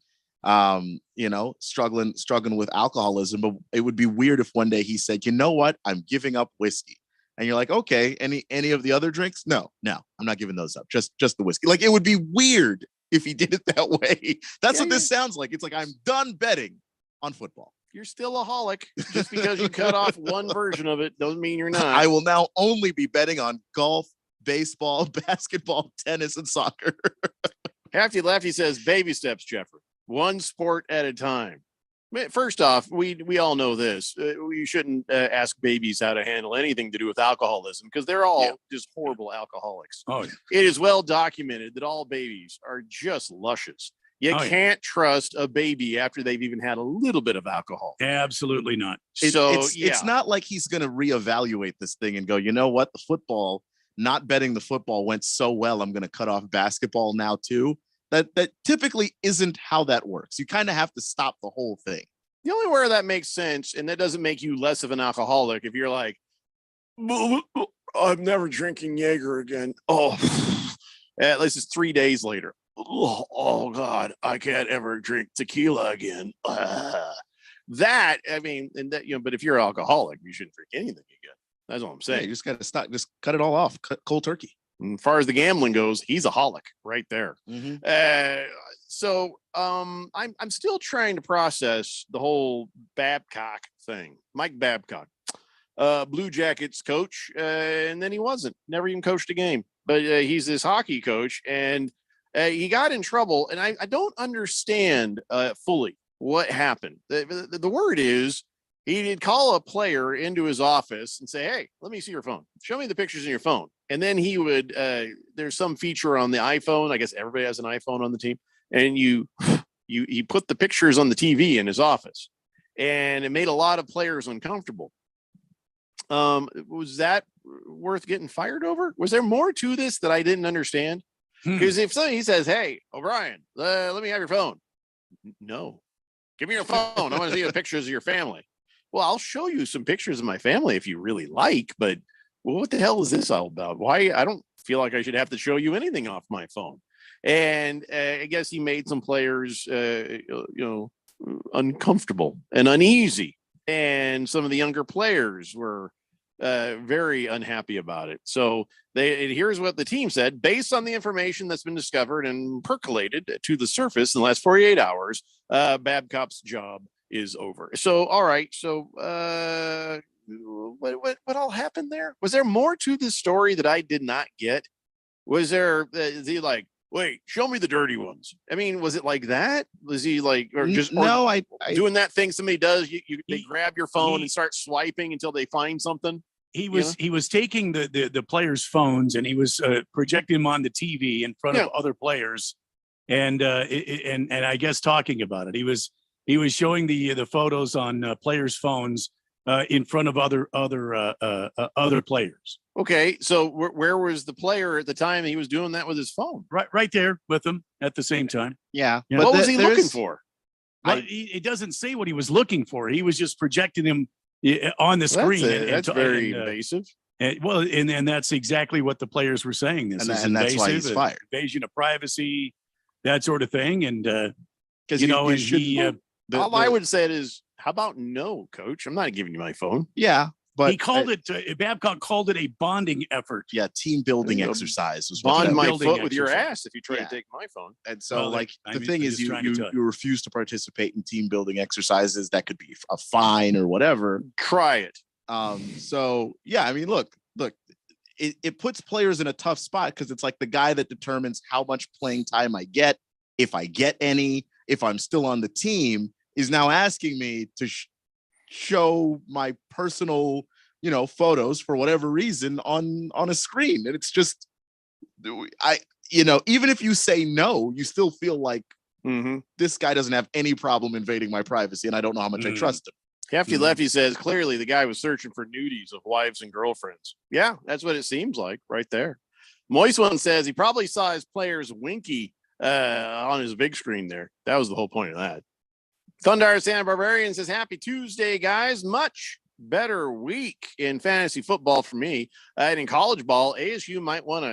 struggling with alcoholism, but it would be weird if one day he said, you know what, I'm giving up whiskey. And you're like, okay, any of the other drinks? No, I'm not giving those up. Just the whiskey. Like, it would be weird if he did it that way. That's what this sounds like. It's like, I'm done betting on football. You're still a holic. Just because you cut off one version of it doesn't mean you're not. I will now only be betting on golf, baseball, basketball, tennis, and soccer. Hefty Lefty says, baby steps, Jeffrey. One sport at a time. First off, we all know this. We shouldn't ask babies how to handle anything to do with alcoholism, because they're all just horrible alcoholics. Oh, yeah. It is well documented that all babies are just luscious. You can't trust a baby after they've even had a little bit of alcohol. Absolutely not. It's not like he's going to reevaluate this thing and go, you know what, not betting the football went so well, I'm going to cut off basketball now too. That typically isn't how that works. You kind of have to stop the whole thing. The only where that makes sense, and that doesn't make you less of an alcoholic, if you're like, I'm never drinking Jaeger again. Oh, at least it's 3 days later. Oh God, I can't ever drink tequila again. That, I mean, and that, but if you're an alcoholic, you shouldn't drink anything again. That's what I'm saying. You just got to stop. Just cut it all off. Cut cold turkey. As far as the gambling goes, he's a holic right there. Mm-hmm. I'm still trying to process the whole Babcock thing. Mike Babcock. Blue Jackets coach, and then he wasn't. Never even coached a game. But he's this hockey coach, and he got in trouble. And I don't understand fully what happened. The word is he did call a player into his office and say, "Hey, let me see your phone. Show me the pictures in your phone." And then he would. There's some feature on the iPhone. I guess everybody has an iPhone on the team, and he put the pictures on the TV in his office, and it made a lot of players uncomfortable. Was that worth getting fired over? Was there more to this that I didn't understand? Because if somebody says, "Hey, O'Brien, let me have your phone," no, give me your phone. I want to see the pictures of your family. Well, I'll show you some pictures of my family if you really like, but what the hell is this all about? Why? I don't feel like I should have to show you anything off my phone. And I guess he made some players, uncomfortable and uneasy. And some of the younger players were very unhappy about it. So here's what the team said: based on the information that's been discovered and percolated to the surface in the last 48 hours, Babcock's job is over. So, all right. So, what all happened there? Was there more to this story that I did not get? Was there? Is he like, wait, show me the dirty ones? I mean, was it like that? Was he like, or just no? I doing that thing somebody does. They grab your phone and start swiping until they find something. He was taking the players' phones and he was projecting them on the TV in front of other players, and I guess talking about it. He was showing the photos on players' phones in front of other players. Okay, so where was the player at the time he was doing that with his phone? Right there with him at the same time. Yeah. What was he looking for? Well, it doesn't say what he was looking for. He was just projecting him on the screen. That's very invasive. And that's exactly what the players were saying. This is and that's why he's fired. Invasion of privacy, that sort of thing. And because all I would say is, how about no, coach? I'm not giving you my phone. Yeah, but he called it. Babcock called it a bonding effort. Yeah, team building exercise. Was bond my foot with your ass if you try to take my phone. And so, the thing is, you refuse to participate in team building exercises. That could be a fine or whatever. Try it. So yeah, I mean, look. It puts players in a tough spot because it's like the guy that determines how much playing time I get, if I get any, if I'm still on the team, is now asking me to show my personal, photos for whatever reason on a screen. And it's just, even if you say no, you still feel like this guy doesn't have any problem invading my privacy, and I don't know how much I trust him. Hefty Lefty says clearly the guy was searching for nudies of wives and girlfriends. Yeah, that's what it seems like right there. Moist One says he probably saw his players winky on his big screen there. That was the whole point of that. Thundar Santa Barbarian says, happy Tuesday, guys. Much better week in fantasy football for me. And in college ball, ASU might want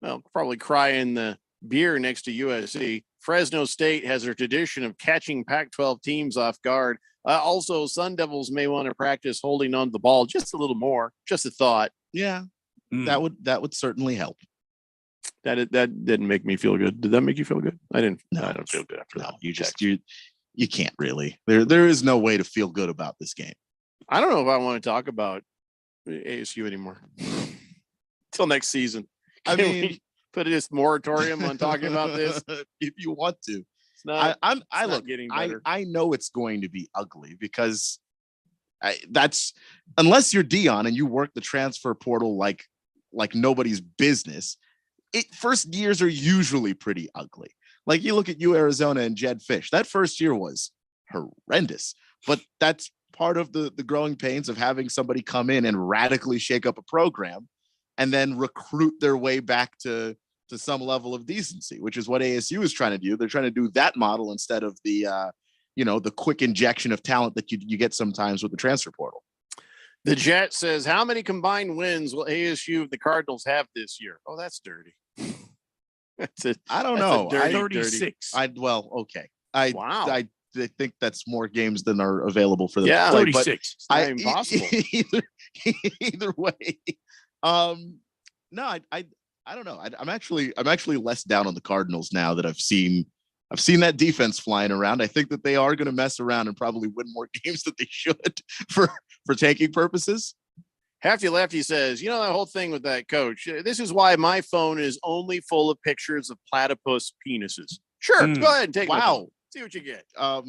to, probably cry in the beer next to USC. Fresno State has a tradition of catching Pac-12 teams off guard. Also, Sun Devils may want to practice holding on to the ball just a little more. Just a thought. Yeah, that would certainly help. That didn't make me feel good. Did that make you feel good? I didn't. No, I don't feel good after that. You can't really. There is no way to feel good about this game. I don't know if I want to talk about ASU anymore until next season. I mean, we put this moratorium on talking about this if you want to. It's not. I look. Getting better. I know it's going to be ugly because that's unless you're Dion and you work the transfer portal like nobody's business. First years are usually pretty ugly. Like you look at Arizona and Jed Fish. That first year was horrendous, but that's part of the growing pains of having somebody come in and radically shake up a program and then recruit their way back to some level of decency, which is what ASU is trying to do. They're trying to do that model instead of the quick injection of talent that you get sometimes with the transfer portal. The Jet says, how many combined wins will ASU the Cardinals have this year? Oh, that's dirty. I don't know. 36. Okay. I think that's more games than are available for them. Yeah, to play, 36. It's not even possible. Either way. No, I don't know. I'm actually less down on the Cardinals now that I've seen that defense flying around. I think that they are going to mess around and probably win more games than they should for tanking purposes. Hefty Lefty says, you know, that whole thing with that coach, this is why my phone is only full of pictures of platypus penises. Sure. Go ahead and take Wow. See what you get. I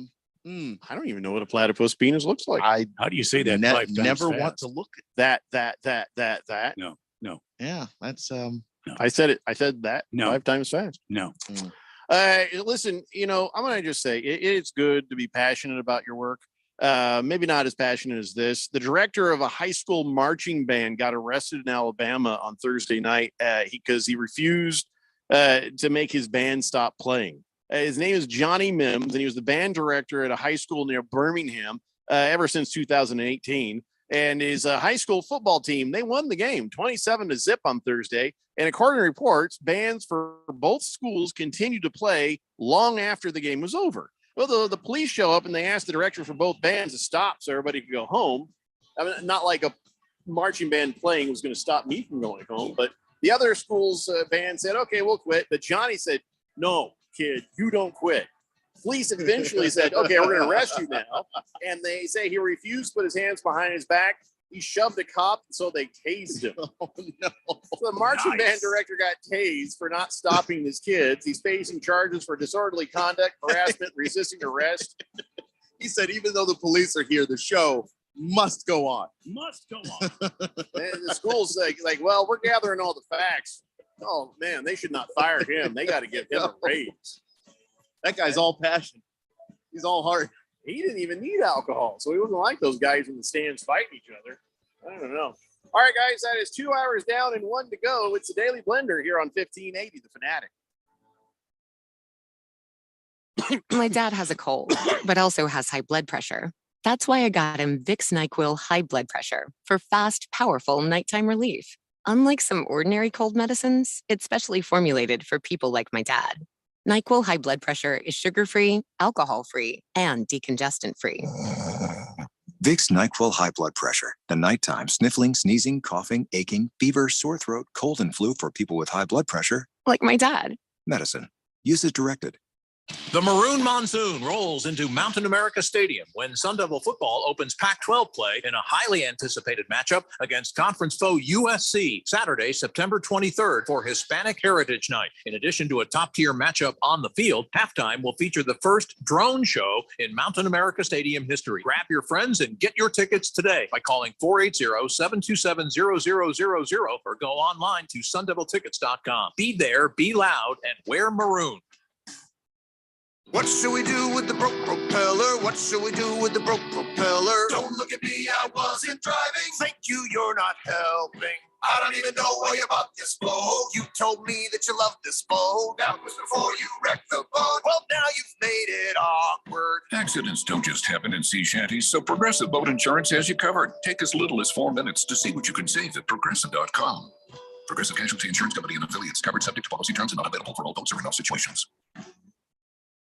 don't even know what a platypus penis looks like. How do you say that? 5 times never fast? want to look at that. No. Yeah, that's I said it. I said that No. 5 times fast. No. Listen, you know, I'm going to just say it's good to be passionate about your work. Maybe not as passionate as this. The director of a high school marching band got arrested in Alabama on Thursday night because he refused to make his band stop playing. His name is Johnny Mims, and he was the band director at a high school near Birmingham ever since 2018. And his high school football team, they won the game 27-0 on Thursday. And according to reports, bands for both schools continued to play long after the game was over. Well, the police show up and they ask the director for both bands to stop so everybody could go home. I mean, not like a marching band playing was going to stop me from going home, but the other school's band said, okay, we'll quit. But Johnny said, no, kid, you don't quit. Police eventually said, okay, we're going to arrest you now. And they say he refused to put his hands behind his back. He shoved a cop, so they tased him. Oh, no. So the marching band director got tased for not stopping his kids. He's facing charges for disorderly conduct, harassment, resisting arrest. He said, even though the police are here, the show must go on. Must go on. And the school's like, well, we're gathering all the facts. Oh, man, they should not fire him. They got to give him a raise. That guy's all passion. He's all heart. He didn't even need alcohol, so he wasn't like those guys in the stands fighting each other. I don't know. All right, guys, that is 2 hours down and 1 to go. It's the Daily Blender here on 1580, The Fanatic. My dad has a cold, but also has high blood pressure. That's why I got him Vicks NyQuil High Blood Pressure for fast, powerful nighttime relief. Unlike some ordinary cold medicines, it's specially formulated for people like my dad. NyQuil High Blood Pressure is sugar-free, alcohol-free, and decongestant-free. Vicks NyQuil High Blood Pressure. The nighttime sniffling, sneezing, coughing, aching, fever, sore throat, cold, and flu for people with high blood pressure. Like my dad. Medicine. Use as directed. The Maroon Monsoon rolls into Mountain America Stadium when Sun Devil football opens Pac-12 play in a highly anticipated matchup against conference foe USC Saturday, September 23rd for Hispanic Heritage Night. In addition to a top-tier matchup on the field, halftime will feature the first drone show in Mountain America Stadium history. Grab your friends and get your tickets today by calling 480-727-0000 or go online to sundeviltickets.com. Be there, be loud, and wear maroon. What should we do with the broke propeller? What should we do with the broke propeller? Don't look at me, I wasn't driving. Thank you, you're not helping. I don't even know why you bought this boat. You told me that you loved this boat. That was before you wrecked the boat. Well, now you've made it awkward. Accidents don't just happen in sea shanties, so Progressive Boat Insurance has you covered. Take as little as 4 minutes to see what you can save at Progressive.com. Progressive Casualty Insurance Company and affiliates, covered subject to policy terms and not available for all boats or in all situations.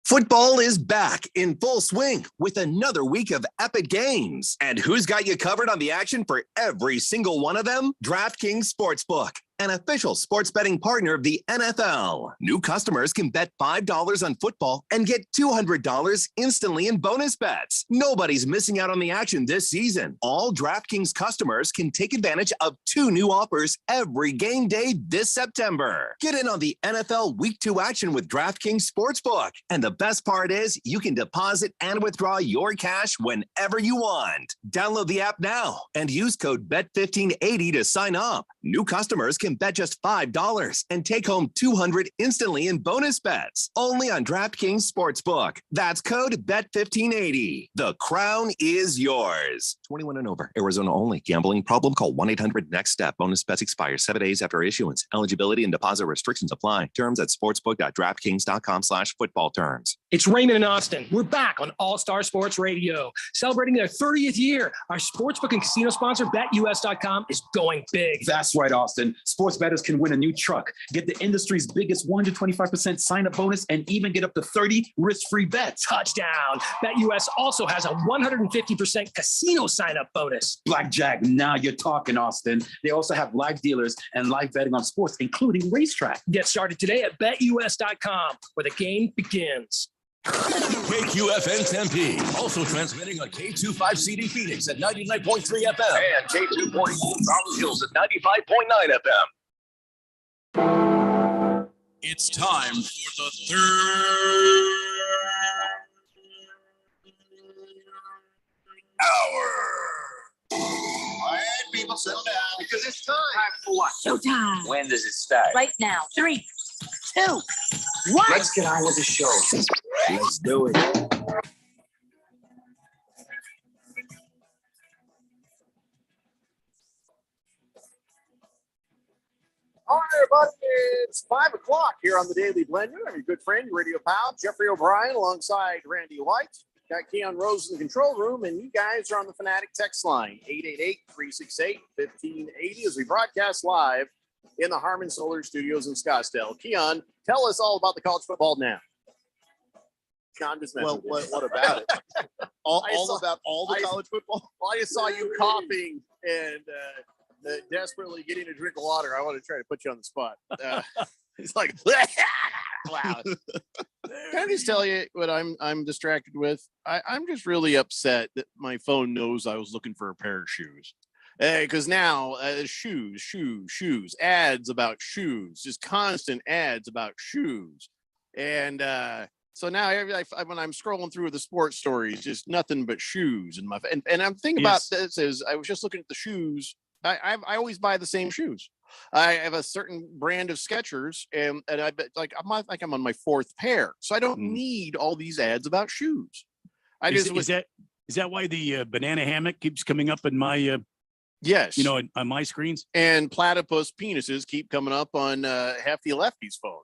Football is back in full swing with another week of epic games. And who's got you covered on the action for every single one of them? DraftKings Sportsbook, an official sports betting partner of the NFL. New customers can bet $5 on football and get $200 instantly in bonus bets. Nobody's missing out on the action this season. All DraftKings customers can take advantage of 2 new offers every game day this September. Get in on the NFL Week 2 action with DraftKings Sportsbook. And the best part is you can deposit and withdraw your cash whenever you want. Download the app now and use code BET1580 to sign up. New customers can bet just $5 and take home $200 instantly in bonus bets. Only on DraftKings Sportsbook. That's code BET1580. The crown is yours. 21 and over. Arizona only. Gambling problem? Call 1-800-NEXT-STEP. Bonus bets expire 7 days after issuance. Eligibility and deposit restrictions apply. Terms at sportsbook.draftkings.com/football terms. It's Raymond in Austin. We're back on All Star Sports Radio. Celebrating their 30th year, our sportsbook and casino sponsor, BetUS.com, is going big. That's right, Austin. Sports bettors can win a new truck, get the industry's biggest 125% sign-up bonus, and even get up to 30 risk-free bets. Touchdown. BetUS also has a 150% casino sign-up bonus. Blackjack, now you're talking, Austin. They also have live dealers and live betting on sports, including racetrack. Get started today at BetUS.com, where the game begins. KQFN Tempe, also transmitting on K25CD Phoenix at 99.3 FM and K240 Round Hills at 95.9 FM. It's time for the third hour. All right, people, settle down because it's time. Time for what? Showtime. When does it start? Right now. 3, 2, 1. Let's get on with the show. Let's do it. All right, everybody, it's 5 o'clock here on the Daily Blender. I'm your good friend, your radio pal, Jeffrey O'Brien, alongside Randy White. Got Keon Rose in the control room, and you guys are on the Fanatic text line, 888-368-1580, as we broadcast live in the Harmon Solar Studios in Scottsdale. Keon, tell us all about the college football now. Keon just mentioned what about it? all saw, about all the college football? Well, I just saw you coughing and desperately getting a drink of water. I want to try to put you on the spot. It's like, wow. Can I just tell you what I'm distracted with? I'm just really upset that my phone knows I was looking for a pair of shoes. Because now shoes, ads about shoes, just constant ads about shoes. And so now when I'm scrolling through the sports stories, just nothing but shoes. And I'm thinking about this is I was just looking at the shoes. I always buy the same shoes. I have a certain brand of Skechers, and I bet I'm on my 4th pair, so I don't need all these ads about shoes. Is that why the banana hammock keeps coming up in my yes, on my screens, and platypus penises keep coming up on Hefty Lefty's phone.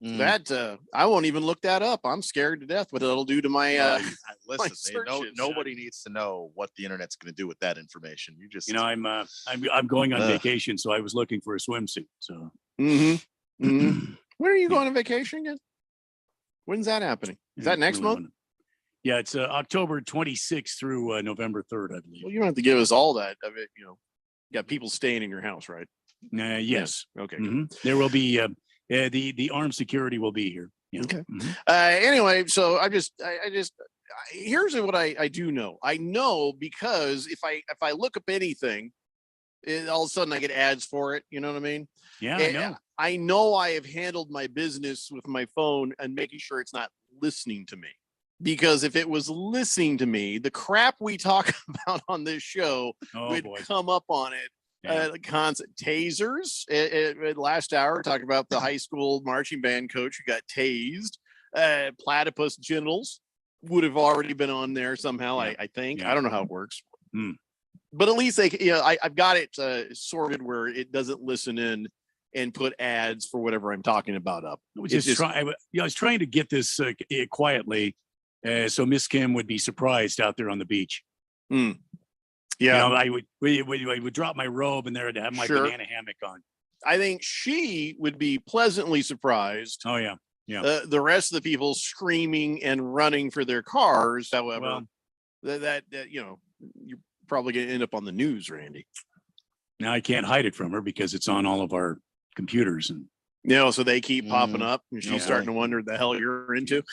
That I won't even look that up. I'm scared to death what it'll do to my listen. Nobody needs to know what the internet's going to do with that information. You just I'm going on vacation, so I was looking for a swimsuit. So when are you going on vacation again? When's that happening? Is that next month? Yeah, it's October 26th through November 3rd, I believe. Well, you don't have to give us all that of it. You got people staying in your house, right? Yes. Okay. There will be. The armed security will be here. Yeah. Okay. Anyway, so I just here's what I do know. I know because if I look up anything, all of a sudden I get ads for it. You know what I mean? Yeah, I know I have handled my business with my phone and making sure it's not listening to me. Because if it was listening to me, the crap we talk about on this show would come up on it. The concept tasers last hour talking about the high school marching band coach who got tased. Platypus genitals would have already been on there somehow. I think I don't know how it works, but at least I've got it sorted where it doesn't listen in and put ads for whatever I'm talking about up. I was trying to get this quietly, so Miss Kim would be surprised out there on the beach. Yeah, I would drop my robe and there to have my banana hammock on. I think she would be pleasantly surprised. Oh yeah. The rest of the people screaming and running for their cars. However, that you're probably going to end up on the news, Randy. Now I can't hide it from her because it's on all of our computers and so they keep popping up and she's starting to wonder the hell you're into.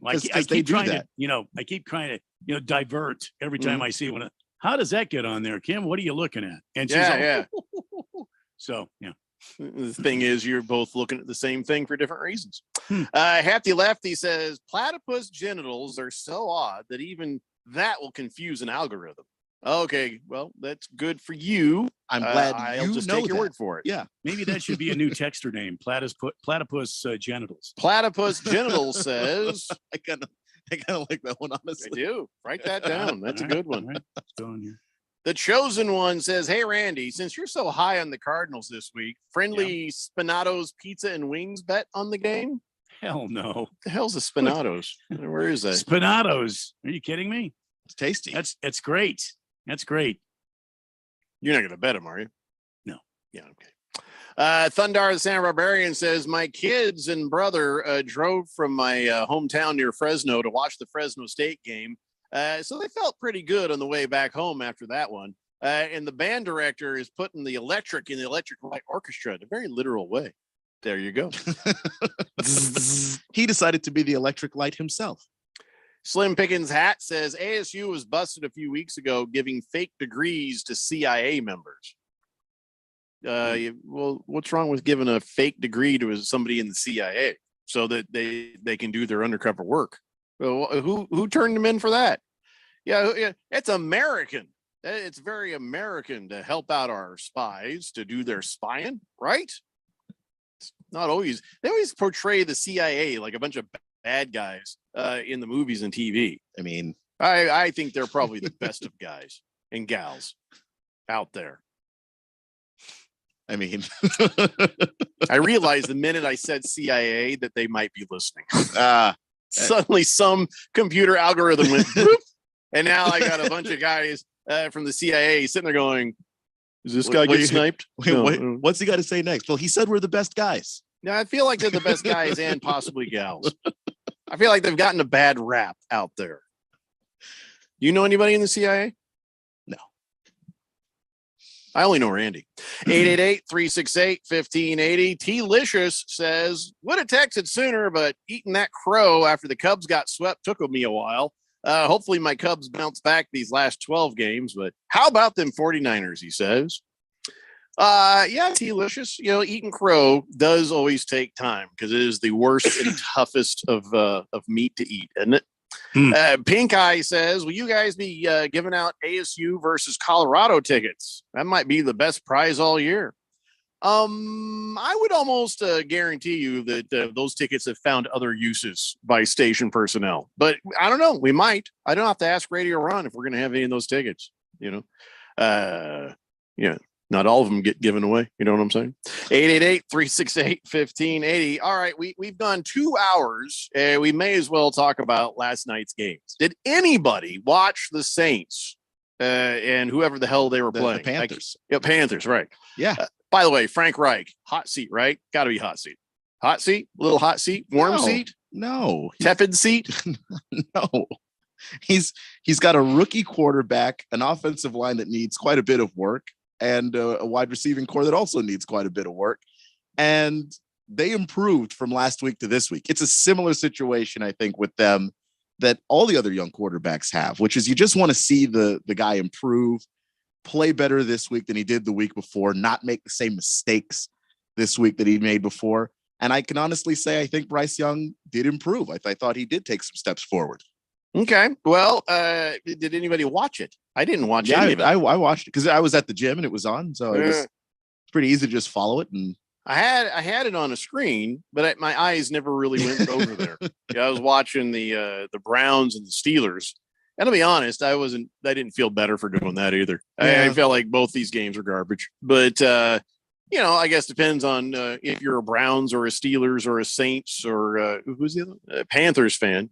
I keep trying to, I keep trying to, divert every time I see one. How does that get on there, Kim? What are you looking at? And she's So, yeah. The thing is, you're both looking at the same thing for different reasons. Hefty Lefty says platypus genitals are so odd that even that will confuse an algorithm. Okay, well, that's good for you. I'm glad I'll just take your word for it. Yeah, maybe that should be a new texter name. Platypus genitals. Platypus genitals says. I kind of like that one, honestly. I do. Write that down. That's a good one. Right. It's going here. The Chosen One says, "Hey Randy, since you're so high on the Cardinals this week, friendly Spinato's Pizza and Wings bet on the game?" Hell no. What the hell's a Spinato's? Where is that? Spinato's. Are you kidding me? It's tasty. It's great. That's great. You're not going to bet them, are you? No. Yeah. Okay. Thundar the Santa Barbarian says, my kids and brother drove from my hometown near Fresno to watch the Fresno State game. So they felt pretty good on the way back home after that one. And the band director is putting the electric in the Electric Light Orchestra in a very literal way. There you go. He decided to be the electric light himself. Slim Pickens Hat says ASU was busted a few weeks ago giving fake degrees to CIA members. Well, what's wrong with giving a fake degree to somebody in the CIA so that they can do their undercover work? Well, who turned them in for that? Yeah, it's American. It's very American to help out our spies to do their spying, right? It's not always. They always portray the CIA like a bunch of bad guys in the movies and TV. I mean, I think they're probably the best of guys and gals out there. I mean, I realized the minute I said CIA that they might be listening. Suddenly some computer algorithm went boop, and now I got a bunch of guys from the CIA sitting there going, "Is this guy getting sniped?" What's he got to say next? Well, he said we're the best guys. Now I feel like they're the best guys and possibly gals. I feel like they've gotten a bad rap out there. You know anybody in the CIA? No. I only know Randy. 888-368-1580. T-Licious says, would have texted sooner, but eating that crow after the Cubs got swept took me a while. Hopefully my Cubs bounce back these last 12 games, but how about them 49ers, he says. Yeah, T-Licious, eating crow does always take time because it is the worst and toughest of meat to eat, isn't it? Pink Eye says, will you guys be giving out ASU versus Colorado tickets? That might be the best prize all year. I would almost guarantee you that those tickets have found other uses by station personnel, but I don't know. We might. I don't have to ask Radio Run if we're going to have any of those tickets, yeah. Not all of them get given away. You know what I'm saying? 888-368-1580. All right. We've done 2 hours. We may as well talk about last night's games. Did anybody watch the Saints and whoever the hell they were playing? The Panthers. Panthers. Right. Yeah. By the way, Frank Reich, hot seat, right? Got to be hot seat. Hot seat, little hot seat, warm seat. No. Tepid seat. No. He's got a rookie quarterback, an offensive line that needs quite a bit of work, and a wide receiving core that also needs quite a bit of work. And they improved from last week to this week. It's a similar situation, I think, with them that all the other young quarterbacks have, which is you just want to see the guy improve, play better this week than he did the week before, not make the same mistakes this week that he made before. And I can honestly say I think Bryce Young did improve. I thought he did take some steps forward. Okay. Well, did anybody watch it? I didn't watch any of it. I watched it because I was at the gym and it was on, so it was pretty easy to just follow it. And I had it on a screen, but my eyes never really went over there. I was watching the Browns and the Steelers, and to be honest, I didn't feel better for doing that either. I felt like both these games are garbage. But I guess depends on if you're a Browns or a Steelers or a Saints or who's the other Panthers fan.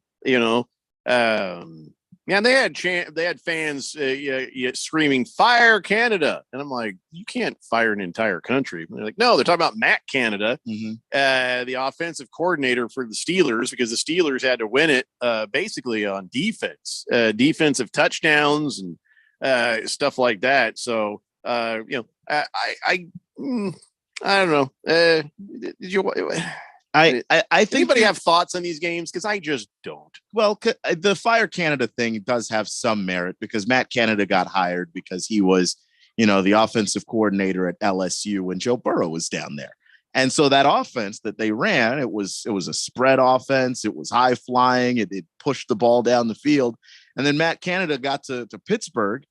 Yeah, they had fans screaming "Fire Canada," and I'm like, you can't fire an entire country. And they're like, no, they're talking about Matt Canada, the offensive coordinator for the Steelers, because the Steelers had to win it basically on defense, defensive touchdowns and stuff like that. So I don't know. Did you? I think anybody have thoughts on these games? Because I just don't. Well, the Fire Canada thing does have some merit because Matt Canada got hired because he was, the offensive coordinator at LSU when Joe Burrow was down there. And so that offense that they ran, it was a spread offense. It was high flying. It pushed the ball down the field. And then Matt Canada got to Pittsburgh,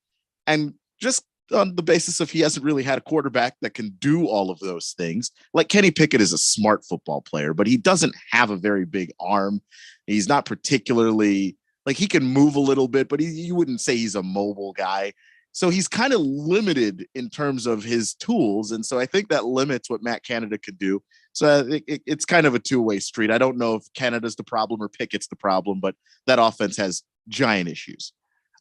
and just on the basis of he hasn't really had a quarterback that can do all of those things. Like Kenny Pickett is a smart football player, but he doesn't have a very big arm. He's not particularly he can move a little bit, but you wouldn't say he's a mobile guy. So he's kind of limited in terms of his tools. And so I think that limits what Matt Canada could do. So it's kind of a two-way street. I don't know if Canada's the problem or Pickett's the problem, but that offense has giant issues.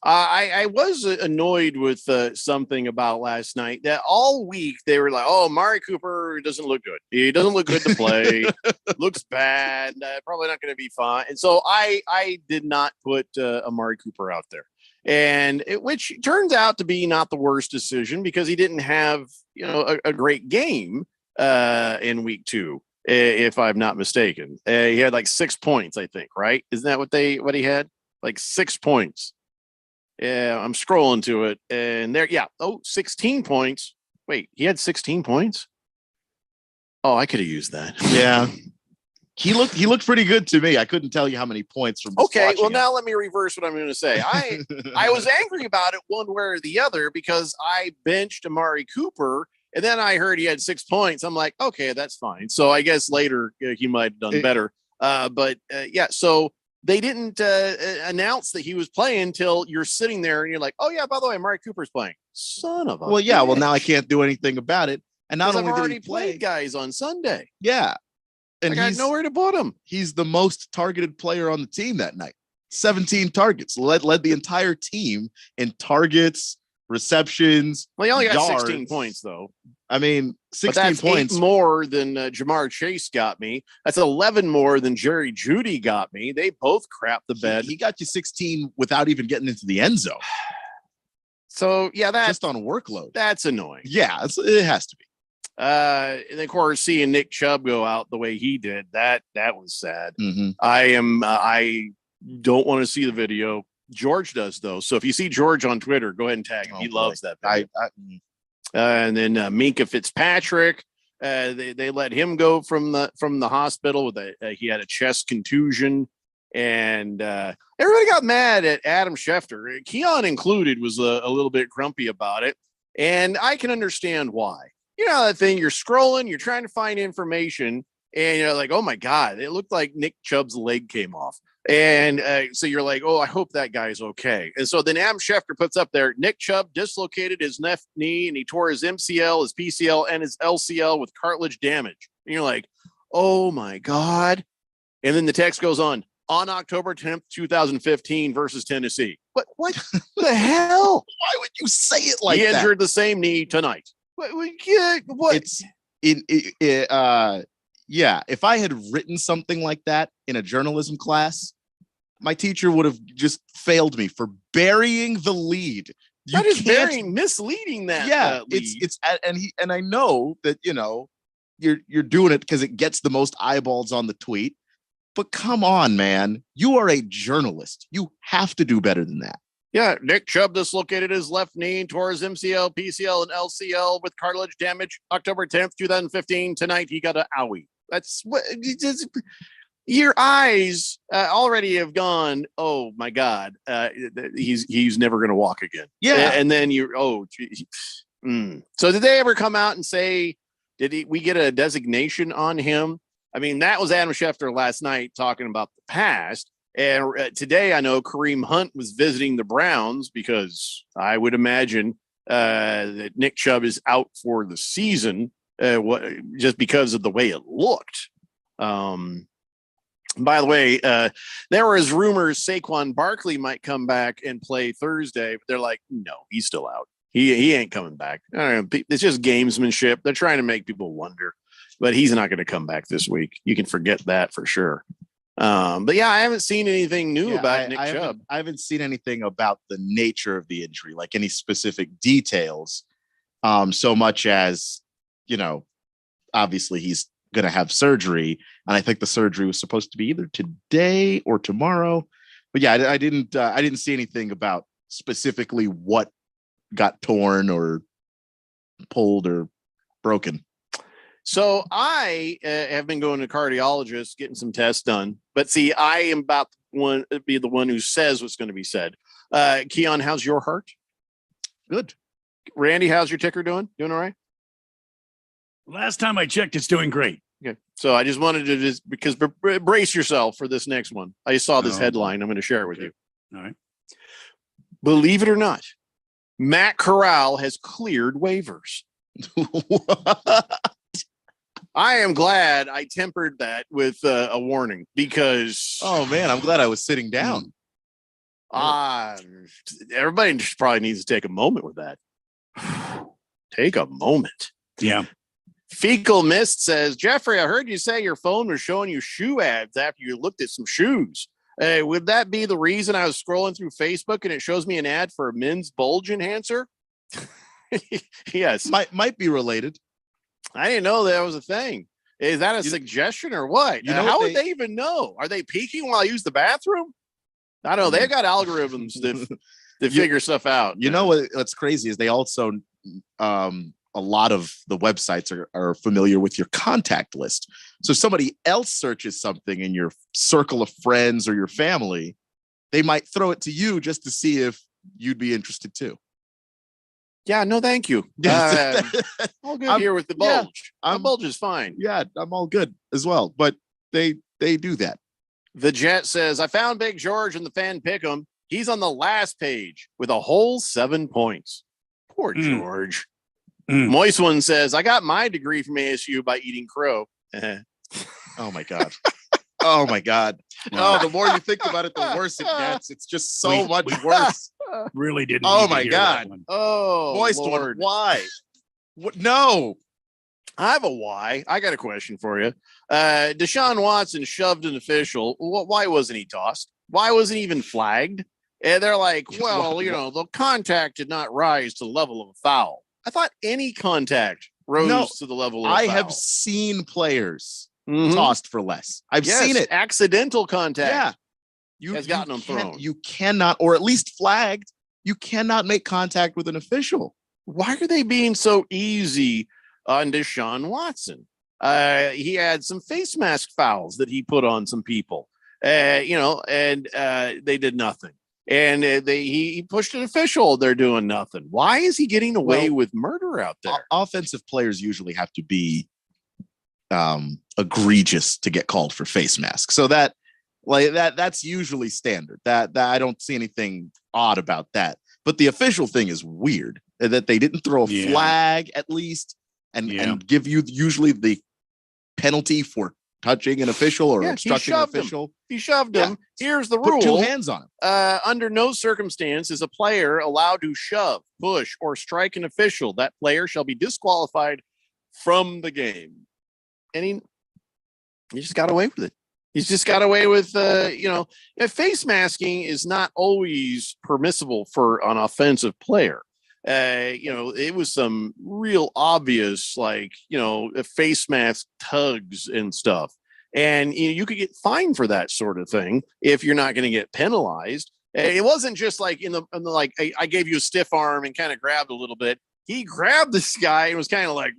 I was annoyed with something about last night that all week they were like, oh, Amari Cooper doesn't look good. He doesn't look good to play. Looks bad. Probably not going to be fine. And so I did not put Amari Cooper out there, which turns out to be not the worst decision because he didn't have, a great game in week 2. if I'm not mistaken. He had like 6 points, I think, right? Isn't that what he had? Like 6 points. Yeah, I'm scrolling to it, and there, 16 points. Wait, he had 16 points? Oh, I could have used that. Yeah. He looked pretty good to me. I couldn't tell you how many points from. Okay, well now let me reverse what I'm going to say. I was angry about it one way or the other because I benched Amari Cooper, and then I heard he had 6 points. I'm like, okay, that's fine. So I guess later he might have done better. So they didn't announce that he was playing until you're sitting there and you're like, oh yeah, by the way, Amari Cooper's playing. Son of a. Well, yeah. Well, now I can't do anything about it. And not only I've did already he play, played guys on Sunday. Yeah. And I got nowhere to put him. He's the most targeted player on the team that night. 17 targets, led the entire team in targets, receptions. Well, he only got yards. 16 points, though. I mean, 16 but that's points 8 more than Jamar Chase got me. That's 11 more than Jerry Jeudy got me. They both crapped the bed. He got you 16 without even getting into the end zone. So yeah, that's just on workload. That's annoying. Yeah, it has to be. And of course, seeing Nick Chubb go out the way he did, that was sad. Mm-hmm. I don't want to see the video. George does though. So if you see George on Twitter, go ahead and tag him. He loves that video. And then Minkah Fitzpatrick, they let him go from the hospital with he had a chest contusion, and everybody got mad at Adam Schefter. Keon included was a little bit grumpy about it, and I can understand why. You know that thing, you're scrolling, you're trying to find information, and you're like, oh my God, it looked like Nick Chubb's leg came off. And so you're like, oh, I hope that guy's okay. And so then Adam Schefter puts up there, Nick Chubb dislocated his left knee and he tore his MCL, his PCL, and his LCL with cartilage damage. And you're like, oh my God. And then the text goes on October 10th, 2015 versus Tennessee. What the hell? Why would you say it like that? He injured the same knee tonight. What? It's yeah, if I had written something like that in a journalism class, my teacher would have just failed me for burying the lead. That is misleading that. Yeah, lead. and I know that you're doing it because it gets the most eyeballs on the tweet. But come on, man, you are a journalist. You have to do better than that. Yeah, Nick Chubb dislocated his left knee, tore his MCL, PCL, and LCL with cartilage damage. October 10th, 2015. Tonight, he got an owie. That's what your eyes already have gone. Oh my God, he's never going to walk again. Yeah, and then So did they ever come out and say, we get a designation on him? I mean, that was Adam Schefter last night talking about the past. And today I know Kareem Hunt was visiting the Browns because I would imagine that Nick Chubb is out for the season just because of the way it looked. By the way, there was rumors Saquon Barkley might come back and play Thursday, but they're like, no, he's still out. He ain't coming back. I don't know, it's just gamesmanship. They're trying to make people wonder, but he's not going to come back this week. You can forget that for sure. But yeah, I haven't seen anything new about Nick Chubb. I haven't seen anything about the nature of the injury, like any specific details, so much as, obviously he's going to have surgery. And I think the surgery was supposed to be either today or tomorrow. But yeah, I didn't see anything about specifically what got torn or pulled or broken. So I have been going to cardiologists, getting some tests done. But see, I am about to be the one who says what's going to be said. Keon, how's your heart? Good. Randy, how's your ticker doing? Doing all right? Last time I checked, it's doing great. Okay. So I just wanted to because brace yourself for this next one. I saw this headline. I'm going to share it with you. All right. Believe it or not, Matt Corral has cleared waivers. I am glad I tempered that with a warning because. Oh man, I'm glad I was sitting down. Everybody probably needs to take a moment with that. Take a moment. Yeah. Fecal Mist says, Jeffrey, I heard you say your phone was showing you shoe ads after you looked at some shoes. Would that be the reason I was scrolling through Facebook and it shows me an ad for a men's bulge enhancer? Yes. Might be related. I didn't know that was a thing. Is that a suggestion or what? How would they even know? Are they peeking while I use the bathroom? I don't know. They've got algorithms that figure stuff out. You know what's crazy is they also a lot of the websites are familiar with your contact list. So if somebody else searches something in your circle of friends or your family, they might throw it to you just to see if you'd be interested too. Yeah, no, thank you. All good here with the bulge. The bulge is fine. Yeah, I'm all good as well. But they do that. The Jet says, I found Big George in the fan pick'em. He's on the last page with a whole 7 points. Poor George. Moist One says, I got my degree from ASU by eating crow. Oh my God. Oh my God. Oh, the more you think about it, the worse it gets. It's just so much worse. Really didn't. Oh my God. Oh, Moist Lord. One. Why? What? No. I have a why. I got a question for you. Deshaun Watson shoved an official. Why wasn't he tossed? Why wasn't he even flagged? And they're like, well, the contact did not rise to the level of a foul. I thought any contact rose to the level of a foul. I have seen players tossed for less. I've seen it. Accidental contact. Yeah. Has gotten them thrown. You cannot, or at least flagged, you cannot make contact with an official. Why are they being so easy on Deshaun Watson? He had some face mask fouls that he put on some people, and they did nothing. And he pushed an official. They're doing nothing. Why is he getting away with murder out there? Offensive players usually have to be egregious to get called for face masks. So that's usually standard. That I don't see anything odd about that. But the official thing is weird that they didn't throw a flag at least and give you usually the penalty for touching an official or obstructing an official. He shoved him. Here's the rule. Put 2 hands on him. Under no circumstance is a player allowed to shove, push, or strike an official. That player shall be disqualified from the game. And he just got away with it. He's just got away with, face masking is not always permissible for an offensive player. It was some real obvious, face mask tugs and stuff. And you could get fined for that sort of thing if you're not going to get penalized. It wasn't just like I gave you a stiff arm and kind of grabbed a little bit. He grabbed this guy and was kind of like,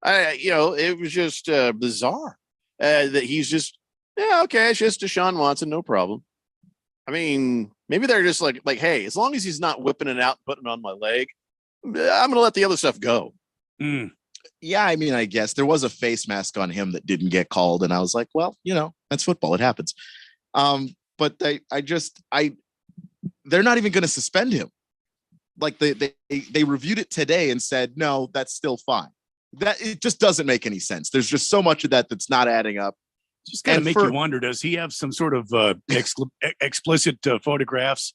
it was just bizarre that he's just, it's just Deshaun Watson, no problem. I mean, maybe they're just like, hey, as long as he's not whipping it out, putting it on my leg, I'm going to let the other stuff go. Yeah, I mean, I guess there was a face mask on him that didn't get called. And I was like, well, that's football. It happens. But they're not even going to suspend him. Like they reviewed it today and said, no, that's still fine. That it just doesn't make any sense. There's just so much of that that's not adding up. Just kind of make you wonder, does he have some sort of explicit photographs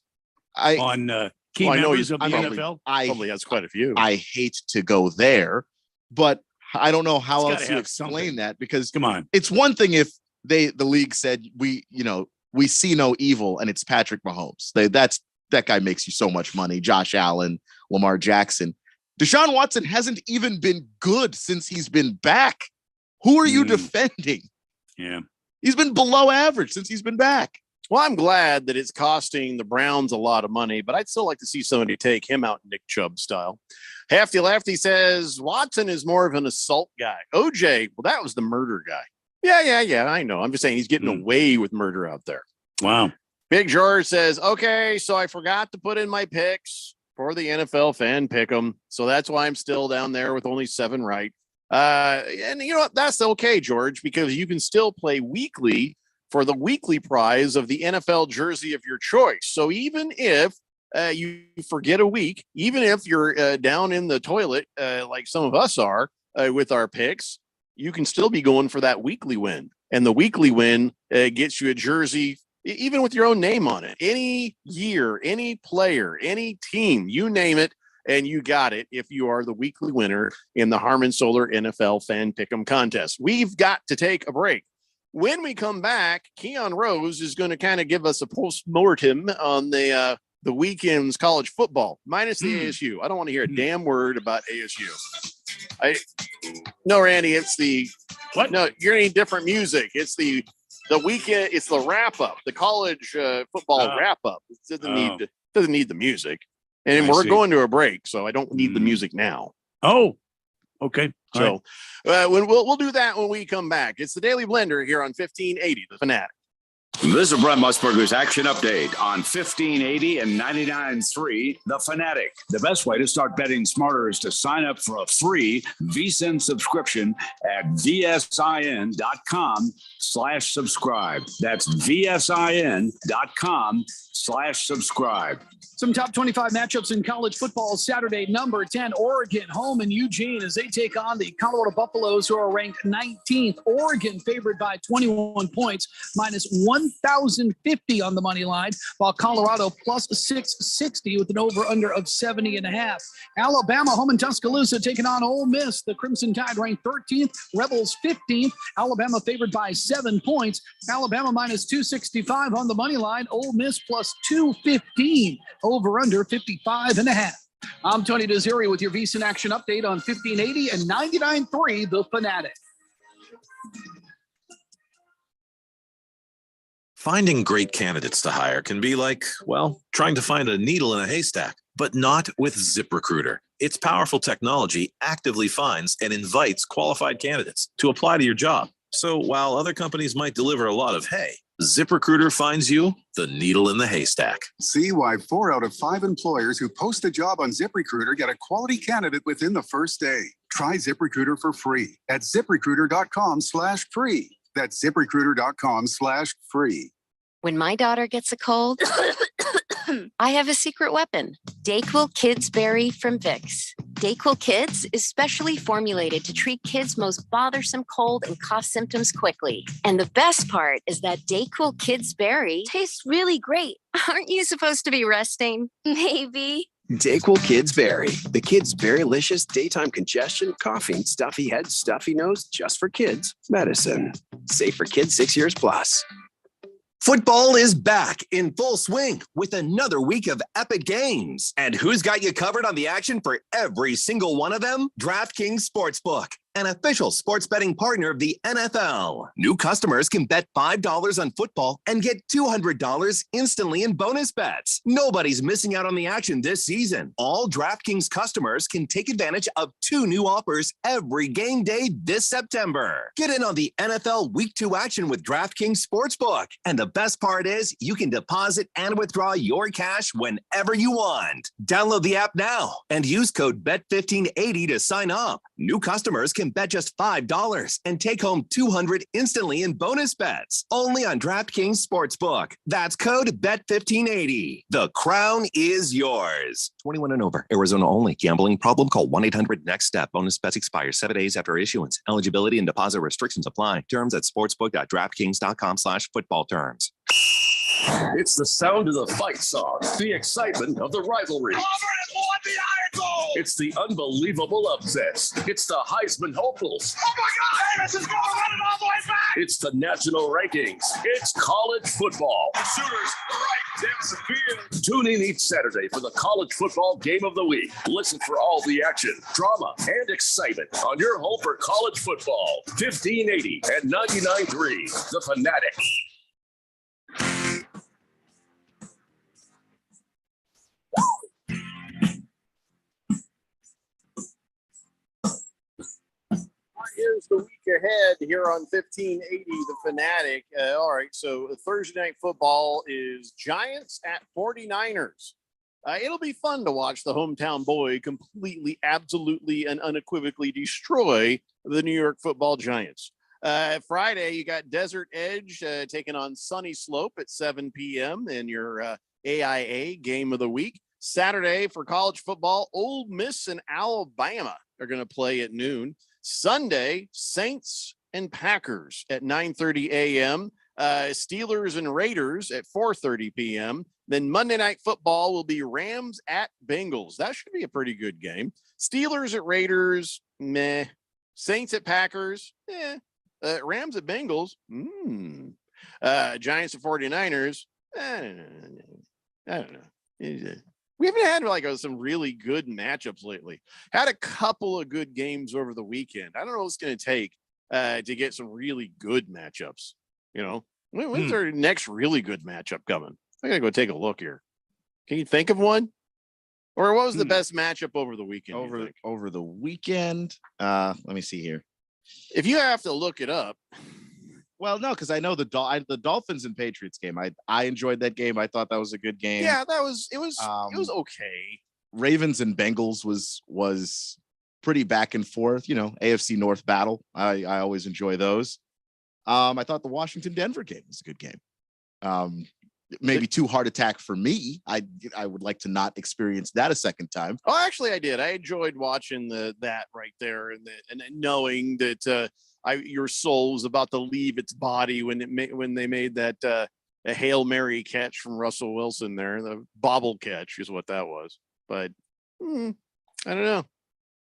on key members of the NFL? Probably has quite a few. I hate to go there, but I don't know how else to explain that, because come on, it's one thing if the league said we see no evil and it's Patrick Mahomes. That guy makes you so much money. Josh Allen, Lamar Jackson. Deshaun Watson hasn't even been good since he's been back. Who are you defending? Yeah. He's been below average since he's been back. Well, I'm glad that it's costing the Browns a lot of money, but I'd still like to see somebody take him out Nick Chubb style. Hefty Lefty says Watson is more of an assault guy. OJ, well, that was the murder guy. Yeah, I know. I'm just saying he's getting away with murder out there. Wow. Big George says, okay, so I forgot to put in my picks for the NFL fan pick'em. So that's why I'm still down there with only 7 right. And you know what? That's okay, George, because you can still play weekly for the weekly prize of the NFL jersey of your choice. So even if you forget a week, even if you're down in the toilet, like some of us are with our picks, you can still be going for that weekly win. And the weekly win gets you a jersey, even with your own name on it. Any year, any player, any team, you name it, and you got it if you are the weekly winner in the Harmon Solar NFL Fan Pick'em contest. We've got to take a break. When we come back, Keon Rose is going to kind of give us a post-mortem on the the weekend's college football minus the ASU. I don't want to hear a Hmm. damn word about ASU. No, Randy, it's the what? No, you're gonna need different music. It's the weekend. It's the wrap up, the college football wrap up. It doesn't need the music. And I we're see. going to a break, so I don't need the music now. Oh, okay. All So when we'll do that when we come back. It's the Daily Blender here on 1580 The Fanatic. This is Brent Musburger's Action Update on 1580 and 99.3 The Fanatic. The best way to start betting smarter is to sign up for a free VSiN subscription at vsin.com/subscribe. That's vsin.com/subscribe. Some top 25 matchups in college football Saturday. Number 10, Oregon, home in Eugene as they take on the Colorado Buffaloes, who are ranked 19th. Oregon favored by 21 points, minus 1,050 on the money line, while Colorado plus 660 with an over-under of 70.5. Alabama, home in Tuscaloosa, taking on Ole Miss. The Crimson Tide ranked 13th, Rebels 15th. Alabama favored by 7 points. Alabama minus 265 on the money line. Ole Miss plus 215. Over under 55.5. I'm Tony Desiri with your VSiN Action Update on 1580 and 99.3 The Fanatic. Finding great candidates to hire can be like, well, trying to find a needle in a haystack, but not with ZipRecruiter. Its powerful technology actively finds and invites qualified candidates to apply to your job. So while other companies might deliver a lot of hay, ZipRecruiter finds you the needle in the haystack. See why 4 out of 5 employers who post a job on ZipRecruiter get a quality candidate within the first day. Try ZipRecruiter for free at ZipRecruiter.com/free. That's ZipRecruiter.com/free. When my daughter gets a cold, I have a secret weapon. DayQuil Kids Berry from Vicks. DayQuil Kids is specially formulated to treat kids' most bothersome cold and cough symptoms quickly. And the best part is that DayQuil Kids Berry tastes really great. Aren't you supposed to be resting? Maybe. DayQuil Kids Berry. The kids' berry-licious daytime congestion, coughing, stuffy head, stuffy nose, just for kids medicine. Safe for kids 6 years plus. Football is back in full swing with another week of epic games. And who's got you covered on the action for every single one of them? DraftKings Sportsbook, an official sports betting partner of the NFL. New customers can bet $5 on football and get $200 instantly in bonus bets. Nobody's missing out on the action this season. All DraftKings customers can take advantage of 2 new offers every game day this September. Get in on the NFL Week 2 action with DraftKings Sportsbook. And the best part is you can deposit and withdraw your cash whenever you want. Download the app now and use code BET1580 to sign up. New customers can bet just $5 and take home $200 instantly in bonus bets. Only on DraftKings Sportsbook. That's code BET1580. The crown is yours. 21 and over. Arizona only. Gambling problem? Call 1-800-NEXT-STEP. Bonus bets expire 7 days after issuance. Eligibility and deposit restrictions apply. Terms at sportsbook.draftkings.com/football terms. It's the sound of the fight song, the excitement of the rivalry. It's the unbelievable upsets. It's the Heisman hopefuls. Oh my God! Davis is going to run it all the way back. It's the national rankings. It's college football. The shooters right down the field. Tune in each Saturday for the college football game of the week. Listen for all the action, drama, and excitement on your home for college football. 1580 and 99.3 The Fanatic. Here's the week ahead here on 1580 The Fanatic. All right, so Thursday night football is Giants at 49ers. It'll be fun to watch the hometown boy completely, absolutely, and unequivocally destroy the New York Football Giants. Friday, you got Desert Edge taking on Sunny Slope at 7 p.m. in your AIA game of the week. Saturday for college football, Ole Miss and Alabama are going to play at noon. Sunday, Saints and Packers at 9:30 a.m. Steelers and Raiders at 4:30 p.m. Then Monday Night Football will be Rams at Bengals. That should be a pretty good game. Steelers at Raiders, meh. Saints at Packers, Rams at Bengals, Giants at 49ers, I don't know. We haven't had like some really good matchups lately. Had a couple of good games over the weekend. I don't know what it's going to take to get some really good matchups. You know, when's our next really good matchup coming? I got to go take a look here. Can you think of one? Or what was the best matchup over the weekend? Over the weekend? Let me see here. If you have to look it up. Well, no, because I know the Dolphins and Patriots game. I enjoyed that game. I thought that was a good game. Yeah, it was okay. Ravens and Bengals was pretty back and forth. You know, AFC North battle. I always enjoy those. I thought the Washington Denver game was a good game. Maybe too heart attack for me. I would like to not experience that a second time. Oh, actually, I did. I enjoyed watching that right there, and knowing that your soul was about to leave its body when they made that a Hail Mary catch from Russell Wilson there. The bobble catch is what that was. But I don't know.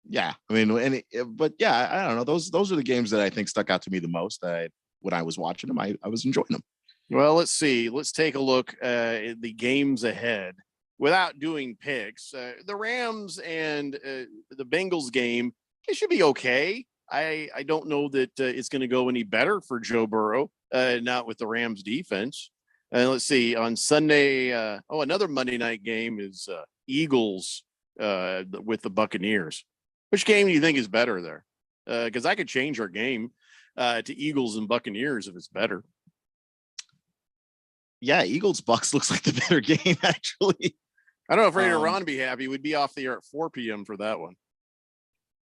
Yeah, I mean, but yeah, I don't know. Those are the games that I think stuck out to me the most. When I was watching them, I was enjoying them. Well, let's see. Let's take a look at the games ahead without doing picks. The Rams and the Bengals game, it should be okay. I don't know that it's going to go any better for Joe Burrow, not with the Rams defense. And let's see, on Sunday, another Monday night game is Eagles with the Buccaneers. Which game do you think is better there? Because I could change our game to Eagles and Buccaneers if it's better. Yeah, Eagles Bucks looks like the better game, actually. I don't know if Ray Ron would be happy. We'd be off the air at 4 p.m. for that one.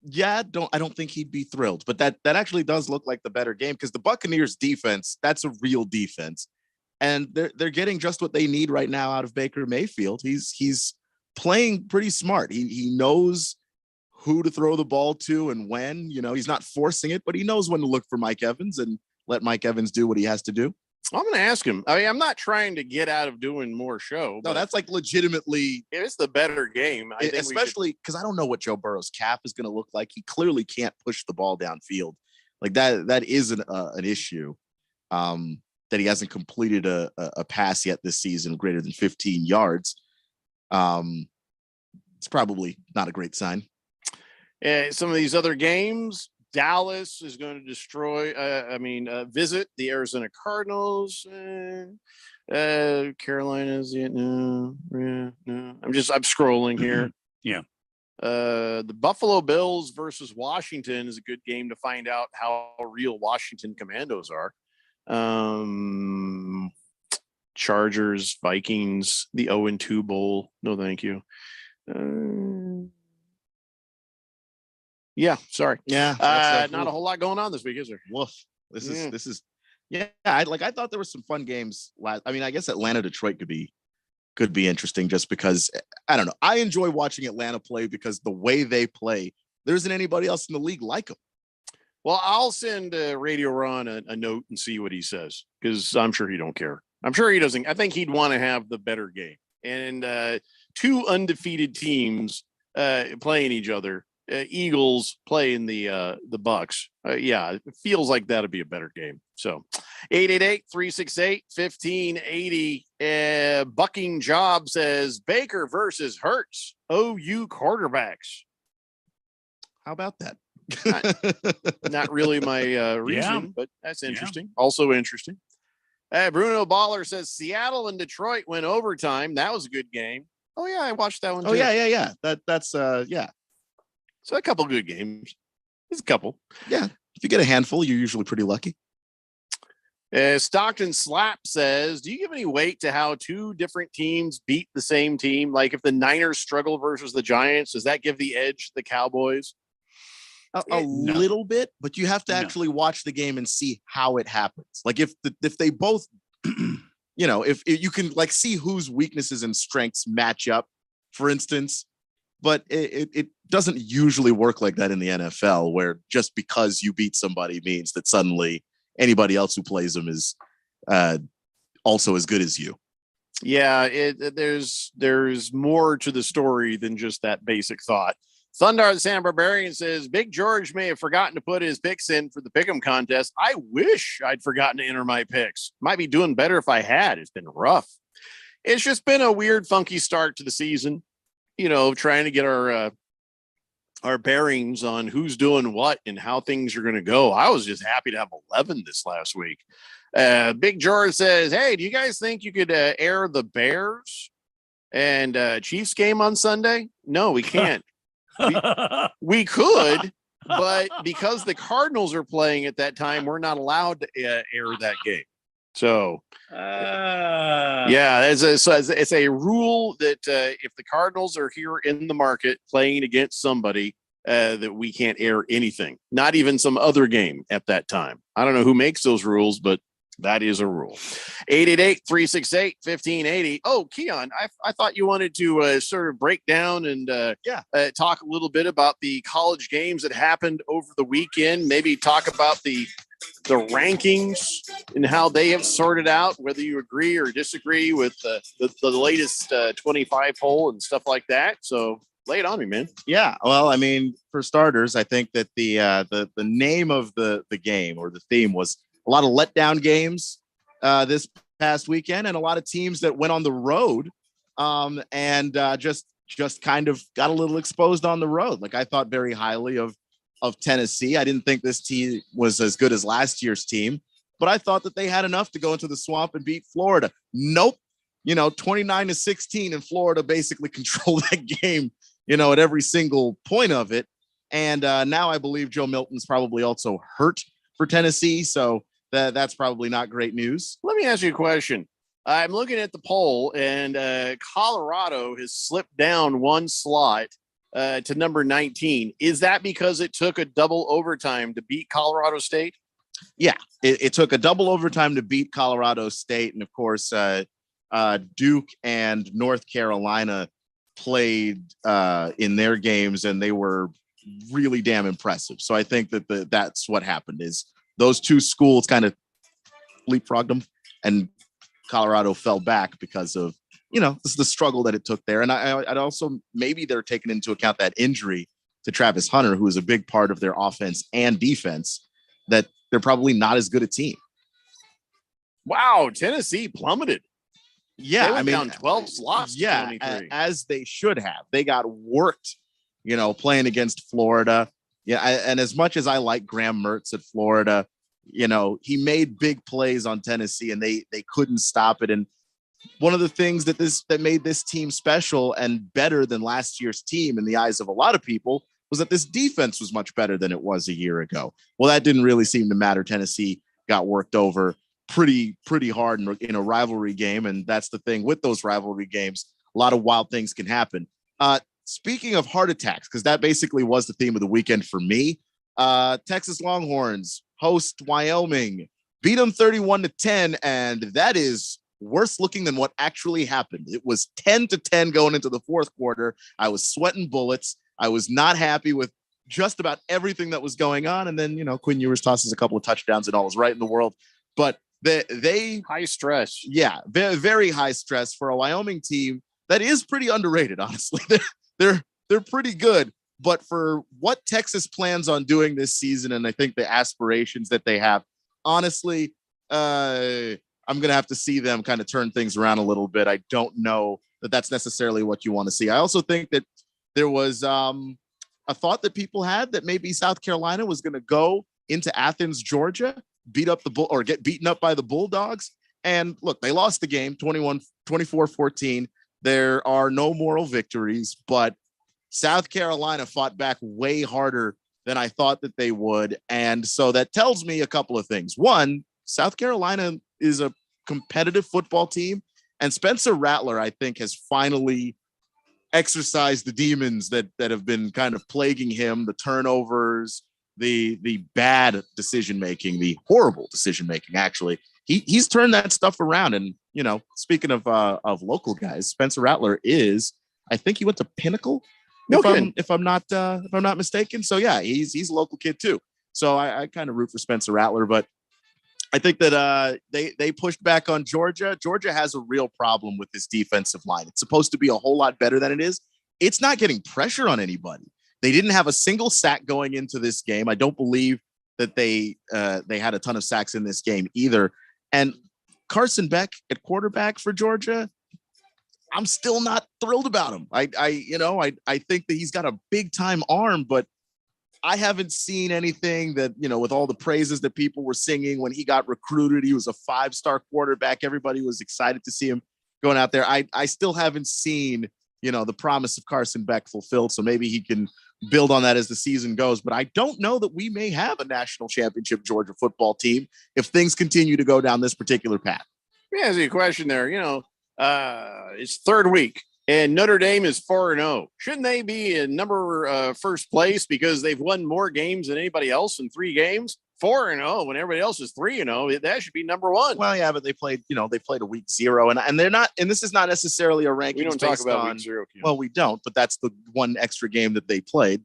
Yeah, I don't think he'd be thrilled, but that actually does look like the better game because the Buccaneers defense, that's a real defense. And they're getting just what they need right now out of Baker Mayfield. He's playing pretty smart. He knows who to throw the ball to and when. You know, he's not forcing it, but he knows when to look for Mike Evans and let Mike Evans do what he has to do. I'm going to ask him. I mean, I'm not trying to get out of doing more show. No, that's like legitimately. It's the better game. I think especially because I don't know what Joe Burrow's calf is going to look like. He clearly can't push the ball downfield. Like that is an issue that he hasn't completed a pass yet this season greater than 15 yards. It's probably not a great sign. Some of these other games, Dallas is going to visit the Arizona Cardinals. Carolina's no. I'm scrolling here. Yeah. The Buffalo Bills versus Washington is a good game to find out how real Washington Commandos are. Chargers, Vikings, the 0-2 Bowl. No, thank you. Yeah, sorry. Yeah, not a whole lot going on this week, is there? Woof. This is. Yeah, I thought there were some fun games last. I mean, I guess Atlanta Detroit could be interesting just because I don't know. I enjoy watching Atlanta play because the way they play, there isn't anybody else in the league like them. Well, I'll send Radio Ron a note and see what he says because I'm sure he don't care. I'm sure he doesn't. I think he'd want to have the better game. And two undefeated teams playing each other. Eagles playing the Bucks. Yeah, it feels like that'd be a better game. So 888-368-1580. Bucking Job says Baker versus Hurts. OU quarterbacks. How about that? Not really my reason, but that's interesting. Yeah. Also interesting. Bruno Baller says Seattle and Detroit went overtime. That was a good game. Oh yeah, I watched that one too. Oh yeah. That's yeah. So a couple good games. There's a couple. Yeah. If you get a handful, you're usually pretty lucky. Stockton Slap says, do you give any weight to how two different teams beat the same team? Like if the Niners struggle versus the Giants, does that give the edge to the Cowboys? A little bit, but you have to actually watch the game and see how it happens. Like if they both, if you can like see whose weaknesses and strengths match up, for instance. But it doesn't usually work like that in the NFL, where just because you beat somebody means that suddenly anybody else who plays them is also as good as you. Yeah, there's more to the story than just that basic thought. Thundar the San Barbarian says, Big George may have forgotten to put his picks in for the Pick'em contest. I wish I'd forgotten to enter my picks. Might be doing better if I had. It's been rough. It's just been a weird, funky start to the season. Trying to get our bearings on who's doing what and how things are going to go. I was just happy to have 11 this last week. Big George says, "Hey, do you guys think you could air the Bears and Chiefs game on Sunday?" No, we can't. we could, but because the Cardinals are playing at that time, we're not allowed to air that game. So, it's a rule that if the Cardinals are here in the market playing against somebody, that we can't air anything, not even some other game at that time. I don't know who makes those rules, but that is a rule. 888-368-1580. Oh, Keon, I thought you wanted to sort of break down and talk a little bit about the college games that happened over the weekend. Maybe talk about the rankings and how they have sorted out, whether you agree or disagree with the latest 25 poll and stuff like that. So lay it on me, man. Yeah. Well, I mean, for starters, I think that the name of the game or the theme was a lot of letdown games this past weekend, and a lot of teams that went on the road and just kind of got a little exposed on the road. Like, I thought very highly of Tennessee. I didn't think this team was as good as last year's team, but I thought that they had enough to go into the swamp and beat Florida. Nope. 29-16, and Florida basically controlled that game, at every single point of it. And now I believe Joe Milton's probably also hurt for Tennessee. So that's probably not great news. Let me ask you a question. I'm looking at the poll, and Colorado has slipped down one slot to number 19. Is that because it took a double overtime to beat Colorado State? Yeah, it took a double overtime to beat Colorado State. And of course, Duke and North Carolina played in their games, and they were really damn impressive. So I think that that's what happened, is those two schools kind of leapfrogged them, and Colorado fell back because of, this is the struggle that it took there. And I'd also, maybe they're taking into account that injury to Travis Hunter, who is a big part of their offense and defense, that they're probably not as good a team. Wow. Tennessee plummeted. Yeah. They went down 12 slots. Yeah. As they should have. They got worked, playing against Florida. Yeah. And as much as I like Graham Mertz at Florida, he made big plays on Tennessee, and they couldn't stop it. And one of the things that made this team special and better than last year's team in the eyes of a lot of people was that this defense was much better than it was a year ago. Well, that didn't really seem to matter. Tennessee got worked over pretty hard in a rivalry game. And that's the thing with those rivalry games. A lot of wild things can happen. Speaking of heart attacks, because that basically was the theme of the weekend for me, Texas Longhorns host Wyoming, beat them 31-10. And that is worse looking than what actually happened. It was 10-10 going into the fourth quarter. I was sweating bullets. I was not happy with just about everything that was going on. And then, Quinn Ewers tosses a couple of touchdowns and all is right in the world. But they high stress. Yeah, very, very high stress for a Wyoming team that is pretty underrated, honestly. They're pretty good. But for what Texas plans on doing this season, and I think the aspirations that they have, honestly, I'm going to have to see them kind of turn things around a little bit. I don't know that that's necessarily what you want to see. I also think that there was a thought that people had that maybe South Carolina was going to go into Athens, Georgia, get beaten up by the Bulldogs. And look, they lost the game 24-14. There are no moral victories, but South Carolina fought back way harder than I thought that they would. And so that tells me a couple of things. One, South Carolina is a competitive football team, and Spencer Rattler, I think, has finally exercised the demons that have been kind of plaguing him, the turnovers, the bad decision-making, the horrible decision-making, actually. He's turned that stuff around. And, speaking of local guys, Spencer Rattler is, I think he went to Pinnacle, if I'm not mistaken. So yeah, he's a local kid too. So I kind of root for Spencer Rattler, but I think that they pushed back on Georgia. Georgia has a real problem with this defensive line. It's supposed to be a whole lot better than it is. It's not getting pressure on anybody. They didn't have a single sack going into this game. I don't believe that they had a ton of sacks in this game either. And Carson Beck at quarterback for Georgia, I'm still not thrilled about him. I think that he's got a big time arm, but I haven't seen anything that, with all the praises that people were singing when he got recruited. He was a 5-star quarterback. Everybody was excited to see him going out there. I still haven't seen, the promise of Carson Beck fulfilled. So maybe he can build on that as the season goes. But I don't know that we may have a national championship Georgia football team if things continue to go down this particular path. Let me ask you a question there. It's third week and Notre Dame is 4-0. Shouldn't they be in first place because they've won more games than anybody else in 3 games? 4-0 when everybody else is 3-0. That should be number 1. Well, yeah, but they played a week 0, and they're not. And this is not necessarily a ranking. We don't talk about week 0. Well, we don't, but that's the one extra game that they played.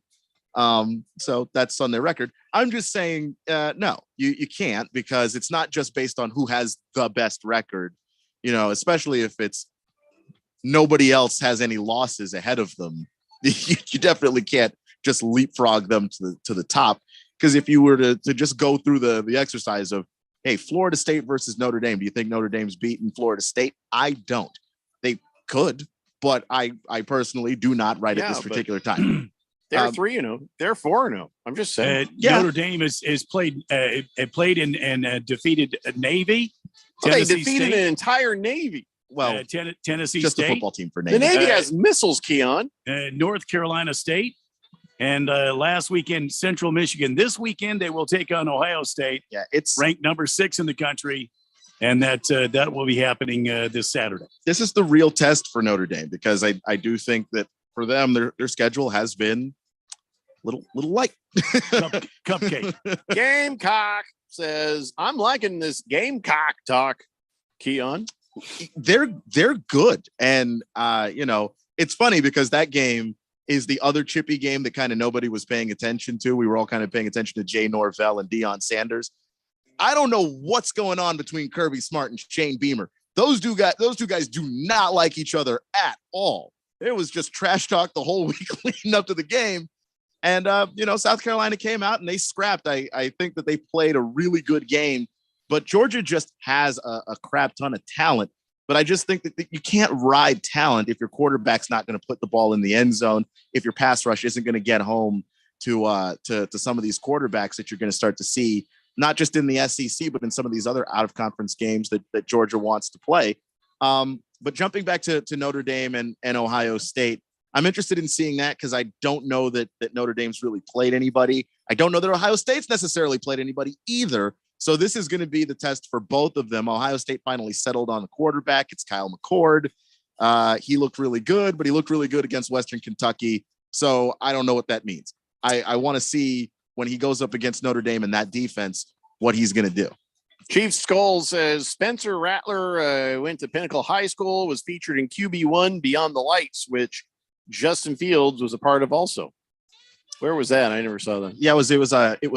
So that's on their record. I'm just saying, no, you can't, because it's not just based on who has the best record. Especially if it's nobody else has any losses ahead of them. You definitely can't just leapfrog them to the top. Because if you were to just go through the exercise of, hey, Florida State versus Notre Dame, do you think Notre Dame's beaten Florida State? I don't. They could, but I personally do not at this particular time. They're 3-0. They're 4-0. I'm just saying. Notre Dame is played and defeated Navy. They defeated an entire Navy. Well, Tennessee just State. a football team for Navy. The Navy has missiles, Keon. North Carolina State. And last weekend, Central Michigan. This weekend, they will take on Ohio State. Yeah, it's ranked number 6 in the country. And that will be happening this Saturday. This is the real test for Notre Dame, because I do think that for them, their schedule has been little light. Cupcake. Gamecock says, I'm liking this Gamecock talk, Keon. They're good. And, it's funny because that game is the other chippy game that kind of nobody was paying attention to. We were all kind of paying attention to Jay Norvell and Deion Sanders. I don't know what's going on between Kirby Smart and Shane Beamer. Those two guys do not like each other at all. It was just trash talk the whole week leading up to the game. And, South Carolina came out and they scrapped. I think that they played a really good game, but Georgia just has a crap ton of talent. But I just think that you can't ride talent if your quarterback's not going to put the ball in the end zone, if your pass rush isn't going to get home to some of these quarterbacks that you're going to start to see, not just in the SEC, but in some of these other out-of-conference games that Georgia wants to play. But jumping back to Notre Dame and Ohio State, I'm interested in seeing that because I don't know that Notre Dame's really played anybody. I don't know that Ohio State's necessarily played anybody either. So this is going to be the test for both of them. Ohio State finally settled on the quarterback. It's Kyle McCord. He looked really good, but he looked really good against Western Kentucky. So I don't know what that means. I want to see when he goes up against Notre Dame and that defense, what he's going to do. Chief Skull says Spencer Rattler went to Pinnacle High School, was featured in QB1 Beyond the Lights, which Justin Fields was a part of also. Where was that? I never saw that. Yeah, it was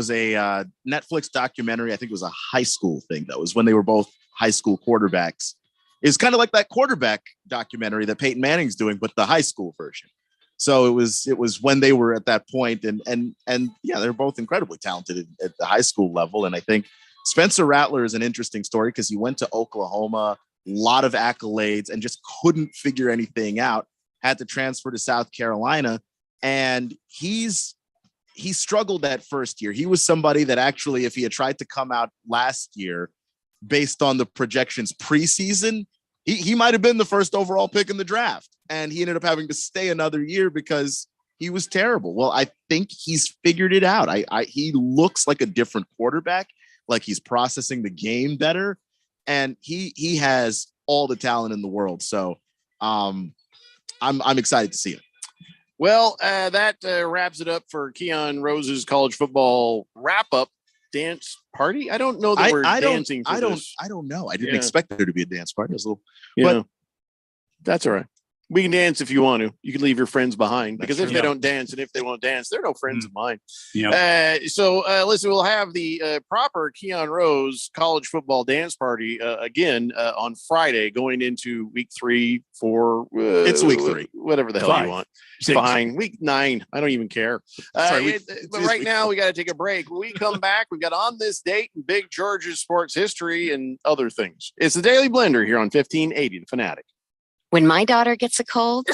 a Netflix documentary. I think it was a high school thing. That was when they were both high school quarterbacks. It's kind of like that quarterback documentary that Peyton Manning's doing, but the high school version. So it was when they were at that point, and yeah, they're both incredibly talented at the high school level. And I think Spencer Rattler is an interesting story because he went to Oklahoma, a lot of accolades, and just couldn't figure anything out. Had to transfer to South Carolina. And he struggled that first year. He was somebody that actually, if he had tried to come out last year, based on the projections preseason, he might have been the first overall pick in the draft. And he ended up having to stay another year because he was terrible. Well, I think he's figured it out. He looks like a different quarterback, like he's processing the game better. And he has all the talent in the world. So I'm excited to see it. Well, that wraps it up for Keon Rose's college football wrap-up dance party. I don't know that we're dancing for this. I don't know. I didn't expect there to be a dance party. I was a little, but that's all right. We can dance if you want to. You can leave your friends behind because if they don't dance and if they won't dance, they're no friends of mine. Yeah. So listen, we'll have the proper Keon Rose college football dance party again on Friday, going into week 3, 4. It's week 3, whatever the hell 5. You want. 6. Fine. Week 9. I don't even care. But right now we got to take a break. When we come back, we've got On This Date and Big Georgia sports history and other things. It's the Daily Blender here on 1580 The Fanatic. When my daughter gets a cold,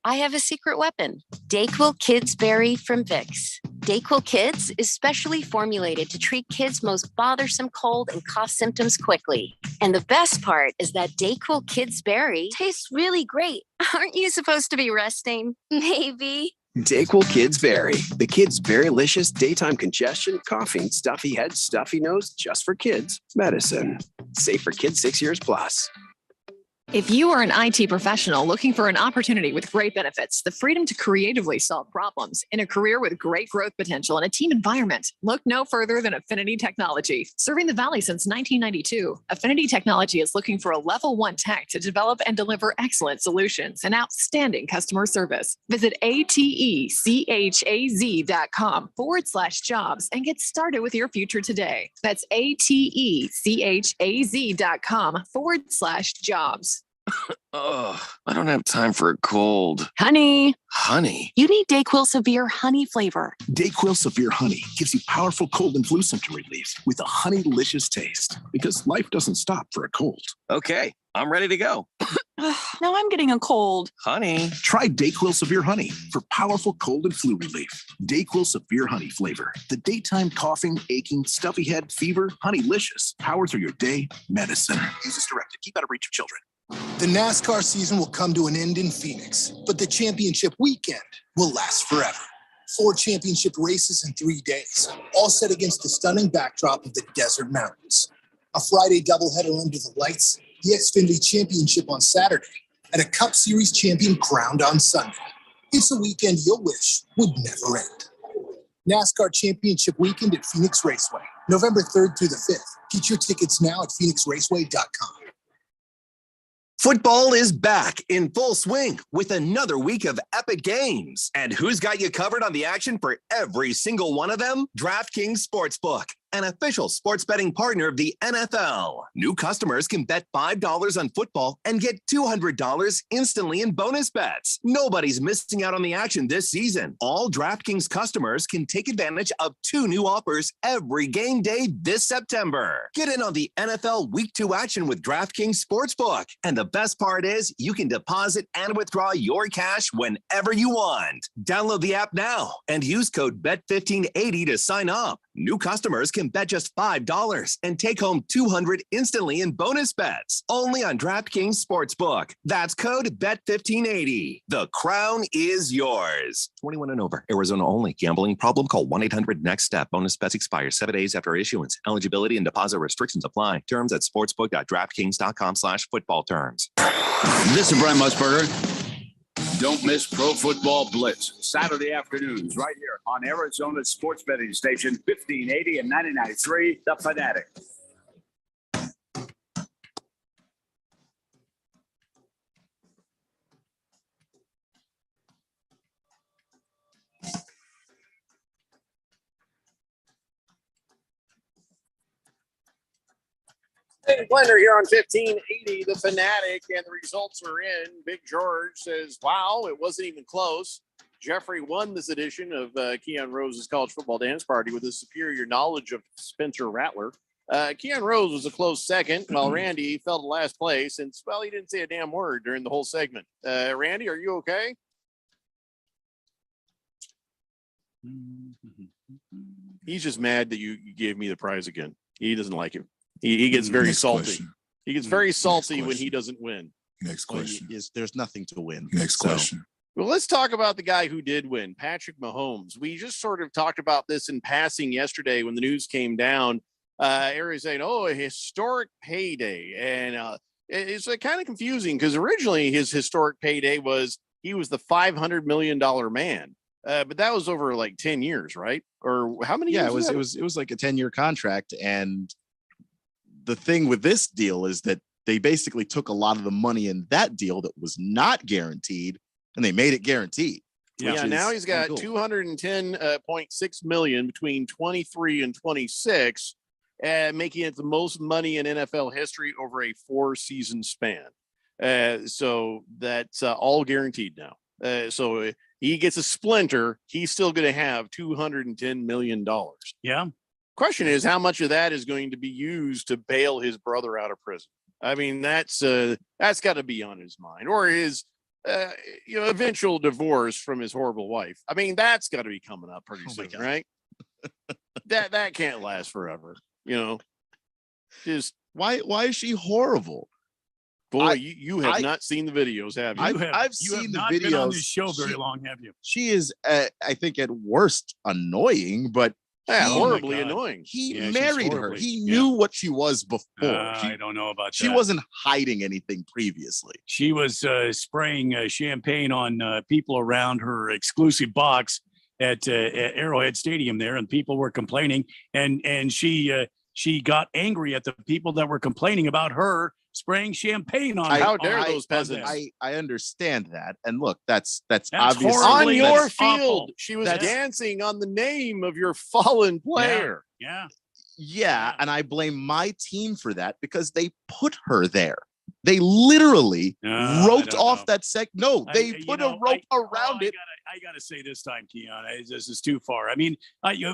I have a secret weapon. Dayquil Kids Berry from Vicks. Dayquil Kids is specially formulated to treat kids' most bothersome cold and cough symptoms quickly. And the best part is that Dayquil Kids Berry tastes really great. Aren't you supposed to be resting? Maybe. Dayquil Kids Berry, the kids' berry-licious daytime congestion, coughing, stuffy head, stuffy nose, just for kids medicine. Safe for kids 6 years plus. If you are an IT professional looking for an opportunity with great benefits, the freedom to creatively solve problems in a career with great growth potential and a team environment, look no further than Affinity Technology. Serving the Valley since 1992, Affinity Technology is looking for a level 1 tech to develop and deliver excellent solutions and outstanding customer service. Visit atechaz.com/jobs and get started with your future today. That's atechaz.com/jobs. Ugh, I don't have time for a cold. Honey. Honey? You need Dayquil Severe Honey flavor. Dayquil Severe Honey gives you powerful cold and flu symptom relief with a honey-licious taste because life doesn't stop for a cold. Okay, I'm ready to go. Now I'm getting a cold. Honey. Try Dayquil Severe Honey for powerful cold and flu relief. Dayquil Severe Honey flavor. The daytime coughing, aching, stuffy head, fever, honey-licious. Power through your day medicine. Use as directed. Keep out of reach of children. The NASCAR season will come to an end in Phoenix, but the championship weekend will last forever. 4 championship races in 3 days, all set against the stunning backdrop of the desert mountains. A Friday doubleheader under the lights, the Xfinity Championship on Saturday, and a Cup Series champion crowned on Sunday. It's a weekend you'll wish would never end. NASCAR Championship Weekend at Phoenix Raceway, November 3rd through the 5th. Get your tickets now at phoenixraceway.com. Football is back in full swing with another week of epic games. And who's got you covered on the action for every single one of them? DraftKings Sportsbook, an official sports betting partner of the NFL. New customers can bet $5 on football and get $200 instantly in bonus bets. Nobody's missing out on the action this season. All DraftKings customers can take advantage of 2 new offers every game day this September. Get in on the NFL Week 2 action with DraftKings Sportsbook. And the best part is you can deposit and withdraw your cash whenever you want. Download the app now and use code BET1580 to sign up. New customers can bet just $5 and take home $200 instantly in bonus bets. Only on DraftKings Sportsbook. That's code BET1580. The crown is yours. 21 and over. Arizona only. Gambling problem? Call 1-800-NEXT-STEP. Bonus bets expire 7 days after issuance. Eligibility and deposit restrictions apply. Terms at sportsbook.draftkings.com/football terms. This is Brian Musburger. Don't miss Pro Football Blitz, Saturday afternoons, right here on Arizona's sports betting station, 1580 and 99.3, The Fanatic. Blender here on 1580, The Fanatic, and the results are in. Big George says, wow, it wasn't even close. Jeffrey won this edition of Keon Rose's College Football Dance Party with his superior knowledge of Spencer Rattler. Keon Rose was a close second, while Randy fell to last place, and, well, he didn't say a damn word during the whole segment. Randy, are you okay? He's just mad that you gave me the prize again. He doesn't like it. He gets very salty. Question. He gets very salty when he doesn't win. Next question. There's nothing to win. Next question. Well, let's talk about the guy who did win, Patrick Mahomes. We just sort of talked about this in passing yesterday when the news came down. Everybody's saying, oh, a historic payday. And it's kind of confusing because originally his historic payday was he was the $500 million man. But that was over like 10 years, right? Or how many years? Yeah, it was like a 10-year contract. And the thing with this deal is that they basically took a lot of the money in that deal that was not guaranteed and they made it guaranteed. Yeah, now he's got cool. $210.6 million between 23 and 26, making it the most money in NFL history over a 4-season span. So that's all guaranteed now. So he gets a splinter, he's still going to have $210 million. Yeah. Question is, how much of that is going to be used to bail his brother out of prison? I mean, that's got to be on his mind, or his eventual divorce from his horrible wife. I mean, that's got to be coming up pretty soon, right? that can't last forever. Just why is she horrible? Boy, you have not seen the videos, have you? I've seen the not videos. Been on this show very long, have you? She is, I think, at worst annoying, but horribly annoying. He married her. He knew what she was before. I don't know about that. She wasn't hiding anything previously. She was spraying champagne on people around her exclusive box at Arrowhead Stadium there, and people were complaining, and she got angry at the people that were complaining about her spraying champagne on. How dare those peasants? I understand that, and look, that's obviously on your field. Awful. She was dancing on the name of your fallen player. Yeah, and I blame my team for that because they put her there. They literally roped off that No, they put a rope around it. I gotta say this time, Keon, this is too far. I mean,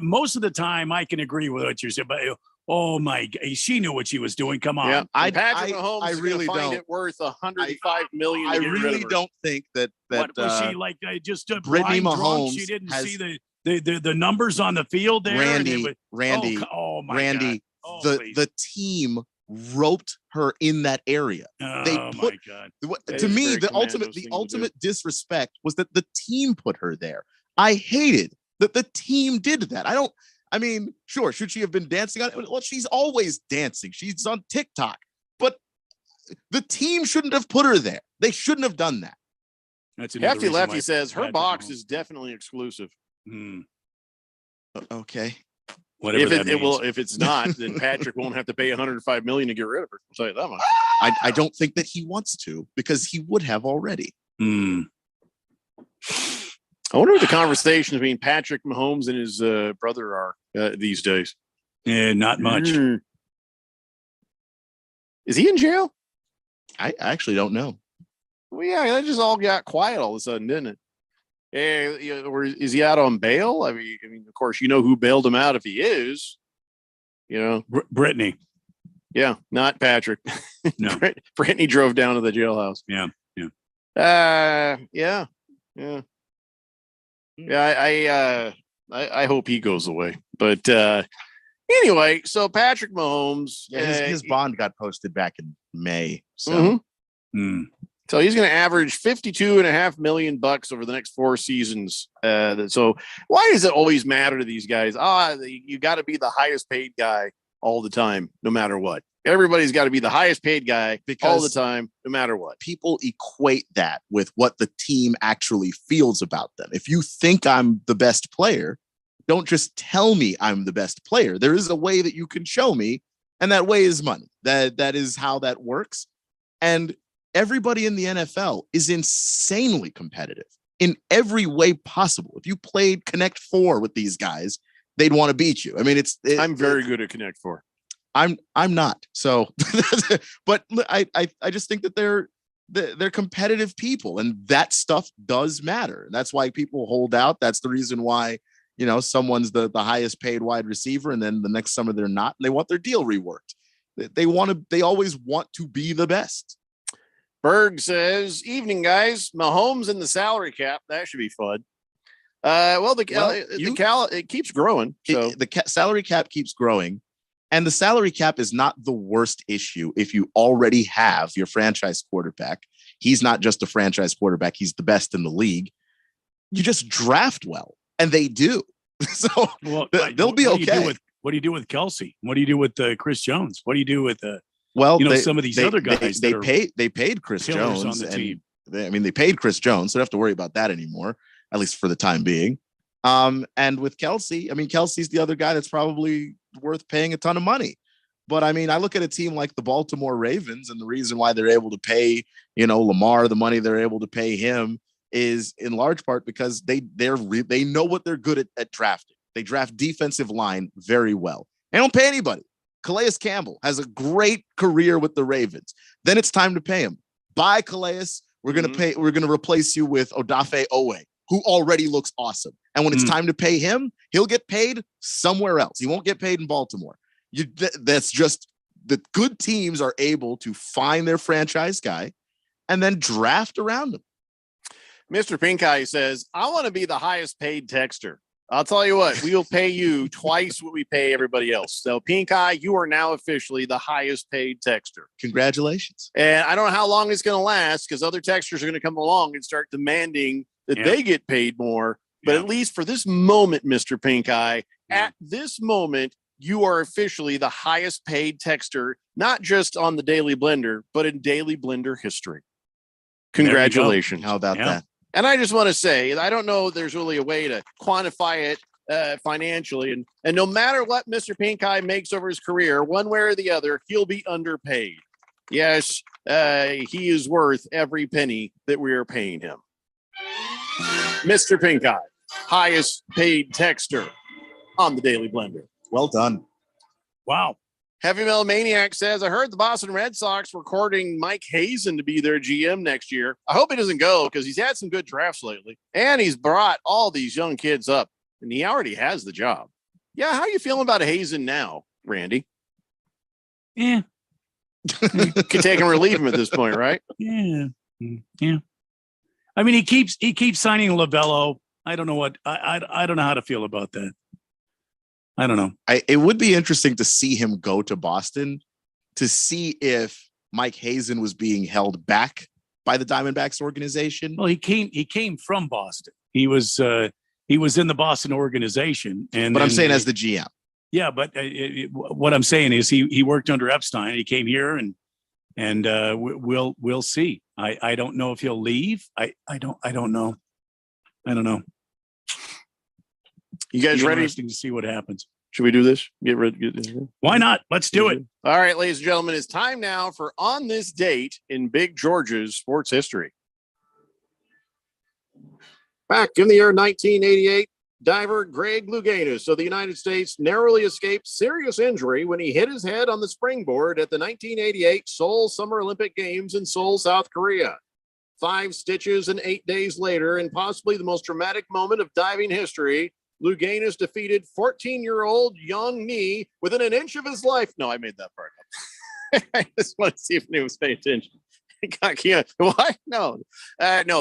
most of the time I can agree with what you're saying, but oh my God, she knew what she was doing. Come on, yeah, Patrick Mahomes. I really find it worth $105 million. I really don't think that what, was she like? Just Brittany Mahomes. She didn't see the numbers on the field there. Randy, please. the team roped her in that area. My God. To me, the ultimate disrespect was that the team put her there. I hated that the team did that. I mean, sure, should she have been dancing on it? Well, she's always dancing. She's on TikTok. But the team shouldn't have put her there. They shouldn't have done that. That's Hefty Lefty says her box is definitely exclusive. Okay. Whatever if it's not, then Patrick won't have to pay $105 million to get rid of her. I'll tell you that much. I don't think that he wants to, because he would have already. I wonder what the conversation between Patrick Mahomes and his brother are these days. Yeah, not much. Is he in jail? I actually don't know. Well, yeah, that just all got quiet all of a sudden, didn't it? Or is he out on bail? I mean, of course, you know who bailed him out if he is. Brittany. Yeah, not Patrick. No, Brittany drove down to the jailhouse. Yeah. I hope he goes away. But anyway, so Patrick Mahomes, his bond got posted back in May. So. So he's going to average $52.5 million over the next 4 seasons. So why does it always matter to these guys? You got to be the highest paid guy all the time, no matter what. Everybody's got to be the highest paid guy all the time, no matter what. People equate that with what the team actually feels about them. If you think I'm the best player, don't just tell me I'm the best player. There is a way that you can show me, and that way is money. That is how that works. And everybody in the NFL is insanely competitive in every way possible. If you played Connect 4 with these guys, they'd want to beat you. I mean, I'm very good at Connect 4. I'm not. So, but I just think that they're competitive people, and that stuff does matter. That's why people hold out. That's the reason why, someone's the highest paid wide receiver, and then the next summer they're not, and they want their deal reworked. They always want to be the best. Berg says, "Evening, guys. Mahomes and the salary cap. That should be fun." It keeps growing. So the salary cap keeps growing, and the salary cap is not the worst issue if you already have your franchise quarterback. He's not just a franchise quarterback; he's the best in the league. You just draft well, and they do. So they'll be okay. What do you do with Kelsey? What do you do with Chris Jones? What do you do with some of these other guys? They paid Chris Jones on the team. They paid Chris Jones, so they don't have to worry about that anymore, at least for the time being. And with Kelsey, Kelsey's the other guy that's probably worth paying a ton of money. But I look at a team like the Baltimore Ravens, and the reason why they're able to pay, Lamar the money they're able to pay him is in large part because they know what they're good at drafting. They draft defensive line very well. They don't pay anybody. Calais Campbell has a great career with the Ravens. Then it's time to pay him. Bye, Calais. We're going to pay. We're going to replace you with Odafe Owe, who already looks awesome. And when it's time to pay him, he'll get paid somewhere else. He won't get paid in Baltimore. That's just the good teams are able to find their franchise guy and then draft around him. Mr. Pink Eye says, I want to be the highest paid texter. I'll tell you what, we will pay you twice what we pay everybody else. So Pink Eye, you are now officially the highest paid texter. Congratulations. And I don't know how long it's going to last because other texters are going to come along and start demanding that they get paid more. But at least for this moment, Mr. Pink Eye, at this moment, you are officially the highest paid texter, not just on the Daily Blender, but in Daily Blender history. Congratulations. How about that? And I just want to say, I don't know there's really a way to quantify it financially. And no matter what Mr. Pink Eye makes over his career, one way or the other, he'll be underpaid. Yes, he is worth every penny that we are paying him. Mr. Pink Eye, highest paid texter on the Daily Blender. Well done. Wow. Heavy Metal Maniac says, I heard the Boston Red Sox were courting Mike Hazen to be their GM next year. I hope he doesn't go because he's had some good drafts lately. And he's brought all these young kids up, and he already has the job. Yeah, how are you feeling about Hazen now, Randy? Yeah. You could take him or leave him at this point, right? Yeah. Yeah. I mean, he keeps signing Lovello. I don't know what I don't know how to feel about that. I don't know. It would be interesting to see him go to Boston to see if Mike Hazen was being held back by the Diamondbacks organization. Well, he came from Boston. He was in the Boston organization, but I'm saying as the GM. Yeah, but what I'm saying is he worked under Epstein. He came here and we'll see. I don't know if he'll leave. I don't know. You guys ready? Interesting to see what happens. Should we do this? Get rid. Why not? Let's do it. All right, ladies and gentlemen, it's time now for On This Date in Big George's sports history. Back in the year 1988, diver Greg Louganis of the United States narrowly escaped serious injury when he hit his head on the springboard at the 1988 Seoul Summer Olympic Games in Seoul, South Korea. 5 stitches and 8 days later, and possibly the most dramatic moment of diving history, Louganis defeated 14-year-old Young Mi within an inch of his life. No, I made that part up. I just want to see if anyone was paying attention. What? No,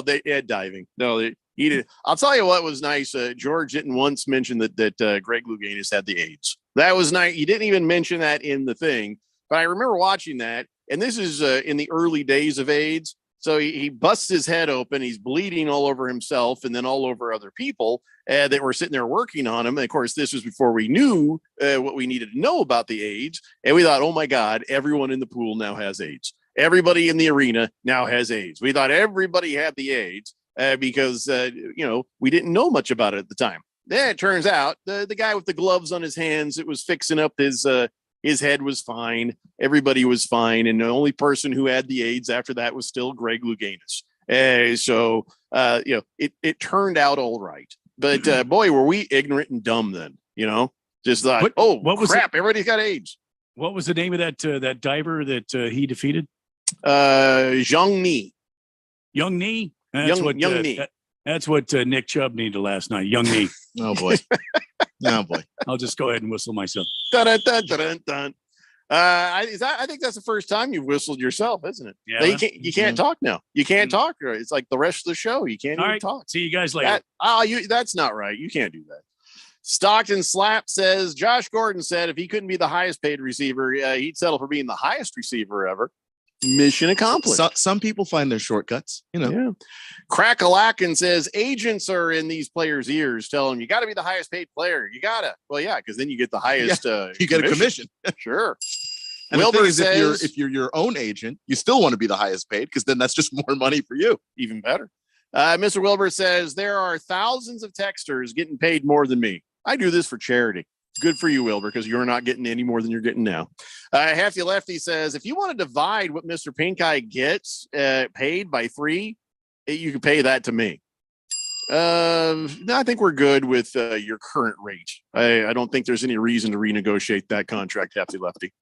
they had diving. No, he did. I'll tell you what was nice. George didn't once mention that Greg Louganis had the AIDS. That was nice. He didn't even mention that in the thing. But I remember watching that, and this is in the early days of AIDS. So he busts his head open. He's bleeding all over himself and then all over other people that were sitting there working on him. And of course, this was before we knew what we needed to know about the AIDS. And we thought, oh my God, everyone in the pool now has AIDS. Everybody in the arena now has AIDS. We thought everybody had the AIDS because, we didn't know much about it at the time. Then it turns out the guy with the gloves on his hands, it was fixing up his head was fine. Everybody was fine. And the only person who had the AIDS after that was still Greg Louganis. So it turned out all right. But boy, were we ignorant and dumb then, just thought, what was crap, everybody's got AIDS. What was the name of that diver that he defeated? Young Mi. Young Mi? Young Mi. That's what Nick Chubb needed last night. Young Mi. Oh, boy. Oh, boy. I'll just go ahead and whistle myself. Dun, dun, dun, dun, dun. I think that's the first time you've whistled yourself, isn't it? Yeah. You can't talk now. You can't talk. It's like the rest of the show. You can't even talk. See you guys later. That's not right. You can't do that. Stockton Slap says Josh Gordon said if he couldn't be the highest paid receiver, he'd settle for being the highest receiver ever. Mission accomplished. Some people find their shortcuts, Yeah. Crackalacken says agents are in these players' ears, telling them you got to be the highest paid player. You gotta. Well, yeah, because then you get the highest. You get a commission. Sure. And Wilbur says if you're your own agent, you still want to be the highest paid because then that's just more money for you. Even better. Mr. Wilbur says there are thousands of texters getting paid more than me. I do this for charity. Good for you, Wilbur, because you're not getting any more than you're getting now. Hefty Lefty says, if you want to divide what Mr. Pink Eye gets paid by 3, you can pay that to me. I think we're good with your current rate. I don't think there's any reason to renegotiate that contract, Hefty Lefty.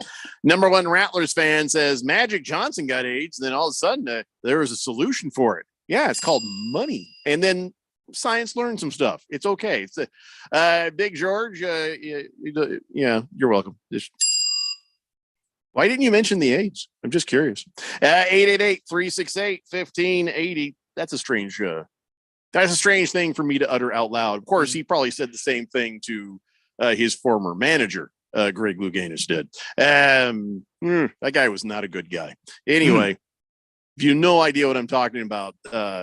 Number 1 Rattlers fan says, Magic Johnson got AIDS, and then all of a sudden there was a solution for it. Yeah, it's called money. And then science learned some stuff. It's okay. It's Big George. Yeah, you're welcome. Why didn't you mention the age? I'm just curious. 888-368-1580. That's a strange thing for me to utter out loud. Of course, he probably said the same thing to his former manager, Greg Louganis did. That guy was not a good guy. Anyway, if you have no idea what I'm talking about,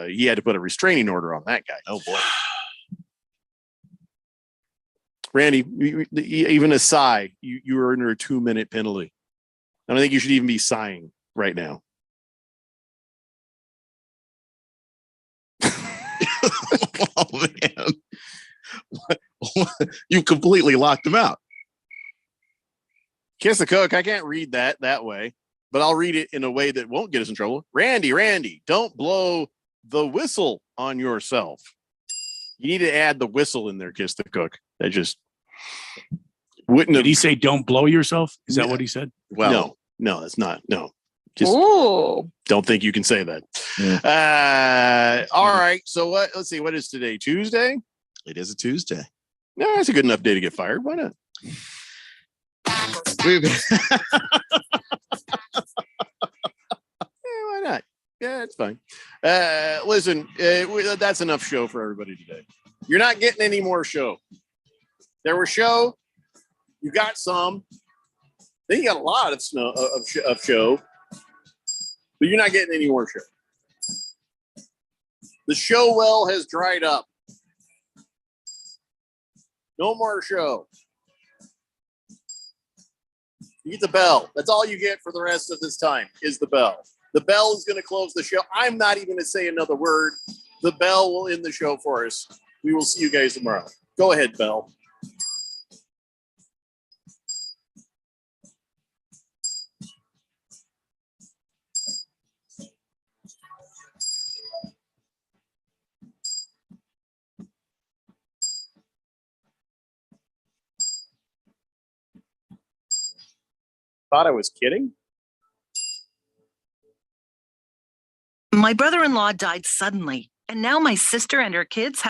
he had to put a restraining order on that guy. Oh boy. Randy, even a sigh, you were under a 2-minute penalty. I don't think you should even be sighing right now. Oh man. You completely locked him out. Kiss the cook. I can't read that way, but I'll read it in a way that won't get us in trouble. Randy, don't blow the whistle on yourself. You need to add the whistle in there, Kiss the cook. That just wouldn't have. Did he say don't blow yourself? Is that what he said? Well, no, that's not. No. Just don't think you can say that. Yeah. All right. So let's see. What is today? Tuesday? It is a Tuesday. No, that's a good enough day to get fired. Why not? Why not? Yeah, it's fine. Listen, that's enough show for everybody today. You're not getting any more show. There was show. You got some. Then you got a lot of show. But you're not getting any more show. The show well has dried up. No more show. You get the bell. That's all you get for the rest of this time is the bell. The bell is going to close the show. I'm not even going to say another word. The bell will end the show for us. We will see you guys tomorrow. Go ahead, Bell. Thought I was kidding? My brother-in-law died suddenly, and now my sister and her kids